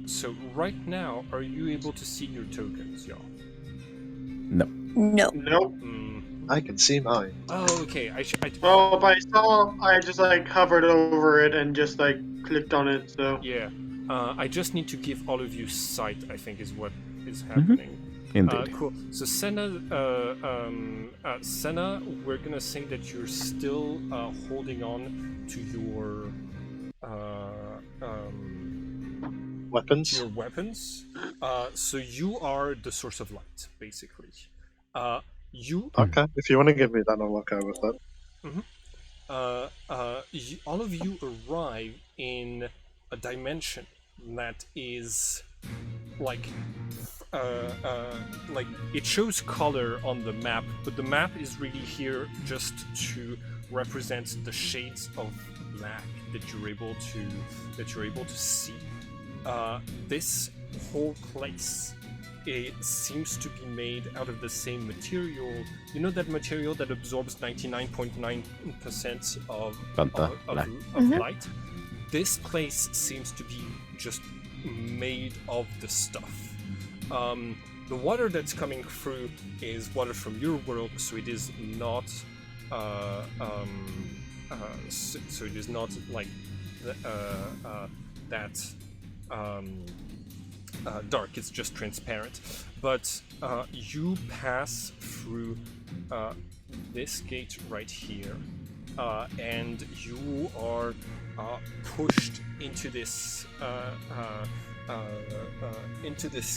So right now, are you able to see your tokens, y'all? No. No. Nope. I can see mine. Oh, okay. Well, but I just like hovered over it and just like clicked on it. So Yeah. I just need to give all of you sight, I think, is what is happening. Indeed. Cool. So Senna, we're gonna say that you're still holding on to your Weapons? to your weapons. So you are the source of light, basically. Okay, if you want to give me that, I'll okay with that. All of you arrive in a dimension that is like it shows color on the map, but the map is really here just to represent the shades of black that you're able to see. This whole place, it seems to be made out of the same material. You know that material that absorbs 99.9% of light? This place seems to be just made of the stuff. The water that's coming through is water from your world, so it is not so it is not like that dark. It's just transparent. But you pass through this gate right here, and you are pushed into this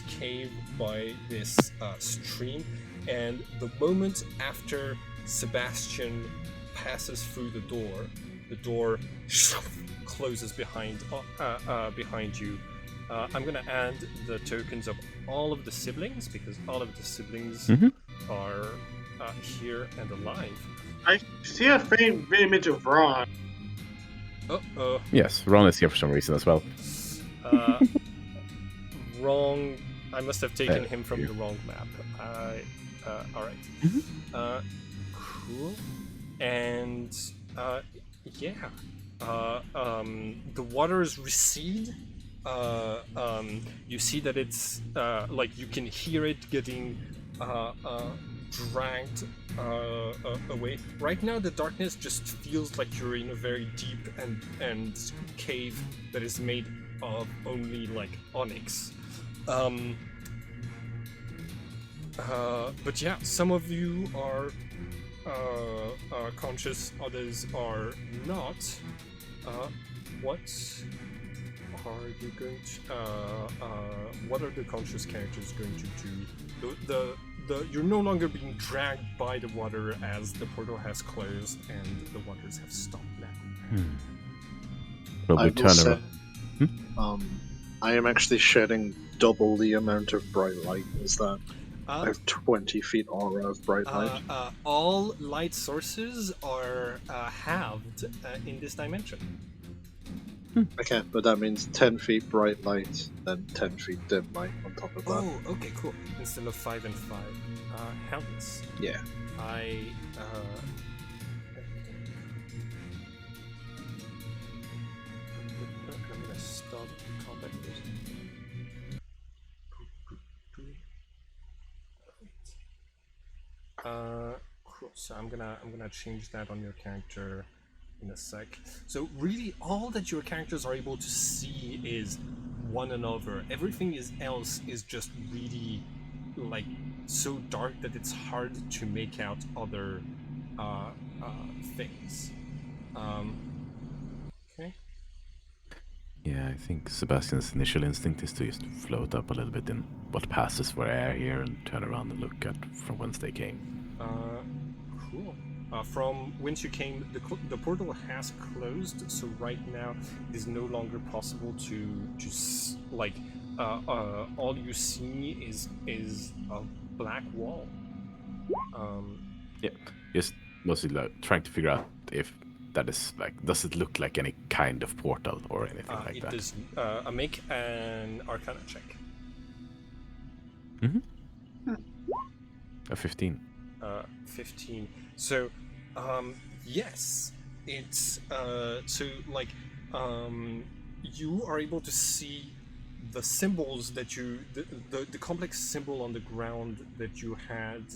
cave by this stream. And the moment after Sebastian passes through the door closes behind you. I'm gonna add the tokens of all of the siblings, because all of the siblings are here and alive. I see a faint image of Ron. Yes, Ron is here for some reason as well. Wrong. I must have taken him from the wrong map. All right. Cool. And the waters recede you see that it's like you can hear it getting dragged away. Right now, the darkness just feels like you're in a very deep and cave that is made of only like onyx. But yeah, some of you are conscious, others are not. What are you going to? What are the conscious characters going to do? You're no longer being dragged by the water as the portal has closed and the waters have stopped now. Probably I will turn say, around. I am actually shedding double the amount of bright light. Is that I have 20 feet aura of bright light? All light sources are halved in this dimension. Okay, but that means 10 feet bright light, then 10 feet dim light on top of that. Oh, okay, cool. Instead of 5 and 5. Helmets. Yeah. I'm gonna stop combat first. Cool. So I'm gonna change that on your character in a sec. So really, all that your characters are able to see is one another. Everything else is just really like so dark that it's hard to make out other things. Okay. Yeah, I think Sebastian's initial instinct is to just float up a little bit in what passes for air here and turn around and look at from whence they came. Cool. From whence you came, the portal has closed, so right now it is no longer possible to like all you see is a black wall. Yeah, just mostly like, trying to figure out if that is like, does it look like any kind of portal or anything like it that? does. Make an Arcana check. A 15. 15. So, yes, it's so like you are able to see the symbols that the complex symbol on the ground that you had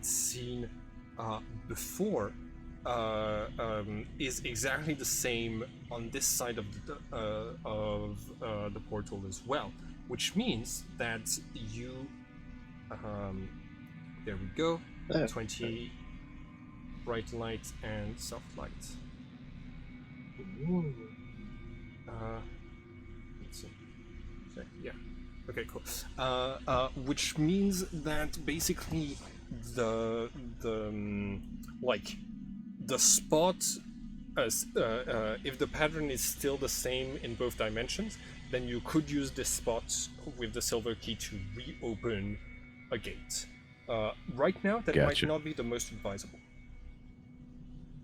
seen before is exactly the same on this side of the portal as well, which means that you there we go. Yeah. 20 bright light and soft light. Let's see. Yeah. Okay, cool. Which means that basically the like the spot as if the pattern is still the same in both dimensions, then you could use this spot with the silver key to reopen a gate. Right now, that might Gotcha. not be the most advisable.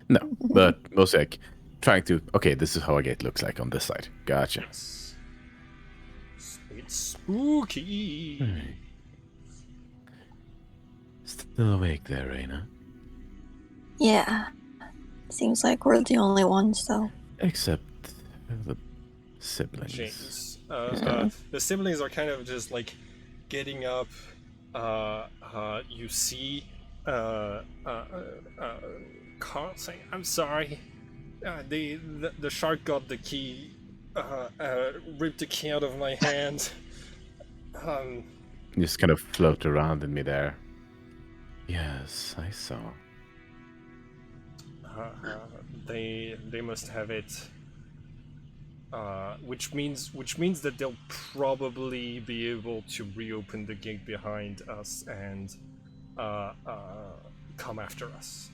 No, but mostly like trying to, okay, this is how a gate looks like on this side. Gotcha. Yes. It's spooky. Still awake there, Reina? Yeah. Seems like we're the only ones, though. Except the siblings. James. The siblings are kind of just like getting up. You see Carl saying, "I'm sorry. The shark got the key. Ripped the key out of my hand." Just kind of float around in midair. Yes, I saw. They must have it. Which means that they'll probably be able to reopen the gate behind us and come after us.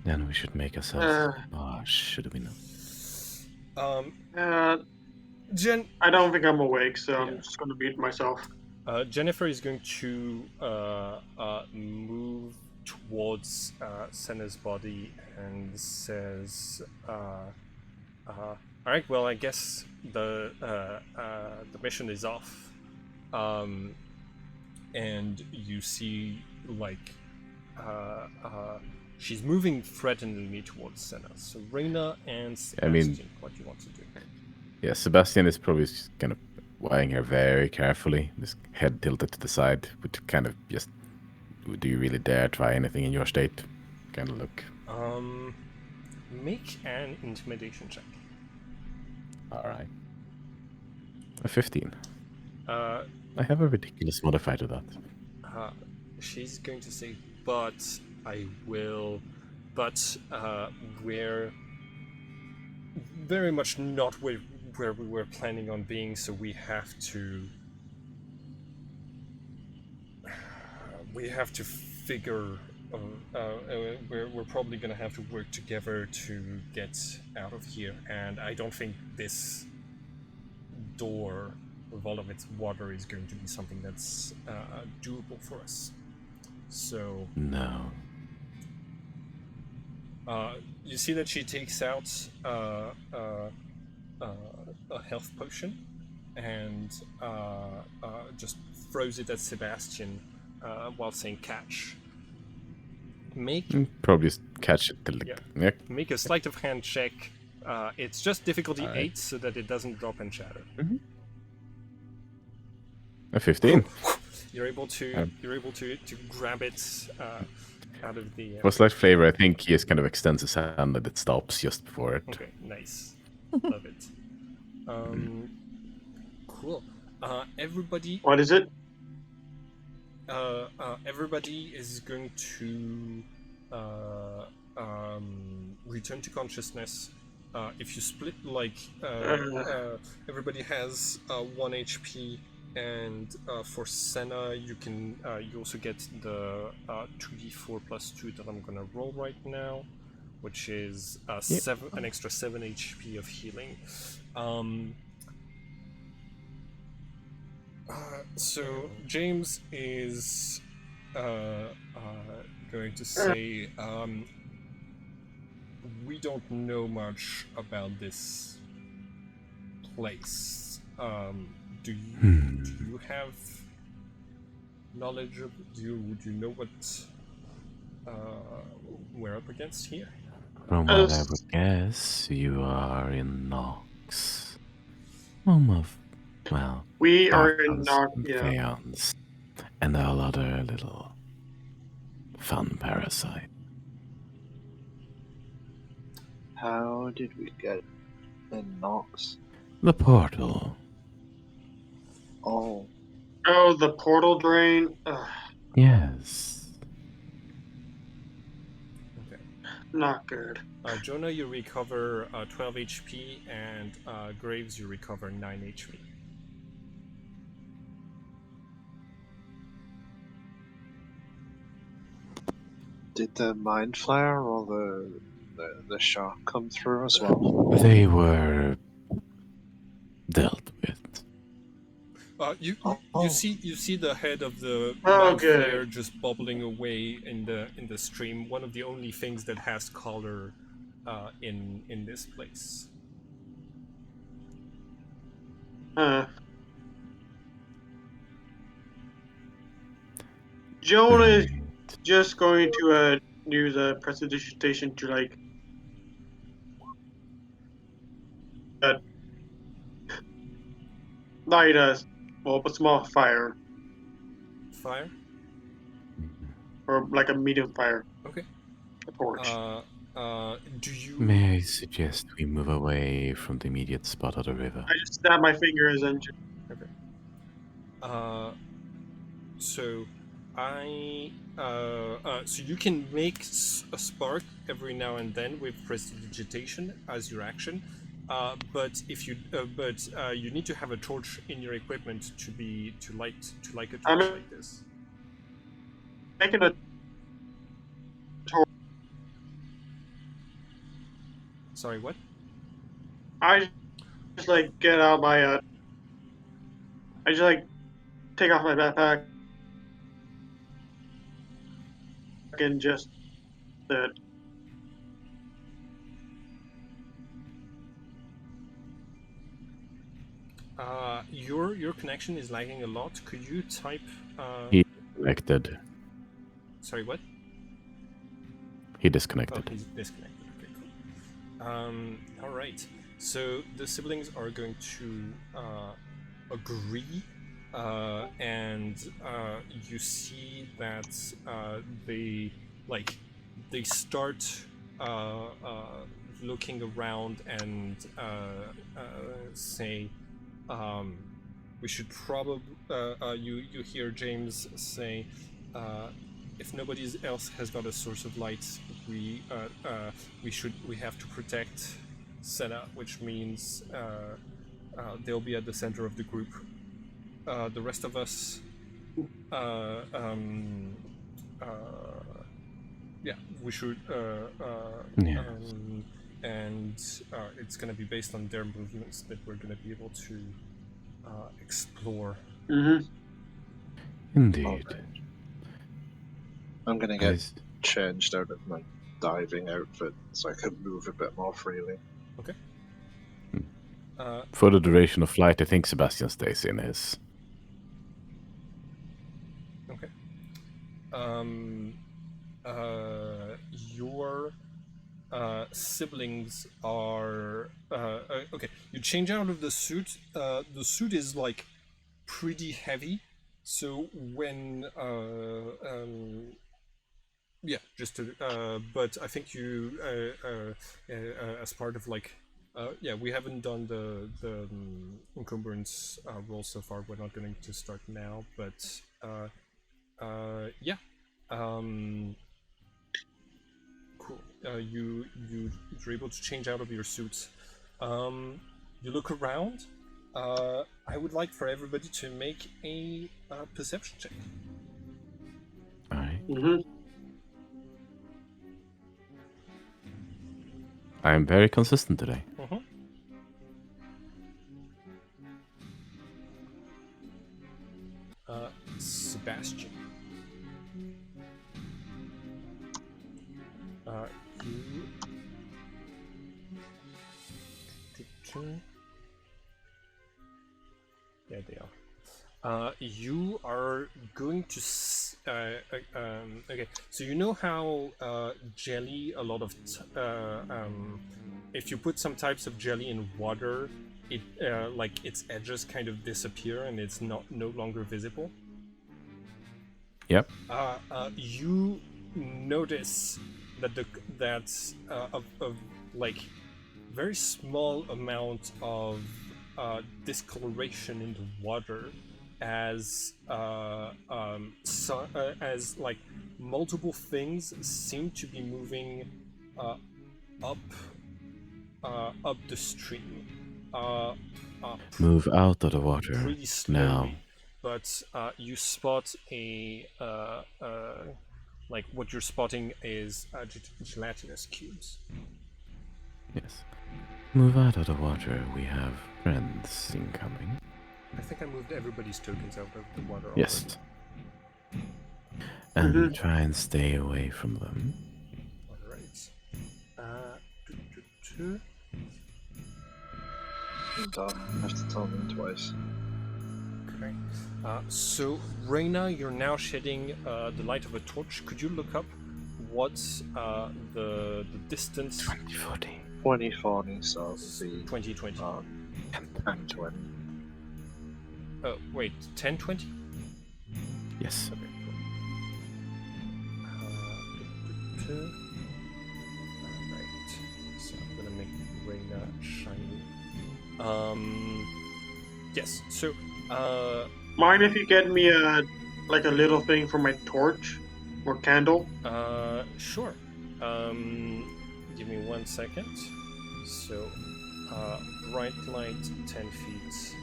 Then we should make ourselves. Should we know? Jen, I don't think I'm awake, so Yeah. I'm just gonna mute myself. Jennifer is going to move towards Senna's body and says, "All right, well, I guess the mission is off." And you see, like, she's moving threateningly towards Senna. So Reina and Sebastian, what do you want to do? Yeah, Sebastian is probably just kind of weighing her very carefully, his head tilted to the side, with kind of just, do you really dare try anything in your state? Kind of look. Make an intimidation check. All right. A 15. Uh, I have a ridiculous modifier to that. she's going to say, but I will, but we're very much not where we were planning on being, so we have to figure. We're probably gonna have to work together to get out of here, and I don't think this door with all of its water is going to be something that's doable for us. So No. you see that she takes out a health potion and just throws it at Sebastian while saying catch. Make Probably just catch it till the Yeah. neck. make a sleight of hand check. It's just difficulty Alright. 8 so that it doesn't drop and shatter. A 15. You're able to grab it out of the. For slight flavor, I think he just kind of extends his hand and it stops just before it. Okay, nice. Love it. Cool. Everybody. What is it? Everybody is going to return to consciousness. If you split, everybody has 1 HP, and for Senna, you can you also get the 2d4 plus 2 that I'm gonna roll right now, which is an extra 7 HP of healing. So James is going to say, we don't know much about this place. Do you have knowledge of? Do you know what we're up against here? From what I would guess, you are in Nox. Home of, well, We are in Archons Nox, and yeah. Phaons, and all other little fun parasites. How did we get in Nox? The portal. Oh, Oh, the portal drain. Ugh, Yes. Okay. not good. Jonah, you recover 12 HP, and Graves, you recover 9 HP. did the mind flare or the shark come through as well? They were dealt with. You Oh. see the head of the Oh, mind good. flare just bubbling away in the stream. One of the only things that has color in this place. Jonah is Right. just going to use a prestidigitation to light a small fire, Fire. or like a medium fire. Okay. A torch. Do you? May I suggest we move away from the immediate spot of the river? I just snap my fingers and just, Okay. So so you can make a spark every now and then with prestidigitation as your action. But if you you need to have a torch in your equipment to light a torch like this. making a Sorry, what? I just get out my I just take off my backpack and just Your connection is lagging a lot. Could you type? He disconnected. Sorry, what? He Oh, disconnected. he's disconnected. Okay, cool. All right. So the siblings are going to agree, and you see that they start looking around and say, we should probably. You hear James say, if nobody else has got a source of light, we have to protect Senna, which means they'll be at the center of the group. The rest of us, yeah, we should. Yes. And it's going to be based on their movements that we're going to be able to explore. Mm-hmm. Indeed. Alright. I'm gonna get changed out of my diving outfit so I can move a bit more freely. Okay. For the duration of flight, I think Sebastian stays in his. Okay. Your siblings are okay. You change out of the suit. The suit is like pretty heavy, so when yeah, just to, but I think you as part of like yeah, we haven't done the encumbrance roll so far. We're not going to start now, but yeah. Cool. You're able to change out of your suits. You look around. I would like for everybody to make a perception check. All right. Mm-hmm. I am very consistent today. Sebastian. There they are. You are going to. Okay, so you know how jelly, a lot of. If you put some types of jelly in water, it like its edges kind of disappear and it's no longer visible. Yep. You notice that of like very small amount of discoloration in the water as as like multiple things seem to be moving up the stream. Move out of the water Pretty slowly, now. but you spot a like what you're spotting is gelatinous cubes. Yes. Move out of the water. We have friends incoming. I think I moved everybody's tokens out of the water already. Yes. And try and stay away from them. Alright. I have to tell them twice. Okay. So, Reyna, you're now shedding the light of a torch. Could you look up what's the distance? 2040. 2040, so the 2020. 1020. Oh, wait, 1020? Yes. Okay, cool. Alright. So I'm gonna make Reyna shiny. Yes, so Mind if you get me a like a little thing for my torch or candle? Sure. Give me 1 second. So, bright light 10 feet,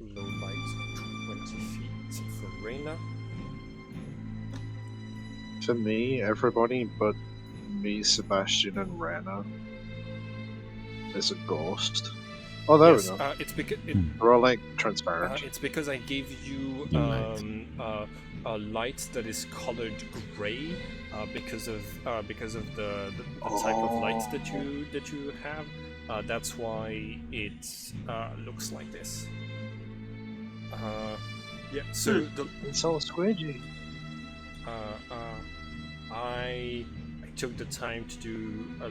and low light 20 feet for Reyna. To me, everybody but me, Sebastian, and Rena is a ghost. Oh, there we go. It's because We're all like transparent. it's because I gave you a light that is colored gray because of the type of lights that you have. That's why it looks like this. Yeah. So It's all squidgy. I took the time to do a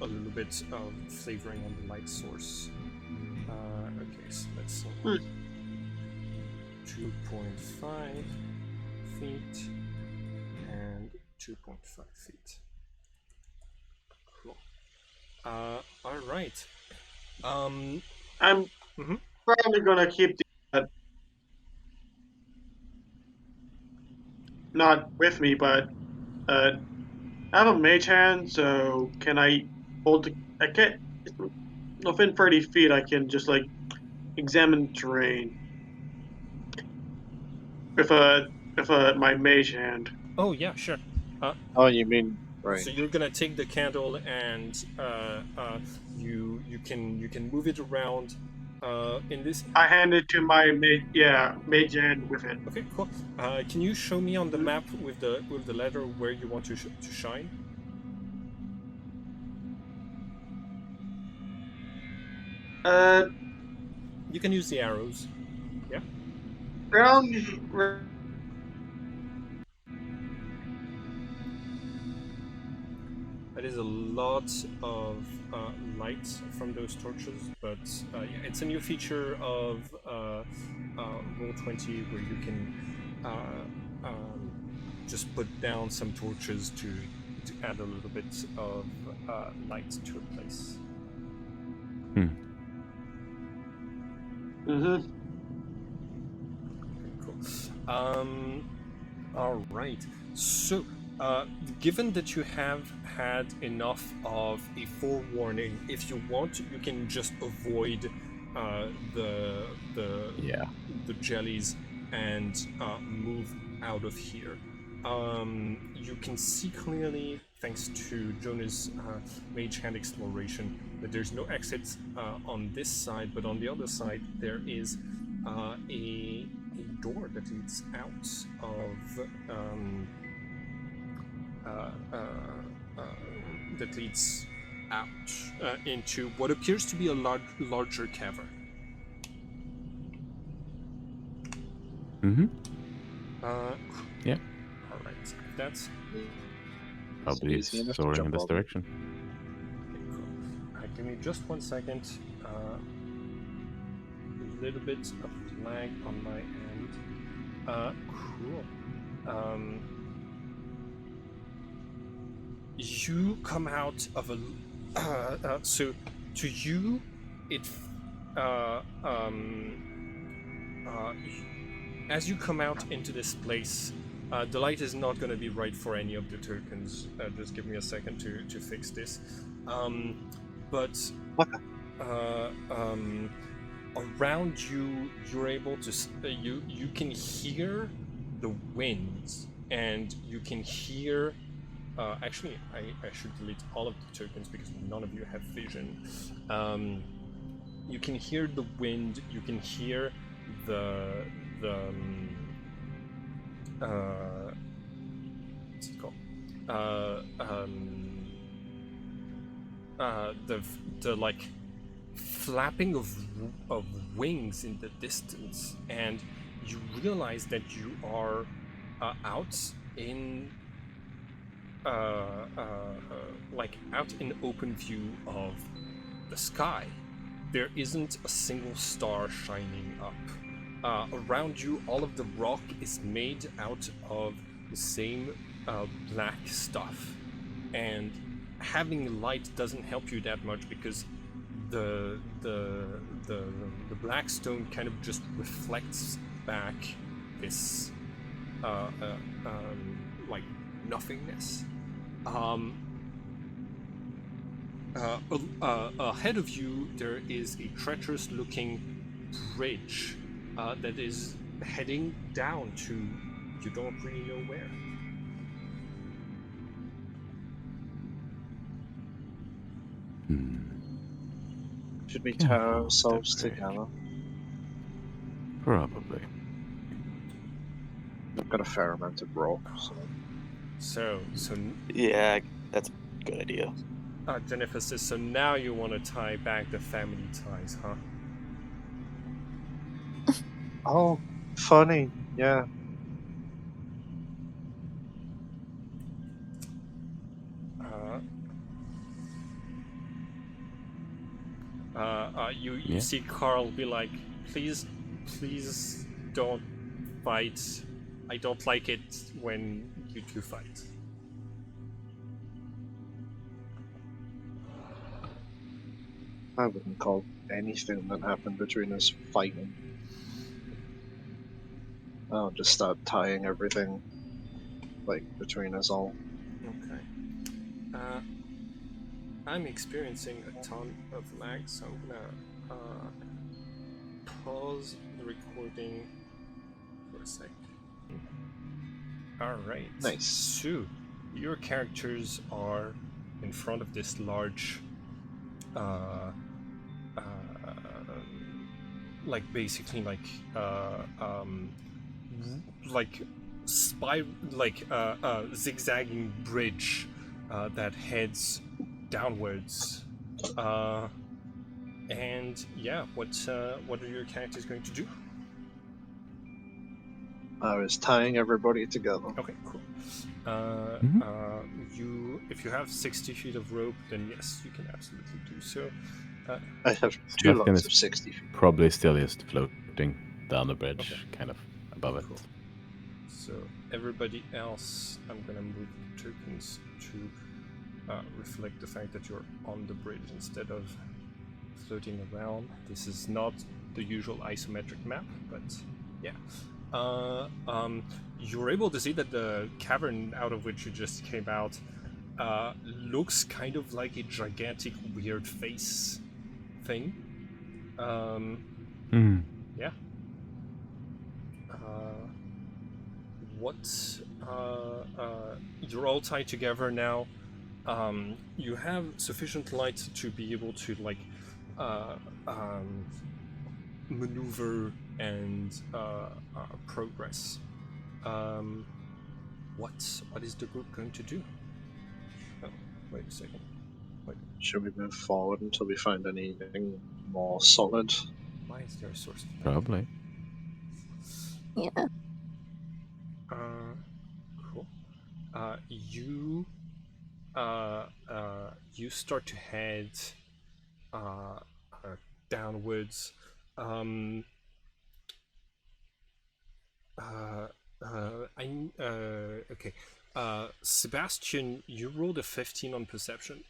little bit of flavoring on the light source. Okay, so let's see. 2.5 feet and 2.5 feet. Cool. All right. I'm Mhm. probably gonna keep the not with me, but I have a mage hand, so can I hold the? I can't. Within 30 feet, I can just like examine terrain with my mage hand. Oh yeah, sure. Oh, you mean So right? you're gonna take the candle and you can move it around in this. I hand it to my mage hand with it. Okay, cool. Can you show me on the map with the letter where you want to shine? Uh, You can use the arrows. Yeah. round. That is a lot of light from those torches, but yeah, it's a new feature of Roll20 where you can just put down some torches to add a little bit of light to a place. Mm-hmm. Cool. All right. So, given that you have had enough of a forewarning, if you want, you can just avoid the jellies and move out of here. You can see clearly, thanks to Jonah's mage hand exploration, that there's no exit on this side, but on the other side there is a door that leads out of that leads out into what appears to be a larger cavern. Mm-hmm. Yeah. All right. That's Probably easy enough to soaring jump in this over. direction. okay, cool. Give me just 1 second. A little bit of lag on my end. Cool. You come out of a so to you it as you come out into this place, the light is not going to be right for any of the tokens. Just give me a second to fix this. But around you, you're able to you can hear the winds, and you can hear. Actually, I should delete all of the tokens because none of you have vision. You can hear the wind. You can hear the what's it called? The like flapping of wings in the distance, and you realize that you are out in like out in open view of the sky. There isn't a single star shining up. Around you, all of the rock is made out of the same black stuff, and having light doesn't help you that much because the black stone kind of just reflects back this like nothingness. Ahead of you, there is a treacherous-looking bridge that is heading down to you don't really know where. Should we Can't tie hold ourselves that bridge. together? Probably. I've got a fair amount of rope, so So Yeah, that's a good idea. Jennifer says, so now you want to tie back the family ties, huh? oh, funny, yeah. You Yeah. see Carl be like, please don't fight. I don't like it when you two fight. I wouldn't call anything that happened between us fighting. I'll just start tying everything, like, between us all. Okay. I'm experiencing a ton of lag, so I'm gonna pause the recording for a sec. Alright. Nice. So, your characters are in front of this large, like basically like zigzagging bridge that heads downwards. And yeah, what are your characters going to do? I was tying everybody together. Okay, cool. If you have 60 feet of rope, then yes, you can absolutely do so. I have two Sebastian lots is of 60 feet. probably still just floating down the bridge, Okay. kind of above it. Cool. So everybody else, I'm gonna move the tokens to reflect the fact that you're on the bridge instead of floating around. This is not the usual isometric map, but yeah. You're able to see that the cavern out of which you just came out looks kind of like a gigantic weird face thing. Yeah. You're all tied together now. You have sufficient light to be able to like maneuver and progress. What is the group going to do? Oh, wait a second. Wait, Should we move forward until we find anything more solid? why is there a source of power? Probably. Yeah. Cool. You start to head downwards. Okay. Sebastian, you rolled a 15 on perception.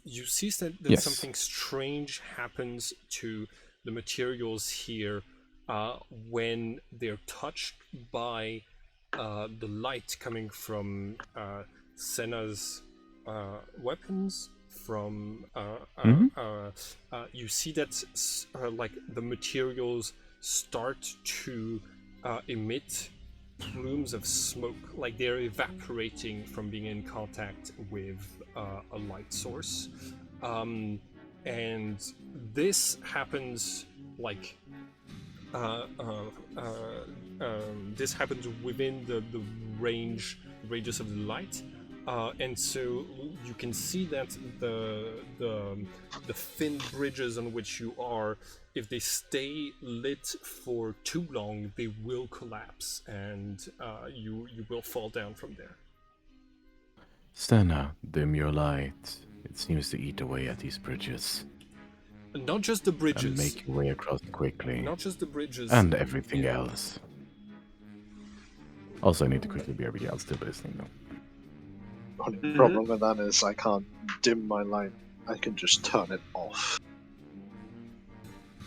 You see that Yes. something strange happens to the materials here when they're touched by the light coming from Senna's weapons. From you see that like the materials start to emit plumes of smoke, like they're evaporating from being in contact with a light source, and this happens like this happens within the radius of the light, and so you can see that the thin bridges on which you are, if they stay lit for too long, they will collapse, and you will fall down from there. Stenna, dim your light. It seems to eat away at these bridges. Not just the bridges. And make your way across quickly. Not just the bridges. And everything else. Also, I need to quickly be everybody else still listening though. Only problem with that is I can't dim my light. I can just turn it off.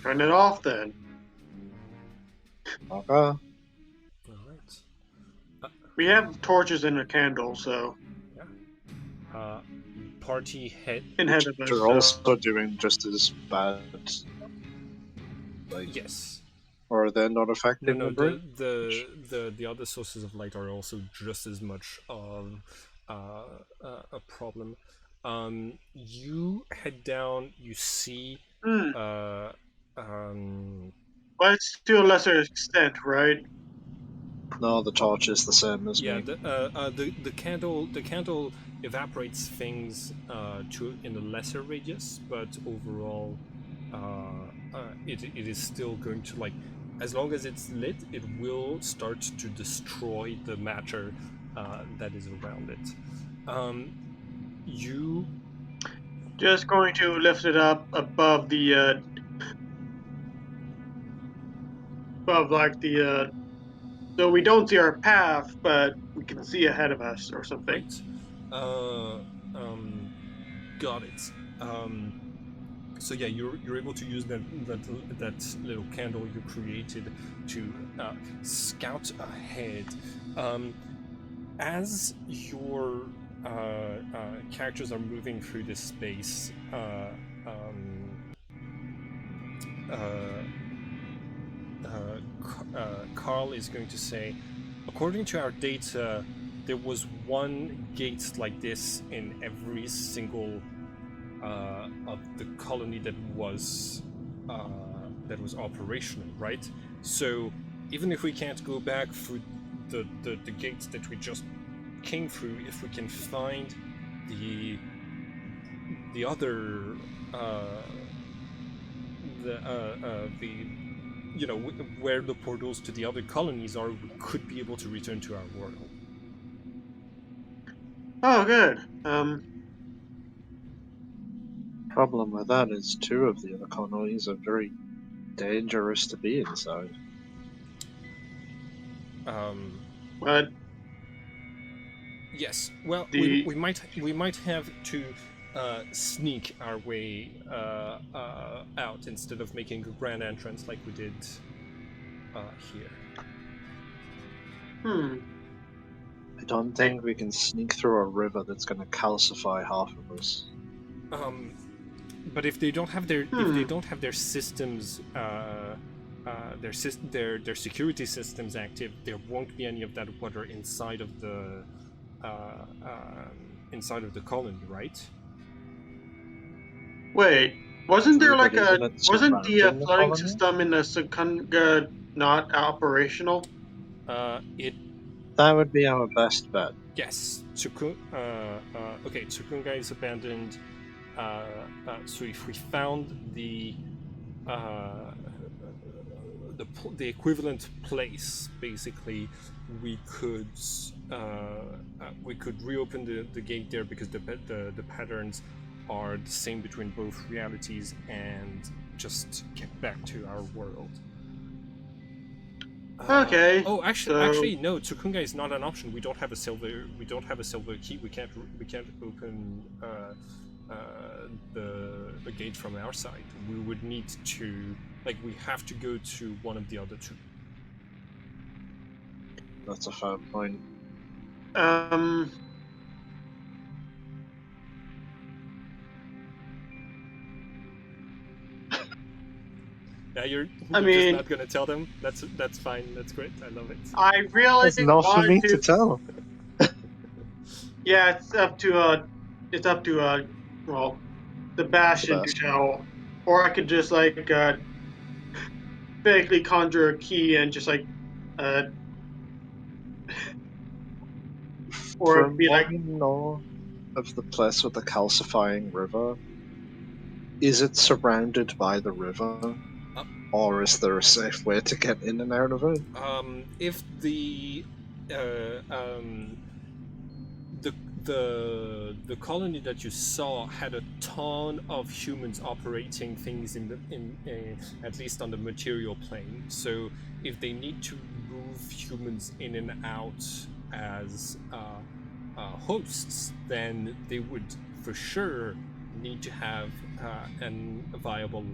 Turn it off then. Okay. All right. We have torches and a candle, so. Yeah. Party head. In head of us. They're also doing just as bad. Like, Yes. or they're not affecting No, the bridge? the other sources of light are also just as much of a problem. You head down. You see. But it's to a lesser extent, right? No, the torch is the same as Yeah, me. the candle evaporates things in a lesser radius, but overall, it is still going to, like, as long as it's lit, it will start to destroy the matter that is around it. you Just going to lift it up above the above like the so we don't see our path, but we can see ahead of us or something. right. Got it. So yeah, you're able to use that little candle you created to scout ahead. As your characters are moving through this space, Carl is going to say, according to our data, there was one gate like this in every single of the colony that was operational, right? So even if we can't go back through the gates that we just came through, if we can find the other the you know where the portals to the other colonies are, we could be able to return to our world. Oh, good. Problem with that is 2 of the other colonies are very dangerous to be inside. But Yes. Well, the we might have to sneak our way out instead of making a grand entrance like we did here. I don't think we can sneak through a river that's going to calcify half of us. But if they don't have their systems, their security systems active, there won't be any of that water inside of the colony, right? wait, wasn't there True, like but isn't a it wasn't the surrounding the flooding colony? system in the Secunga not operational? It That would be our best bet. Yes, okay, Tsukunga is abandoned. So if we found the equivalent place, basically, we could reopen the gate there because the patterns are the same between both realities and just get back to our world. Okay. Oh, so- actually, no. Tsukunga is not an option. We don't have a silver key. We can't open the gate from our side. We would need to we have to go to one of the other 2. That's a fair point. Yeah, you're I just mean- not gonna tell them. That's fine. That's great. I love it. I really That's not for me wanted to tell. Yeah, it's up to well, Sebastian to Sebastian. tell, or I could just vaguely conjure a key and just or From be what like, we know of the place with the calcifying river, is it surrounded by the river? Or is there a safe way to get in and out of it? If the the colony that you saw had a ton of humans operating things in at least on the material plane. So if they need to move humans in and out as hosts, then they would for sure need to have a viable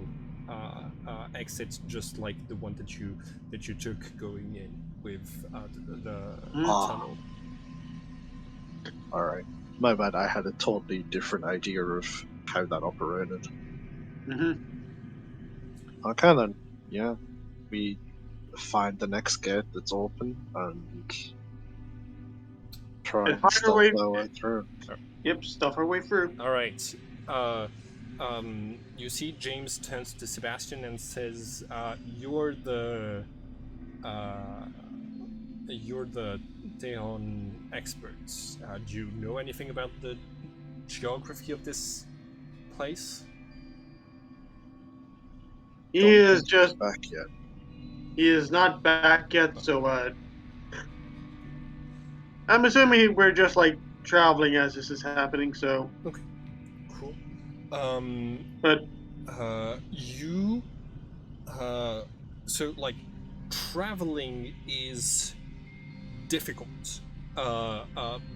exit, just like the one that you took going in with the tunnel. Alright. My bad, I had a totally different idea of how that operated. Okay then, yeah. We find the next gate that's open and try and stealth our way through. Yep, stuff our way through. All right. You see, James turns to Sebastian and says, "You're the Deon experts. Do you know anything about the geography of this place?" He Don't is think he's just back yet. he is not back yet, so I'm assuming we're just traveling as this is happening. So, Cool. but You so like traveling is difficult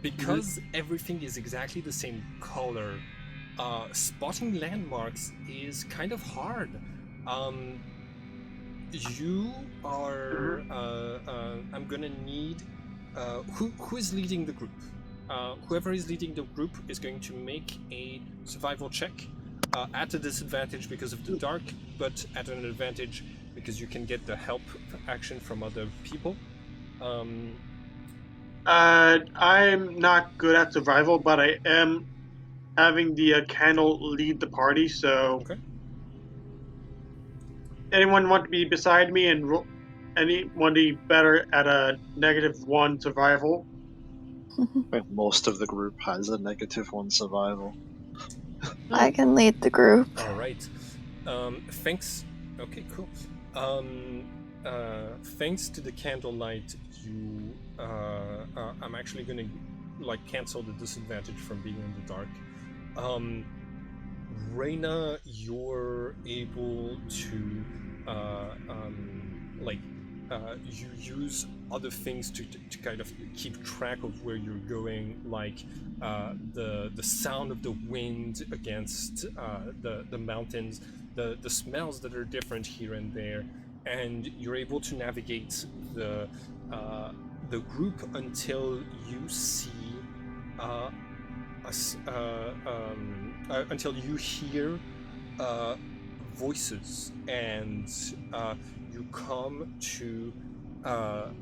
because everything is exactly the same color. Spotting landmarks is kind of hard. You are I'm gonna need who is leading the group. Whoever is leading the group is going to make a survival check at a disadvantage because of the dark, but at an advantage because you can get the help action from other people. I'm not good at survival, but I am having the candle lead the party. So, Okay. anyone want to be beside me and anyone be better at a -1 survival? I think most of the group has a -1 survival. I can lead the group. All right. Thanks. Okay, cool. Thanks to the candlelight, you. I'm actually gonna cancel the disadvantage from being in the dark. Reina, you're able to you use other things to kind of keep track of where you're going, like the sound of the wind against the mountains, the smells that are different here and there, and you're able to navigate the group until you see until you hear voices, and you come to a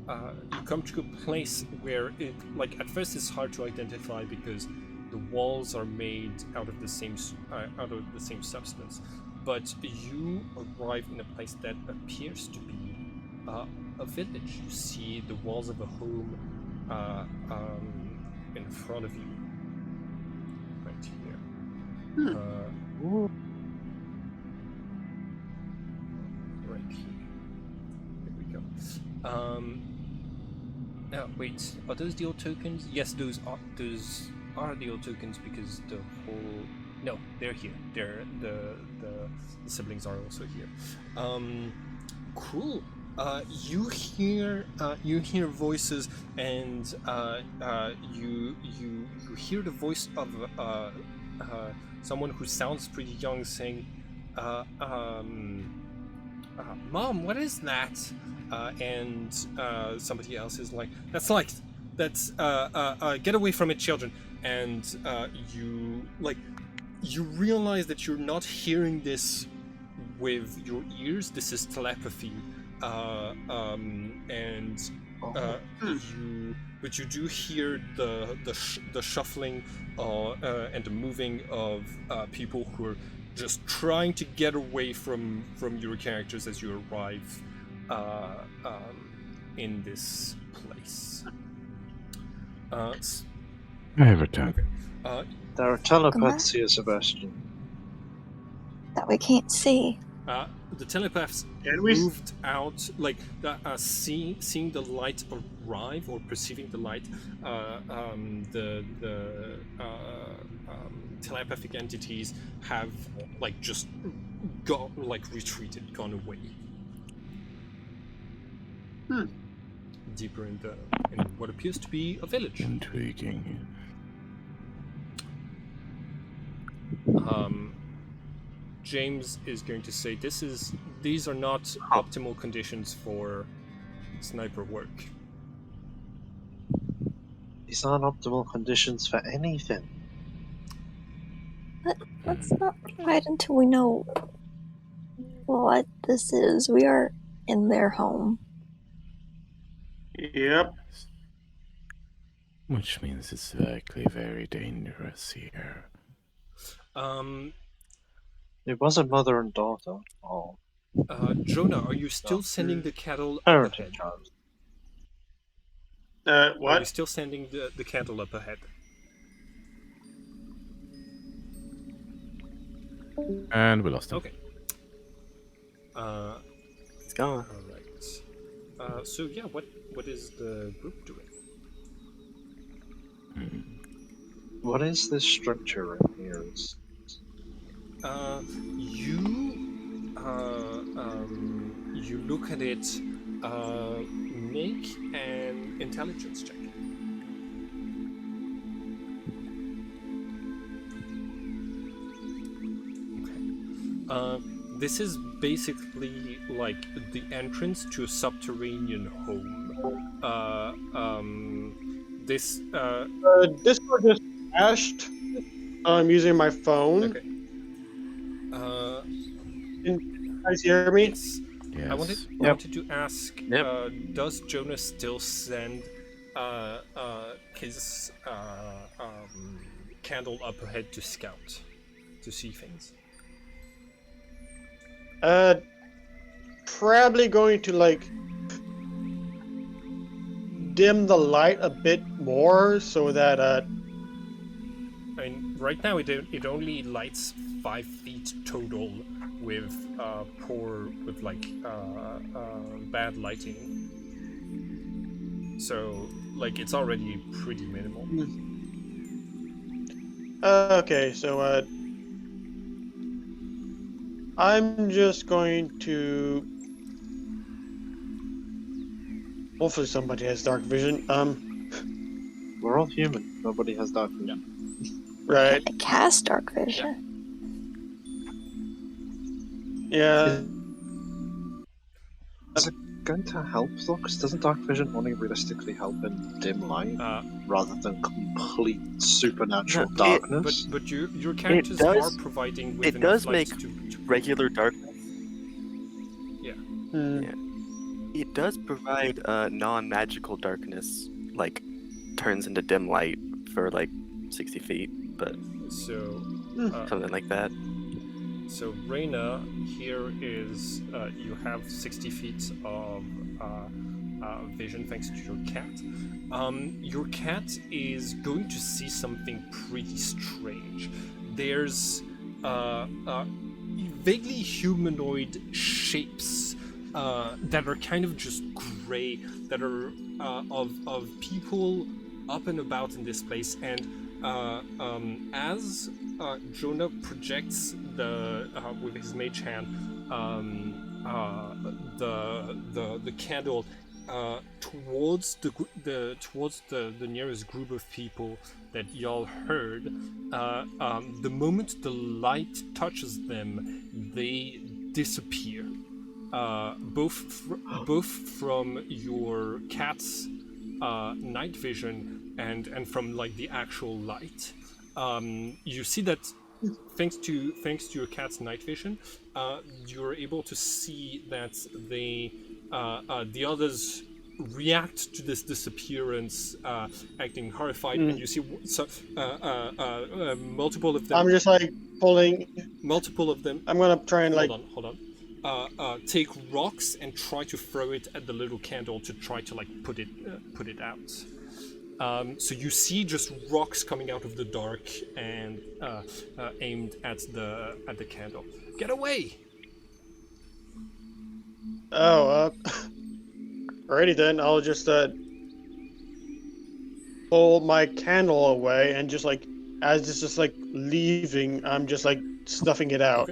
place where it at first it's hard to identify because the walls are made out of the same substance, but you arrive in a place that appears to be a village. You see the walls of a home in front of you right here. Right here. There we go. Now wait, are those the old tokens? Yes, those are the old tokens because the whole no, they're here. They're the siblings are also here. Cool. You hear voices, and you hear the voice of someone who sounds pretty young saying, "Mom, what is that?" And somebody else is like, "That's light. That's get away from it, children." And you realize that you're not hearing this with your ears. This is telepathy, and you do hear the shuffling and the moving of people who are just trying to get away from your characters as you arrive in this place. I have returned. Okay. There are telepaths here, Sebastian. That we can't see. The telepaths moved out, seeing the light arrive or perceiving the light. The telepathic entities have just retreated, gone away. Deeper in what appears to be a village. Intriguing. James is going to say these are not optimal conditions for sniper work. These aren't optimal conditions for anything. Let's not fight until we know what this is. We are in their home. Yep. Which means it's likely very dangerous here. It was a mother and daughter. Oh. Jonah, are you still sending the cattle up Parenting ahead? child. What? Are you still sending the cattle up ahead? And we lost him. Okay. It's gone. All right. So yeah, what is the group doing? What is this structure in here? You look at it. Make an intelligence check. Okay. This is basically like the entrance to a subterranean home. This Discord just crashed. I'm using my phone. okay. Can you guys hear me? Yes. Yes. I wanted to ask, Yep. Does Jonas still send his candle up ahead to scout, to see things? Probably going to like dim the light a bit more so that I mean, right now it only lights 5 feet total with bad lighting. So like it's already pretty minimal. okay, so I'm just going to. Hopefully somebody has dark vision. We're all human. Nobody has dark vision. Right. I cast dark vision. Yeah. Is it going to help though? Because doesn't dark vision only realistically help in dim light rather than complete supernatural darkness? But your characters does- are providing with It enough does light make to regular darkness. Hmm. It does provide non-magical darkness, like turns into dim light for like 60 feet, but so something like that. So Reyna, here is you have 60 feet of vision thanks to your cat. Your cat is going to see something pretty strange. There's vaguely humanoid shapes that are kind of just gray, that are of people up and about in this place, and as Jonah projects with his mage hand the candle towards the nearest group of people that y'all heard, the moment the light touches them, they disappear. Both from your cat's night vision and from like the actual light. You see that thanks to your cat's night vision, you're able to see that the others react to this disappearance, acting horrified, and you see multiple of them. I'm just like pulling. Multiple of them. I'm gonna try and like. Hold on. Take rocks and try to throw it at the little candle to try to like put it out. So you see just rocks coming out of the dark and aimed at the candle. Get away! Oh, alrighty then. I'll just pull my candle away and just like as it's just like leaving, I'm just like stuffing it out,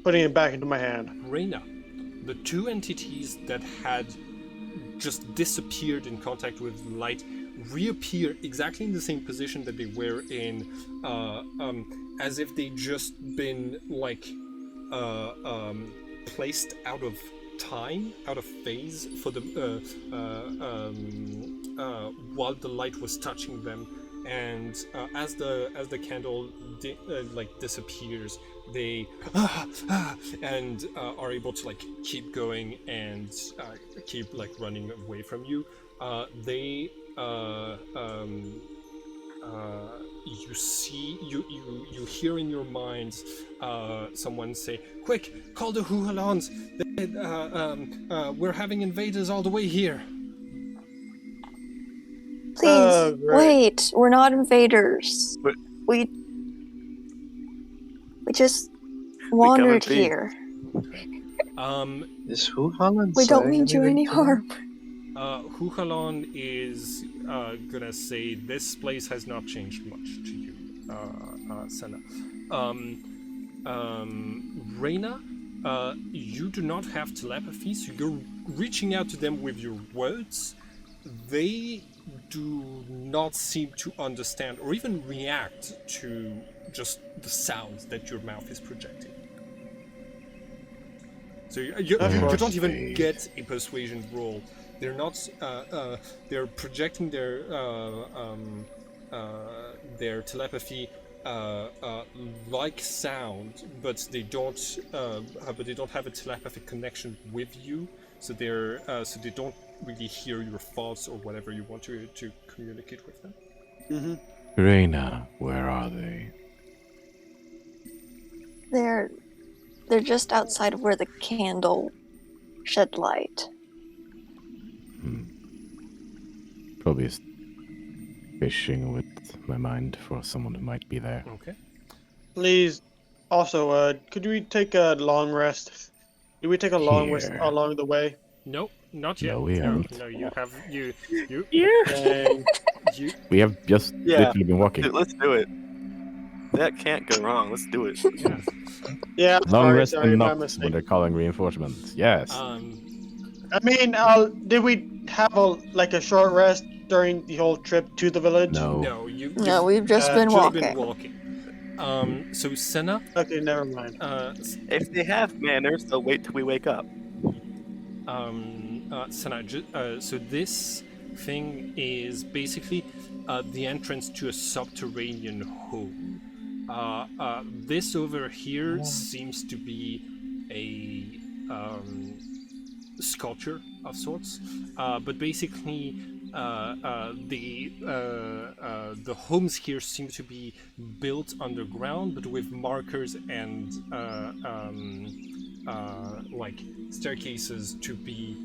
putting it back into my hand. Reyna, the two entities that had just disappeared in contact with light reappear exactly in the same position that they were in, as if they'd just been like placed out of time, out of phase for the while the light was touching them, and as the candle disappears, they and are able to like keep going and keep like running away from you. You see, you hear in your minds someone say, "Quick, call the Huhalans! We're having invaders all the way here." Please, Right. wait. We're not invaders. But- We just wandered in peace. here. Is Huhalan We don't saying mean you any anything to them? harm. Huhalon is gonna say this place has not changed much to you. Senna. Reina, you do not have telepathy, so you're reaching out to them with your words. They do not seem to understand or even react to just the sounds that your mouth is projecting. So you don't even get a persuasion roll. They're not. They're projecting their telepathy like sound, but they don't. But they don't have a telepathic connection with you. So so they don't really hear your thoughts or whatever you want to communicate with them. Mm-hmm. Reina, where are they? They're just outside of where the candle shed light. Probably fishing with my mind for someone who might be there. Okay. Please, also, could we take a long rest? Do we take a long rest Here. along the way? No, not yet. No, we haven't. No, you have you. Dang. You We have just literally been walking. Dude, let's do it. That can't go wrong. Let's do it. yeah. Yeah, Long rest sorry, and my not mistake. when they're calling reinforcements. Yes. I mean, did we have a short rest during the whole trip to the village? No. No, we've just been walking. So Senna, Okay, never mind. If they have manners, they'll wait till we wake up. Senna, so this thing is basically the entrance to a subterranean home. This over here seems to be a sculpture of sorts, but basically the homes here seem to be built underground, but with markers and like staircases to be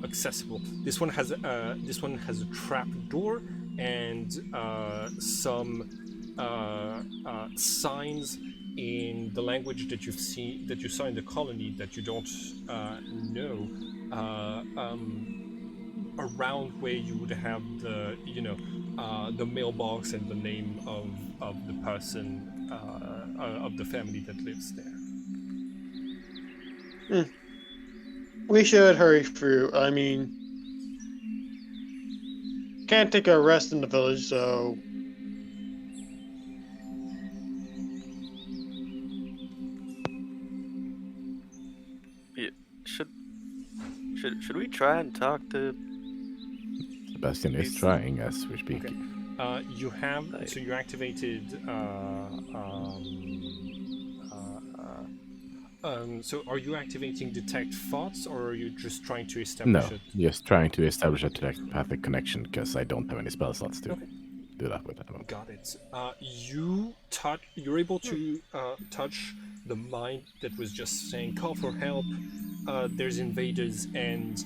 accessible. This one has a trap door and some signs in the language that you saw in the colony that you don't know, around where you would have the mailbox and the name of the person of the family that lives there. We should hurry through. I mean, can't take a rest in the village, so. Should we try and talk to? Sebastian is trying as we speak. Okay. You activated. So are you activating detect thoughts, or are you just trying to establish No, it? just trying to establish a telepathic connection because I don't have any spell slots to do that with at the moment. Got it. You're able to touch the mind that was just saying, "Call for help. There's invaders," and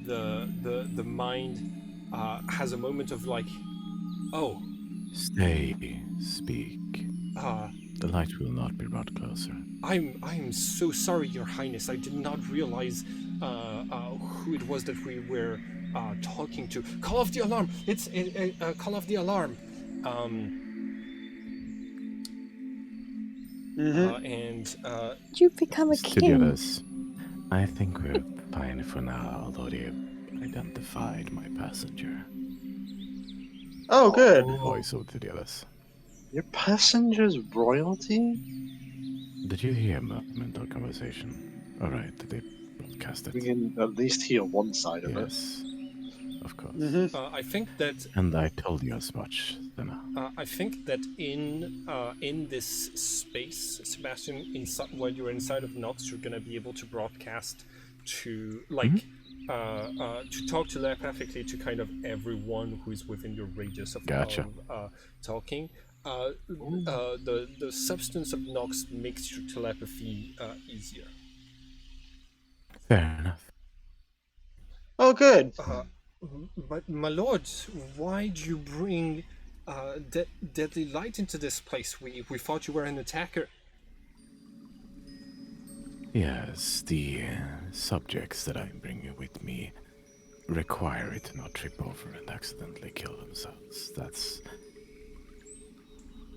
the mind has a moment of like, "Oh, Stay, speak. The light will not be brought closer. I'm so sorry, Your Highness. I did not realize who it was that we were talking to. Call off the alarm! Call off the alarm!" And Did you become a king? Studios, I think we're fine for now, although they identified my passenger. Oh, good. The voice of Studios. Your passenger's royalty? Did you hear my mental conversation? Alright, did they broadcast it? We can at least hear one side of it. Yes, of course. I think that And I told you as much, Senna. I think that in this space, Sebastian, while you're inside of Nox, you're gonna be able to broadcast to to talk telepathically to kind of everyone who is within your radius of talking. The substance of Nox makes your telepathy easier. Fair enough. Oh, good. But my lord, why do you bring deadly light into this place? We thought you were an attacker. Yes, the subjects that I bring with me require it to not trip over and accidentally kill themselves. That's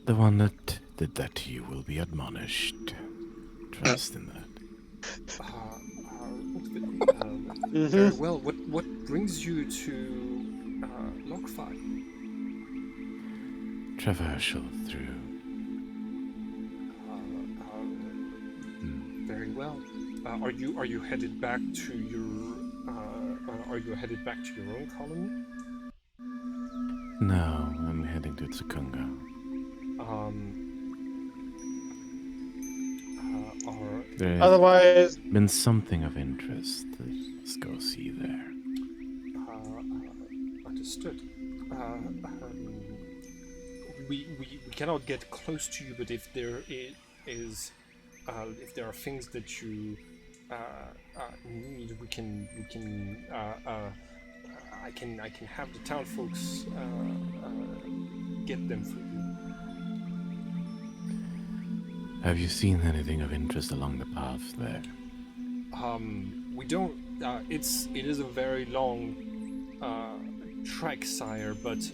The one that did that to you will be admonished. Trust in that. Very well. What brings you to Lockfi? Traversal through. Very well. Are you headed back to your own colony? No, I'm heading to Tsukunga. There's Otherwise, been something of interest. Let's go see there. Understood. We cannot get close to you, but if there is if there are things that you need, we can I can have the town folks get them for you. Have you seen anything of interest along the path there? We don't. It is a very long trek, sire. But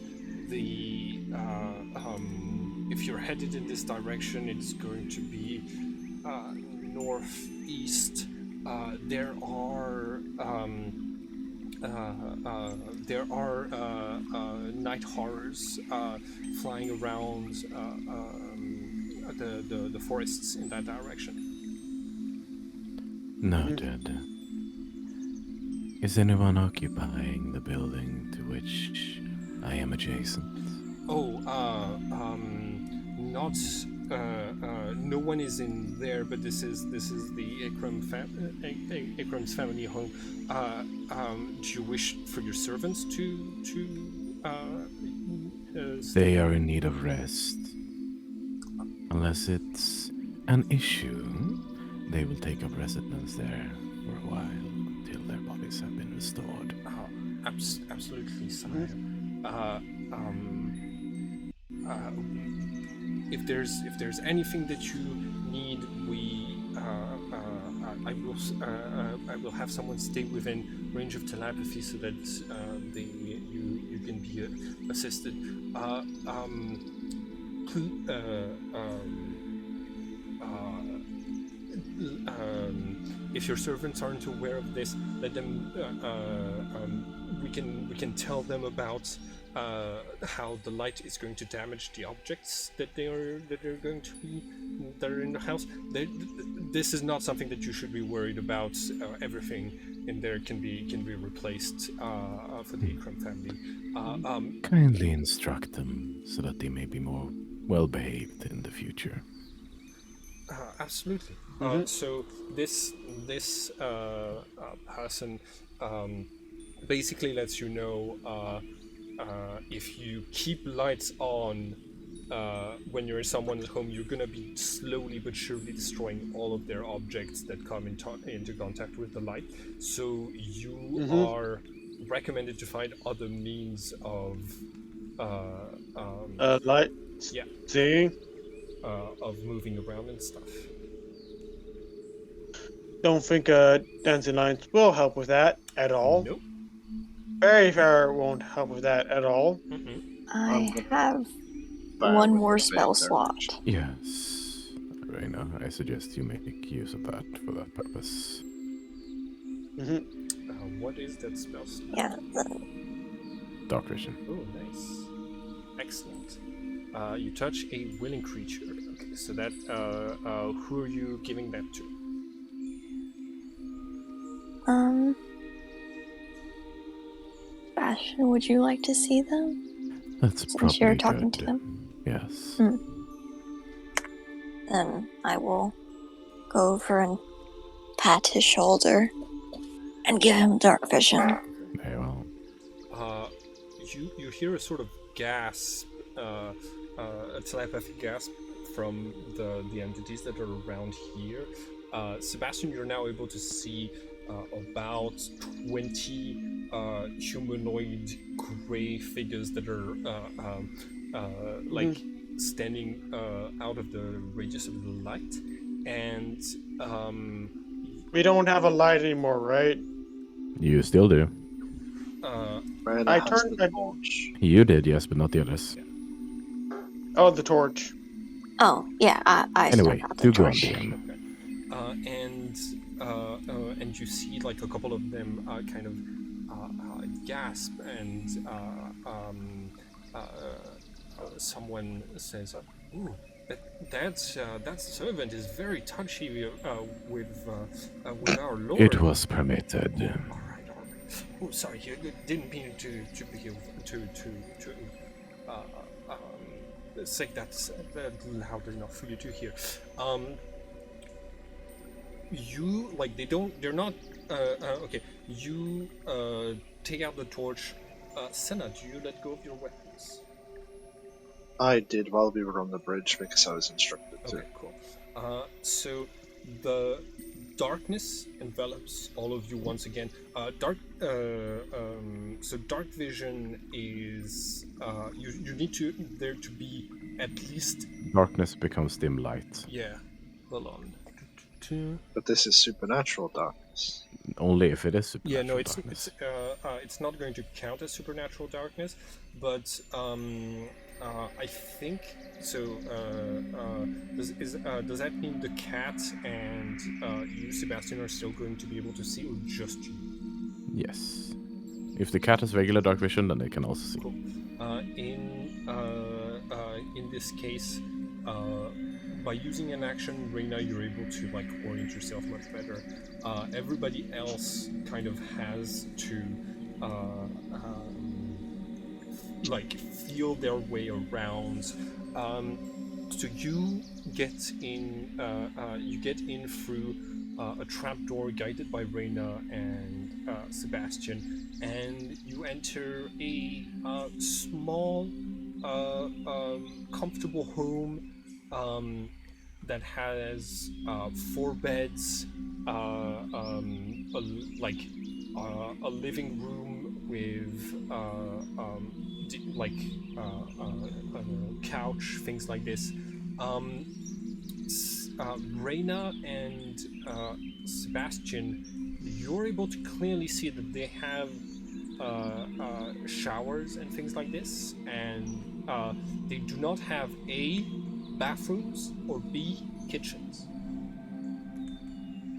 if you're headed in this direction, it's going to be northeast. There are night horrors flying around the forests in that direction. Noted. Is anyone occupying the building to which I am adjacent? Not. No one is in there, but this is the Ikram's family home. Do you wish for your servants to They are in need of rest. Unless it's an issue, they will take up residence there for a while until their bodies have been restored. Absolutely, sire. If there's anything that you need, I will have someone stay within range of telepathy so that you can be assisted. If your servants aren't aware of this, let them. We can tell them about how the light is going to damage the objects that are going to be that are in the house. This is not something that you should be worried about. Everything in there can be replaced for the Ikram family. Kindly instruct them so that they may be more well-behaved in the future. Absolutely. So this person basically lets you know if you keep lights on when you're in someone's home, you're gonna be slowly but surely destroying all of their objects that come into contact with the light. So you are recommended to find other means of light. Yeah. Seeing. Of moving around and stuff. Don't think dancing lights will help with that at all. Nope. Very fair won't help with that at all. I have one more spell slot. Yes. Reina, I suggest you make use of that for that purpose. What is that spell slot? Yeah. Dark vision. Oh, nice. Excellent. You touch a willing creature. Okay, so that who are you giving that to? Bastion, would you like to see them? That's Since probably you're talking good. to them. Yes. Then I will go over and pat his shoulder and give him dark vision. Very well. You hear a sort of gasp, a telepathic gasp from the entities that are around here. Sebastian, you're now able to see about 20 humanoid gray figures that are standing out of the radius of the light, and we don't have a light anymore, right? You still do. I turned the You did, yes, but not the others. Oh, the torch. Oh, yeah, I Anyway, snuck out the do go on, torch. DM. And you see like a couple of them kind of gasp, and someone says, "Ooh, that servant is very touchy with our lord." It was permitted. All right, all right. Oh, sorry, you didn't mean to be to say that's loud enough for you to hear. You like they're not okay. You take out the torch. Senna, do you let go of your weapons? I did while we were on the bridge because I was instructed to. Okay, cool. So the darkness envelops all of you once again. So dark vision is you need to there to be at least Darkness becomes dim light. yeah. Hold on. But this is supernatural darkness. Only if it is supernatural Yeah, no, darkness. it's not going to count as supernatural darkness, but I think so. Does that mean the cat and you, Sebastian, are still going to be able to see, or just you? Yes. If the cat has regular dark vision, then they can also see. Cool. In this case, by using an action, Reina, you're able to like orient yourself much better. Everybody else kind of has to like feel their way around. So you get in. You get in through a trapdoor guided by Reina and Sebastian, and you enter a small, comfortable home that has 4 beds, a living room with a couch, things like this. Reina and Sebastian, you're able to clearly see that they have showers and things like this, and they do not have A, bathrooms, or B, kitchens.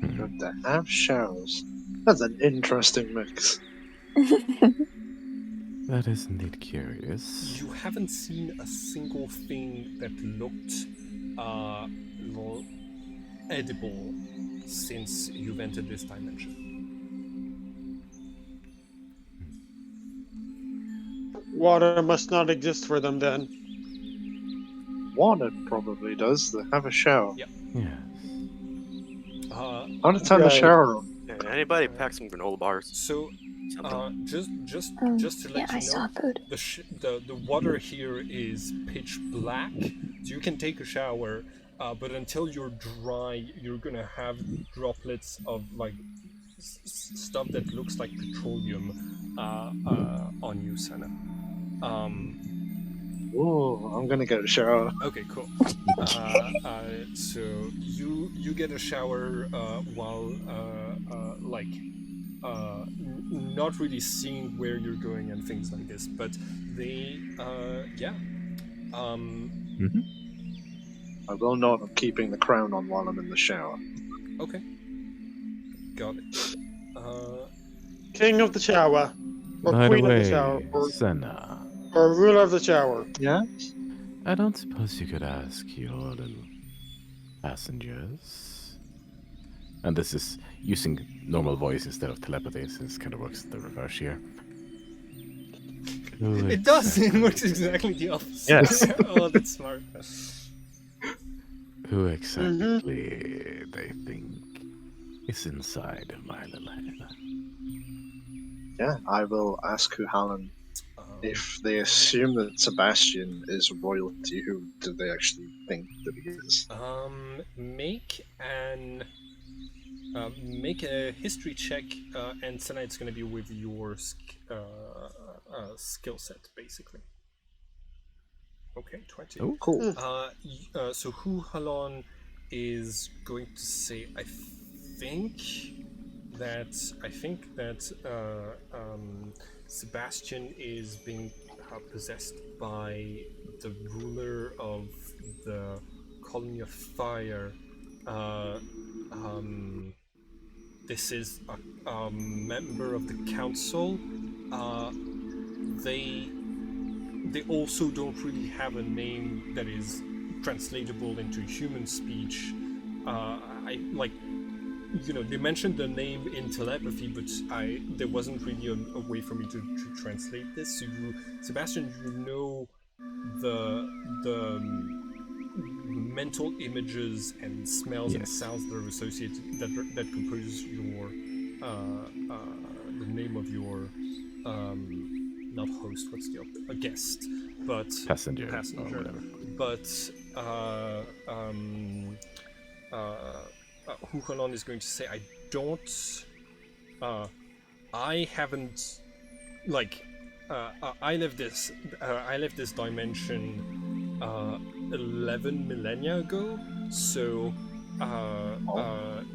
But they have showers. That's an interesting mix. That is indeed curious. You haven't seen a single thing that looked edible since you've entered this dimension. Water must not exist for them then. Water probably does. They have a shower. Yep. Yes. How to turn the Right. shower on? Yeah, anybody pack some granola bars? So, Something. just to Yeah, let I you saw know, food. the water here is pitch black, so you can take a shower, but until you're dry, you're gonna have droplets of like stuff that looks like petroleum on you, Senna. Ooh, I'm gonna get a shower. Okay, cool. So you get a shower while not really seeing where you're going and things like this, but they yeah. Mm-hmm. I will note I'm keeping the crown on while I'm in the shower. Okay, got it. King of the shower, or By the queen of the way, shower, Senna, or ruler of the shower. Yeah? I don't suppose you could ask your little passengers. And this is using normal voice instead of telepathy, since it kind of works the reverse here. It does. It works exactly the opposite. Yes. Oh, that's smart. Who exactly they think is inside of my little head? Yeah, I will ask Huhalan if they assume that Sebastian is royalty, who do they actually think that he is? Make a history check, and tonight it's going to be with your skill set, basically. Okay, 20. Oh, Cool. So Huhalon is going to say, I think that Sebastian is being possessed by the ruler of the Colony of Fire. This is a member of the council. They also don't really have a name that is translatable into human speech. They mentioned the name in telepathy, but there wasn't really a way for me to translate this. So Sebastian, you know the mental images and smells and Yes. sounds that are associated that compose your the name of your not host, what's the a guest, but Passenger or whatever. but Huchalon is going to say, I haven't, like, I left this dimension 11 millennia ago, so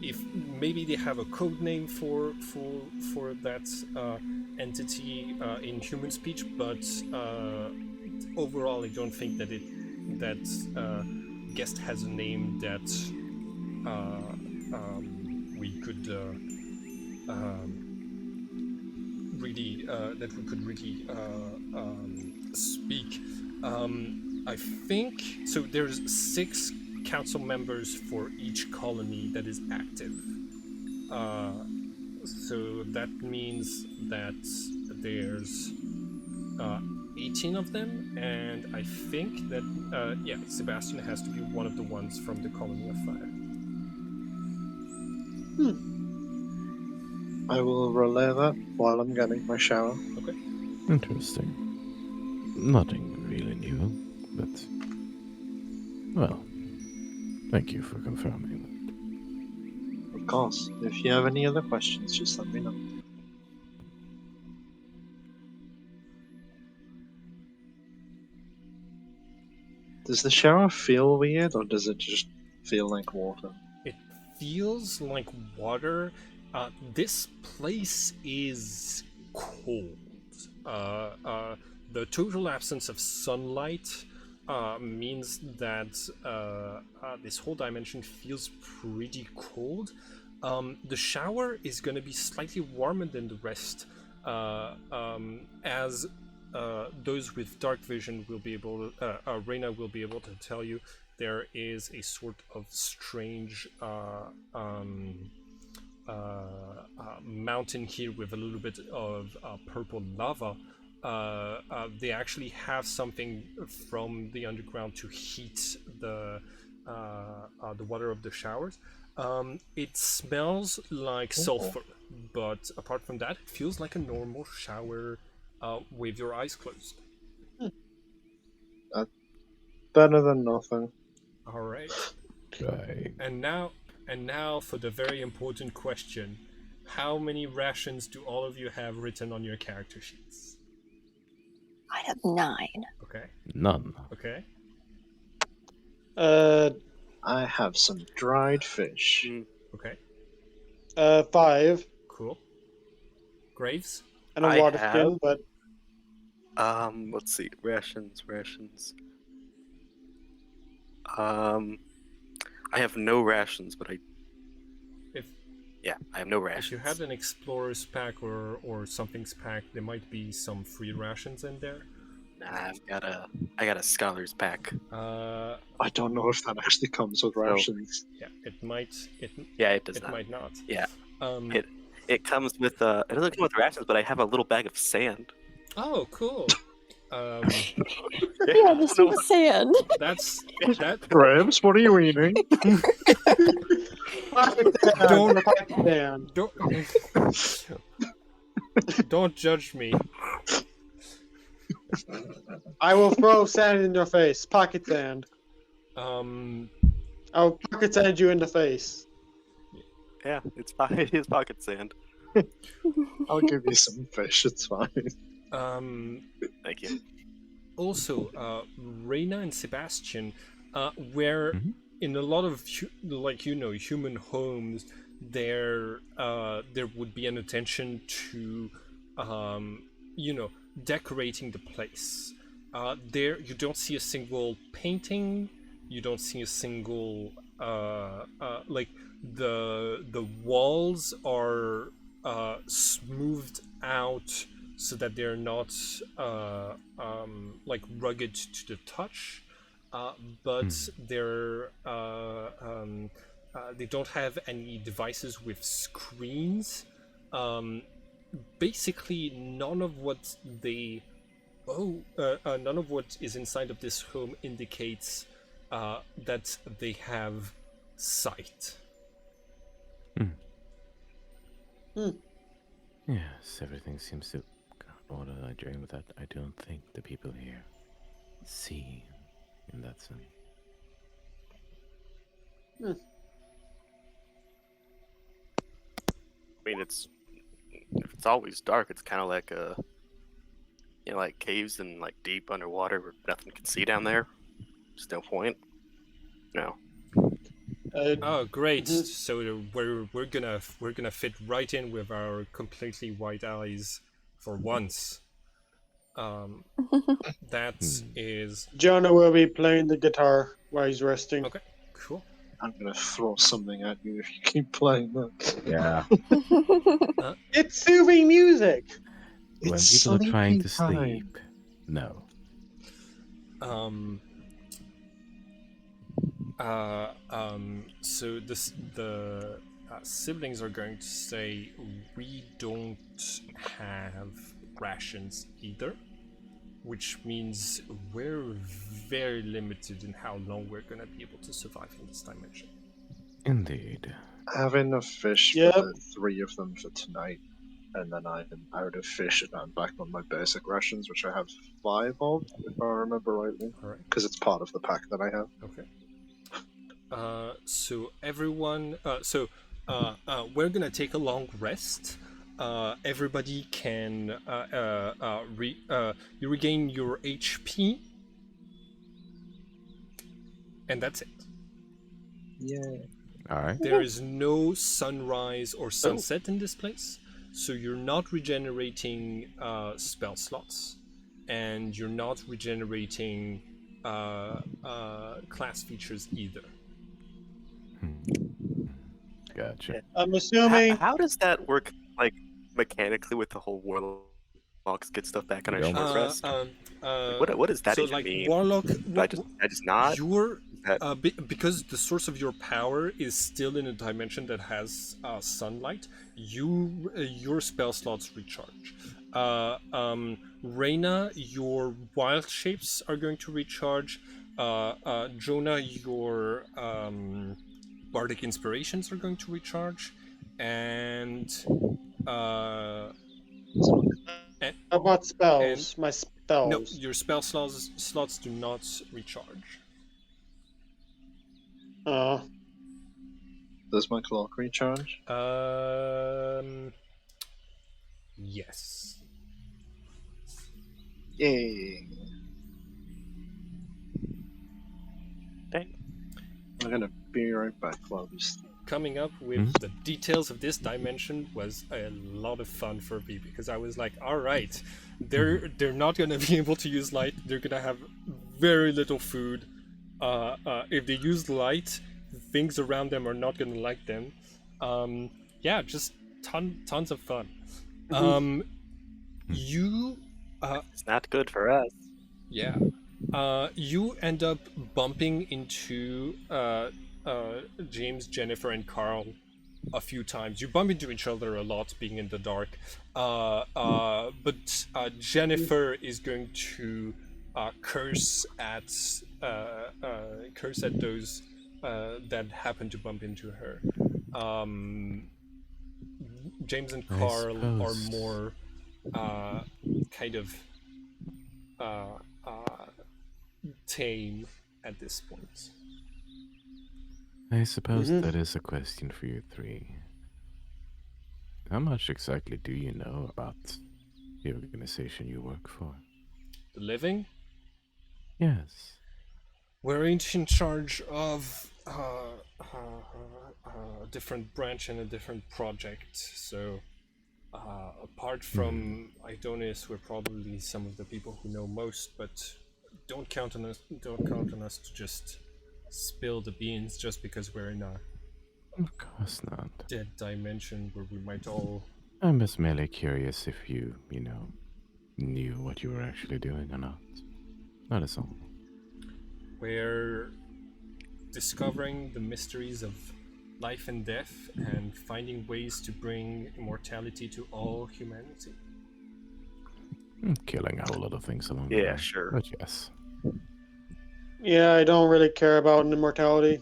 if maybe they have a code name for that entity in human speech, but overall I don't think that guest has a name that we could really speak. I think so. There's 6 council members for each colony that is active. So that means that there's 18 of them, and I think that Sebastian has to be one of the ones from the Colony of Fire. I will relay that while I'm getting my shower. Okay. Interesting. Nothing really new, but well, thank you for confirming that. Of course. If you have any other questions, just let me know. Does the shower feel weird, or does it just feel like water? It feels like water. This place is cold. The total absence of sunlight means that this whole dimension feels pretty cold. The shower is going to be slightly warmer than the rest, as those with dark vision will be able to, Reyna will be able to tell you there is a sort of strange mountain here with a little bit of purple lava. They actually have something from the underground to heat the water of the showers. It smells like sulfur, but apart from that, it feels like a normal shower with your eyes closed. Better than nothing. All right. Right. And now for the very important question: how many rations do all of you have written on your character sheets? I have 9. Okay. None. Okay. I have some dried fish. Okay. 5. Cool. Graves? And a I water have- skin, but Let's see. Rations. I have no rations, but I have no rations. If you had an explorer's pack or something's pack, there might be some free rations in there. Nah, I got a scholar's pack. I don't know if that actually comes with rations. Yeah, it might. Yeah, it does It not. might not. Yeah. Um. It comes with it doesn't come with rations, but I have a little bag of sand. Oh, cool. Yeah, the sea of sand. That's that. Grams, what are you eating? Don't judge me. I will throw sand in your face. Pocket sand. I'll pocket sand you in the face. Yeah, it is pocket sand. I'll give you some fish, it's fine. Thank you. Also, Reyna and Sebastian, where in a lot of human homes, there would be an attention to decorating the place. There you don't see a single painting you don't see a single like the walls are smoothed out so that they're not like rugged to the touch, but they don't have any devices with screens. Um, Basically, none of what is inside of this home indicates that they have sight. Yes, everything seems to go on I dream with that. I don't think the people here see in that sense. I mean, if it's always dark, it's kind of like like caves and like deep underwater where nothing can see down there. There's no point. No. Oh, great! So we're gonna fit right in with our completely white eyes for once. That is Jonah will be playing the guitar while he's resting. okay. Cool. I'm gonna throw something at you if you keep playing that. Yeah. It's soothing music. When It's people are trying to sleepy time. sleep, no. So the siblings are going to say we don't have rations either, which means we're very limited in how long we're going to be able to survive in this dimension. Indeed. I have enough fish Yep. for the 3 of them for tonight, and then I'm out of fish and I'm back on my basic rations, which I have 5 of, if I remember rightly, All right. because it's part of the pack that I have. Okay. So everyone, we're gonna take a long rest. Everybody can you regain your HP, and that's it. Yeah. All right. There is no sunrise or sunset in this place, so you're not regenerating spell slots, and you're not regenerating class features either. Gotcha. I'm assuming. How does that work, like mechanically, with the whole warlocks get stuff back on a short rest? What does that so even like mean? warlock, I just not. you're That- because the source of your power is still in a dimension that has sunlight. Your spell slots recharge. Reyna, your wild shapes are going to recharge. Jonah, your bardic inspirations are going to recharge, and About spells. and- My spells. no, your spell slots do not recharge. Does my clock recharge? Yes. Yay! Dang. I'm gonna be right back while we sleep. Coming up with the details of this dimension was a lot of fun for me because I was like, all right, they're not gonna be able to use light. They're gonna have very little food. If they use light, things around them are not gonna like them. Yeah, just tons of fun. You It's not good for us. Yeah. You end up bumping into James, Jennifer, and Carl a few times. You bump into each other a lot, being in the dark. But Jennifer is going to curse at those that happen to bump into her. James and I Carl are suppose- more kind of tame at this point. I suppose that is a question for you three. How much exactly do you know about the organization you work for? The living, Yes. we're each in charge of a different branch and a different project. So, apart from Idonis, we're probably some of the people who know most. But don't count on us. Don't count on us to just spill the beans just because we're in a Of course not. dead dimension where we might all. I'm just merely curious if you knew what you were actually doing or not. That is all. We're discovering the mysteries of life and death and finding ways to bring immortality to all humanity. Killing a whole lot of things along the Yeah, way. sure. But yes. Yeah, I don't really care about immortality.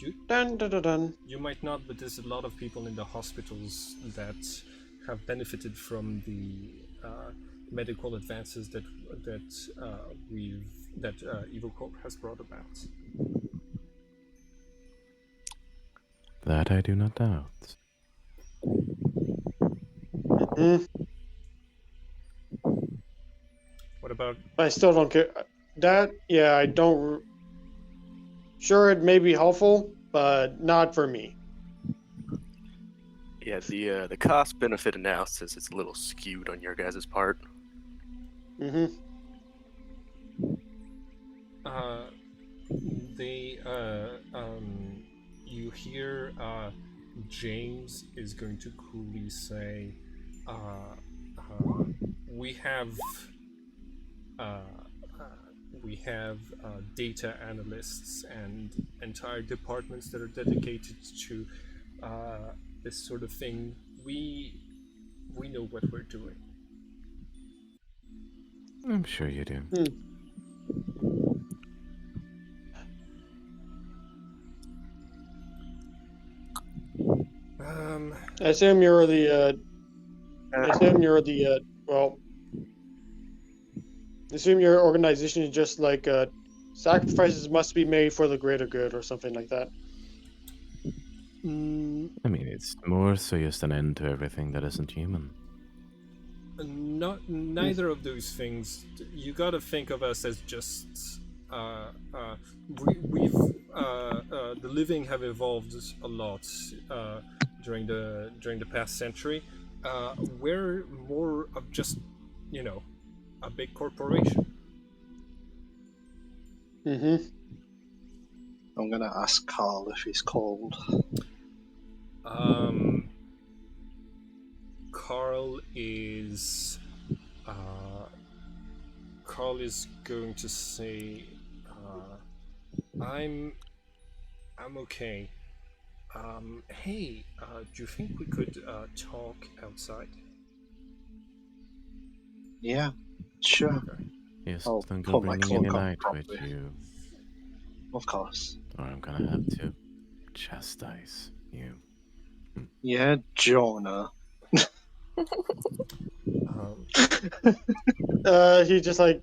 You Dun dun dun dun. you might not, but there's a lot of people in the hospitals that have benefited from the medical advances that EvoCorp has brought about. That I do not doubt. Hmm. What about I still don't care. That, yeah, I don't. Sure, it may be helpful, but not for me. Yeah, the cost benefit analysis is a little skewed on your guys' part. Hmm. they you hear James is going to coolly say, uh, we have uh, uh, we have data analysts and entire departments that are dedicated to this sort of thing. We know what we're doing. I'm sure you do. I assume you're the. I assume you're the. Well. I assume your organization is just like sacrifices must be made for the greater good or something like that. I mean, it's more so just an end to everything that isn't human. Neither of those things. You gotta think of us as just we've the living have evolved a lot during the past century. We're more of just a big corporation. Mm-hmm. I'm gonna ask Carl if he's cold. Carl is Carl is going to say, I'm okay. Hey, do you think we could talk outside? Yeah, sure. Yes, I'll don't go pull my bringing any cloak up light with properly. you, Of course. or I'm gonna have to chastise you. Yeah, Jonah. Um, He just like,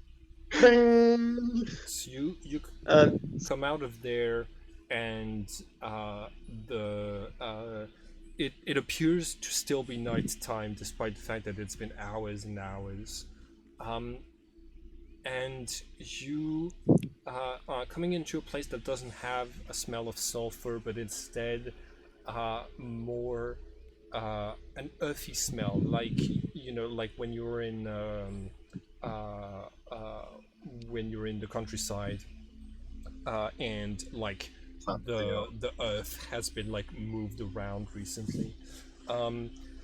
bing. so you Uh, come out of there, and the it appears to still be night time, despite the fact that it's been hours and hours. Um, and you are coming into a place that doesn't have a smell of sulfur, but instead more an earthy smell, like like uh, uh, when you're in the countryside, and like the earth has been like moved around recently.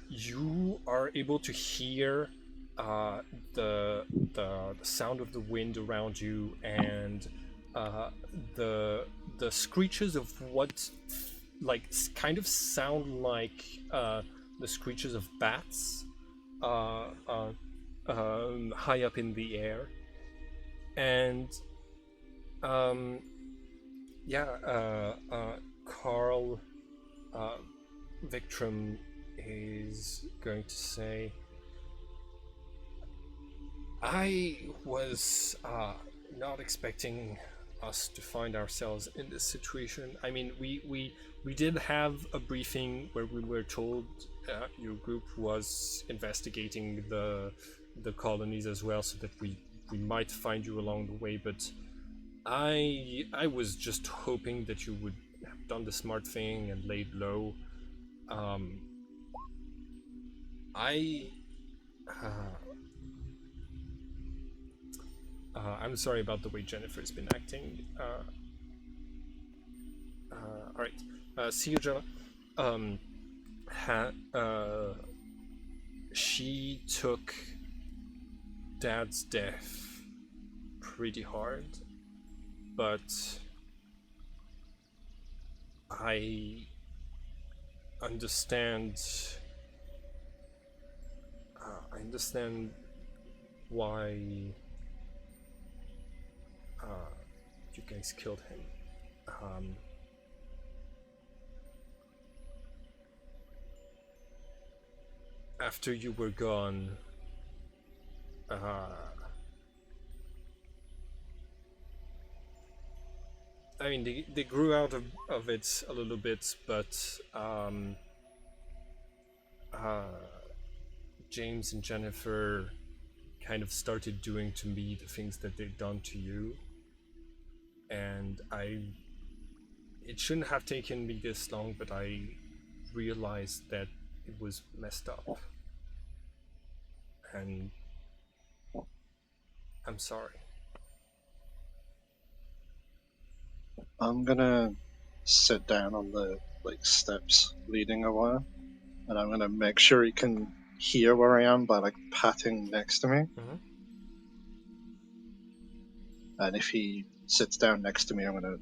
You are able to hear uh, the sound of the wind around you, and uh, the the screeches of what kind of sound like the screeches of bats uh, uh, high up in the air. And um, yeah, Carl Victrum is going to say, I was not expecting us to find ourselves in this situation. I mean, we did have a briefing where we were told your group was investigating the colonies as well, so that we might find you along the way. But I was just hoping that you would have done the smart thing and laid low. Um, I uh, I'm sorry about the way Jennifer's been acting. All right. See you, Jenna. Um, she took Dad's death pretty hard, but I understand. I understand why you guys killed him. Um, After you were gone, I mean, they grew out of it a little bit, but James and Jennifer kind of started doing to me the things that they've done to you. And it shouldn't have taken me this long, but I realized that it was messed up. And I'm sorry. I'm gonna sit down on the steps leading away, and I'm gonna make sure he can hear where I am by patting next to me. Mm-hmm. And if he sits down next to me, I'm gonna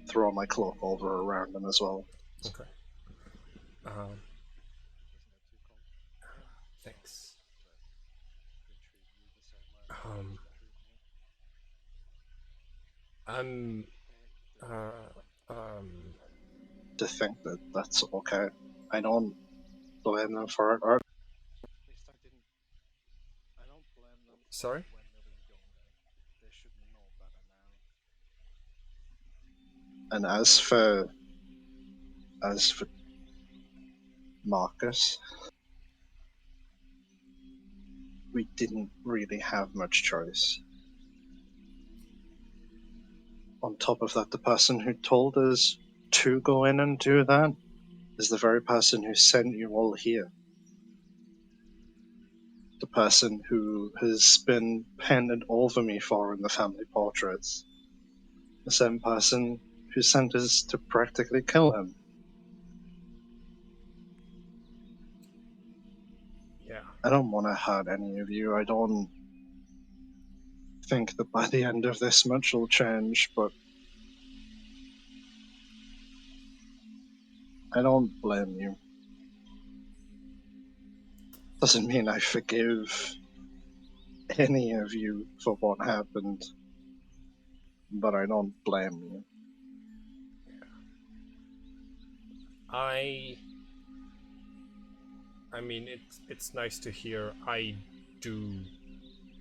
throw my cloak over around him as well. Okay. Um, Thanks. Um, I'm To think that that's okay. I don't blame them for it, or at least I didn't. I don't blame them for sorry. it when they were younger. They should know better now. And as for Marcus, we didn't really have much choice. On top of that, the person who told us to go in and do that is the very person who sent you all here. The person who has been painted over me for in the family portraits. The same person who sent us to practically kill him. Yeah. I don't want to hurt any of you. I don't think that by the end of this much will change, but I don't blame you. Doesn't mean I forgive any of you for what happened, but I don't blame you. I mean, it's nice to hear. I do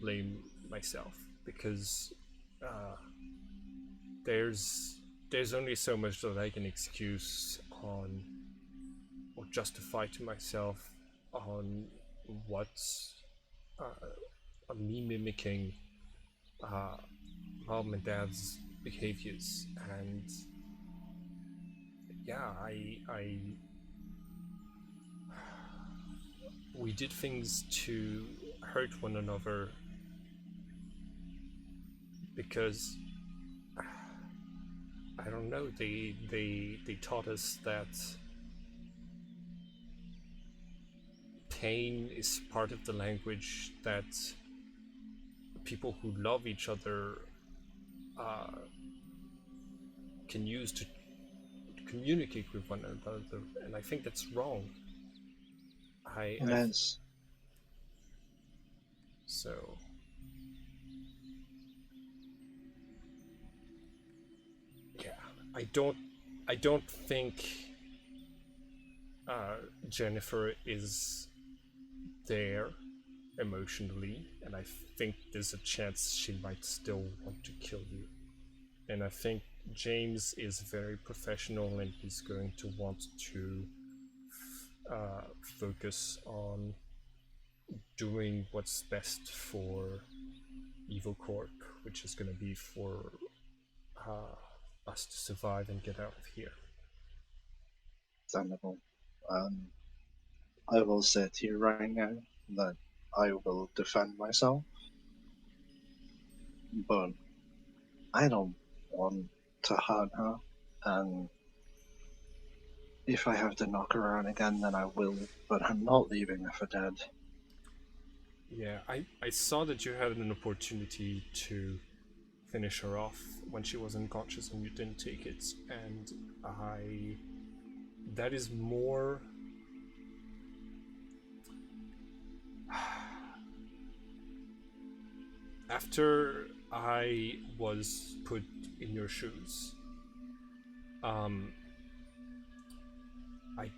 blame myself because uh, there's there's only so much that I can excuse on or justify to myself on what on me mimicking uh, mom and dad's behaviors, and yeah, I we did things to hurt one another because I don't know, they taught us that pain is part of the language that people who love each other uh, can use to communicate with one another, and I think that's wrong. And I as so yeah, I don't think Jennifer is there emotionally, and I think there's a chance she might still want to kill you. And I think James is very professional, and he's going to want to focus on doing what's best for Evil Corp, which is going to be for us to survive and get out of here. understandable, I will say to you right now that I will defend myself. but I don't want to hurt her, and if I have to knock her around again, then I will, but I'm not leaving her for dead. Yeah, I saw that you had an opportunity to finish her off when she was unconscious and you didn't take it, and that is more after I was put in your shoes. I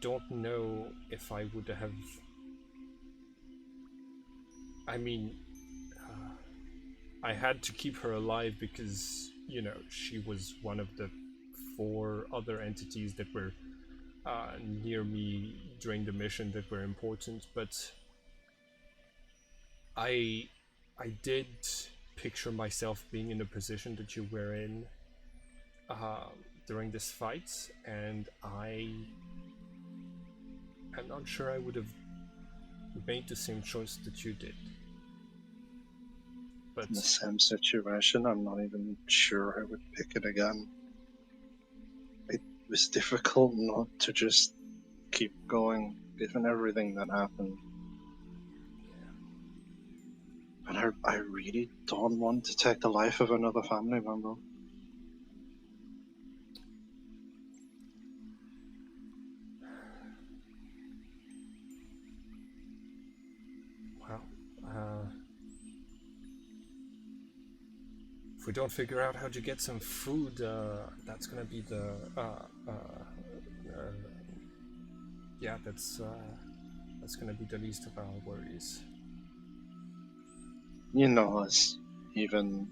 don't know if I would have. I mean, I had to keep her alive because, she was one of the 4 other entities that were near me during the mission that were important, but I did picture myself being in the position that you were in during this fight, and I'm not sure I would have made the same choice that you did. But In the same situation, I'm not even sure I would pick it again. It was difficult not to just keep going, given everything that happened. But I really don't want to take the life of another family member. well, if we don't figure out how to get some food, that's gonna be the yeah, that's gonna be the least of our worries. You know us, even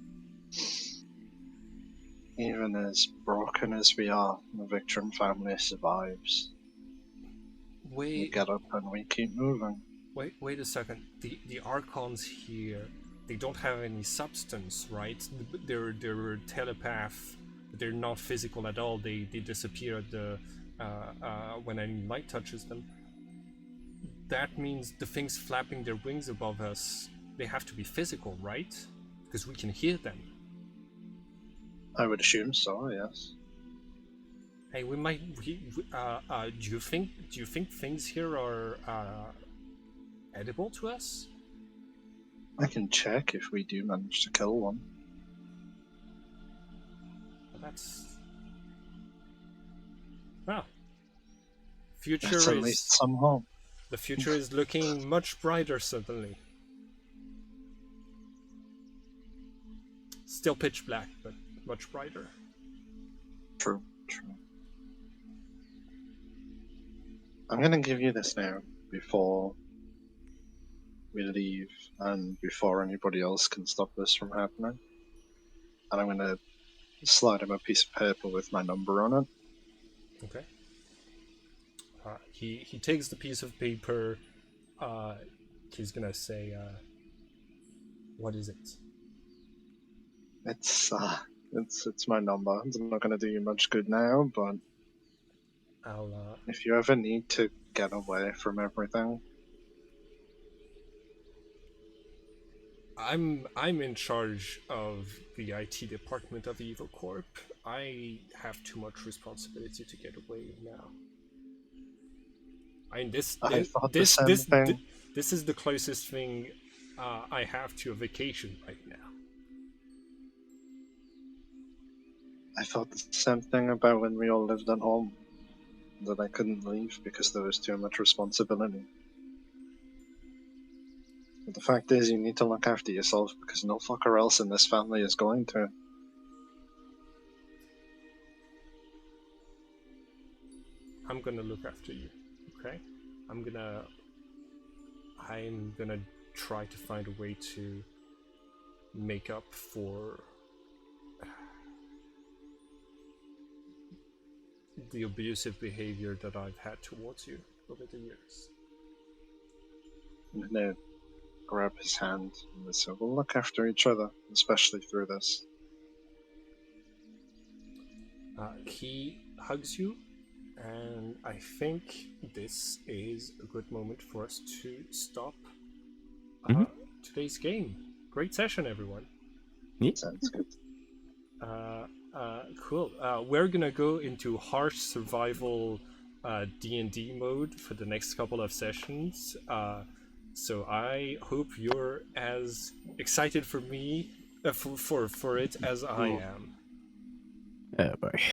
as broken as we are, the Victrim family survives. We Wait, get up and we keep moving. wait a second. The Archons here, they don't have any substance, right? They're telepath. They're not physical at all. They disappear at the when any light touches them. That means the things flapping their wings above us, they have to be physical, right? Because we can hear them. I would assume so, yes. Hey, we might. Do you think things here are edible to us? I can check if we do manage to kill one. That's well. Future That's at is least some hope. the future is looking much brighter suddenly. Still pitch black, but much brighter. True. I'm gonna give you this now before we leave and before anybody else can stop this from happening. And I'm gonna slide him a piece of paper with my number on it. Okay. He takes the piece of paper. He's gonna say, "What is it?" It's my number. It's not gonna do you much good now, but I'll. if you ever need to get away from everything, I'm in charge of the IT department of Evil Corp. I have too much responsibility to get away now. I mean, I thought the same thing. this is the closest thing I have to a vacation right now. I thought the same thing about when we all lived at home, that I couldn't leave because there was too much responsibility. But the fact is, you need to look after yourself because no fucker else in this family is going to. I'm gonna look after you, okay? I'm gonna try to find a way to make up for the abusive behavior that I've had towards you over the years. I'm gonna grab his hand and say, we'll look after each other, especially through this. He hugs you, and I think this is a good moment for us to stop today's game. Great session, everyone. Yeah. Sounds good. Cool. We're gonna go into harsh survival D&D mode for the next couple of sessions. So I hope you're as excited for me for it as I am. Oh boy.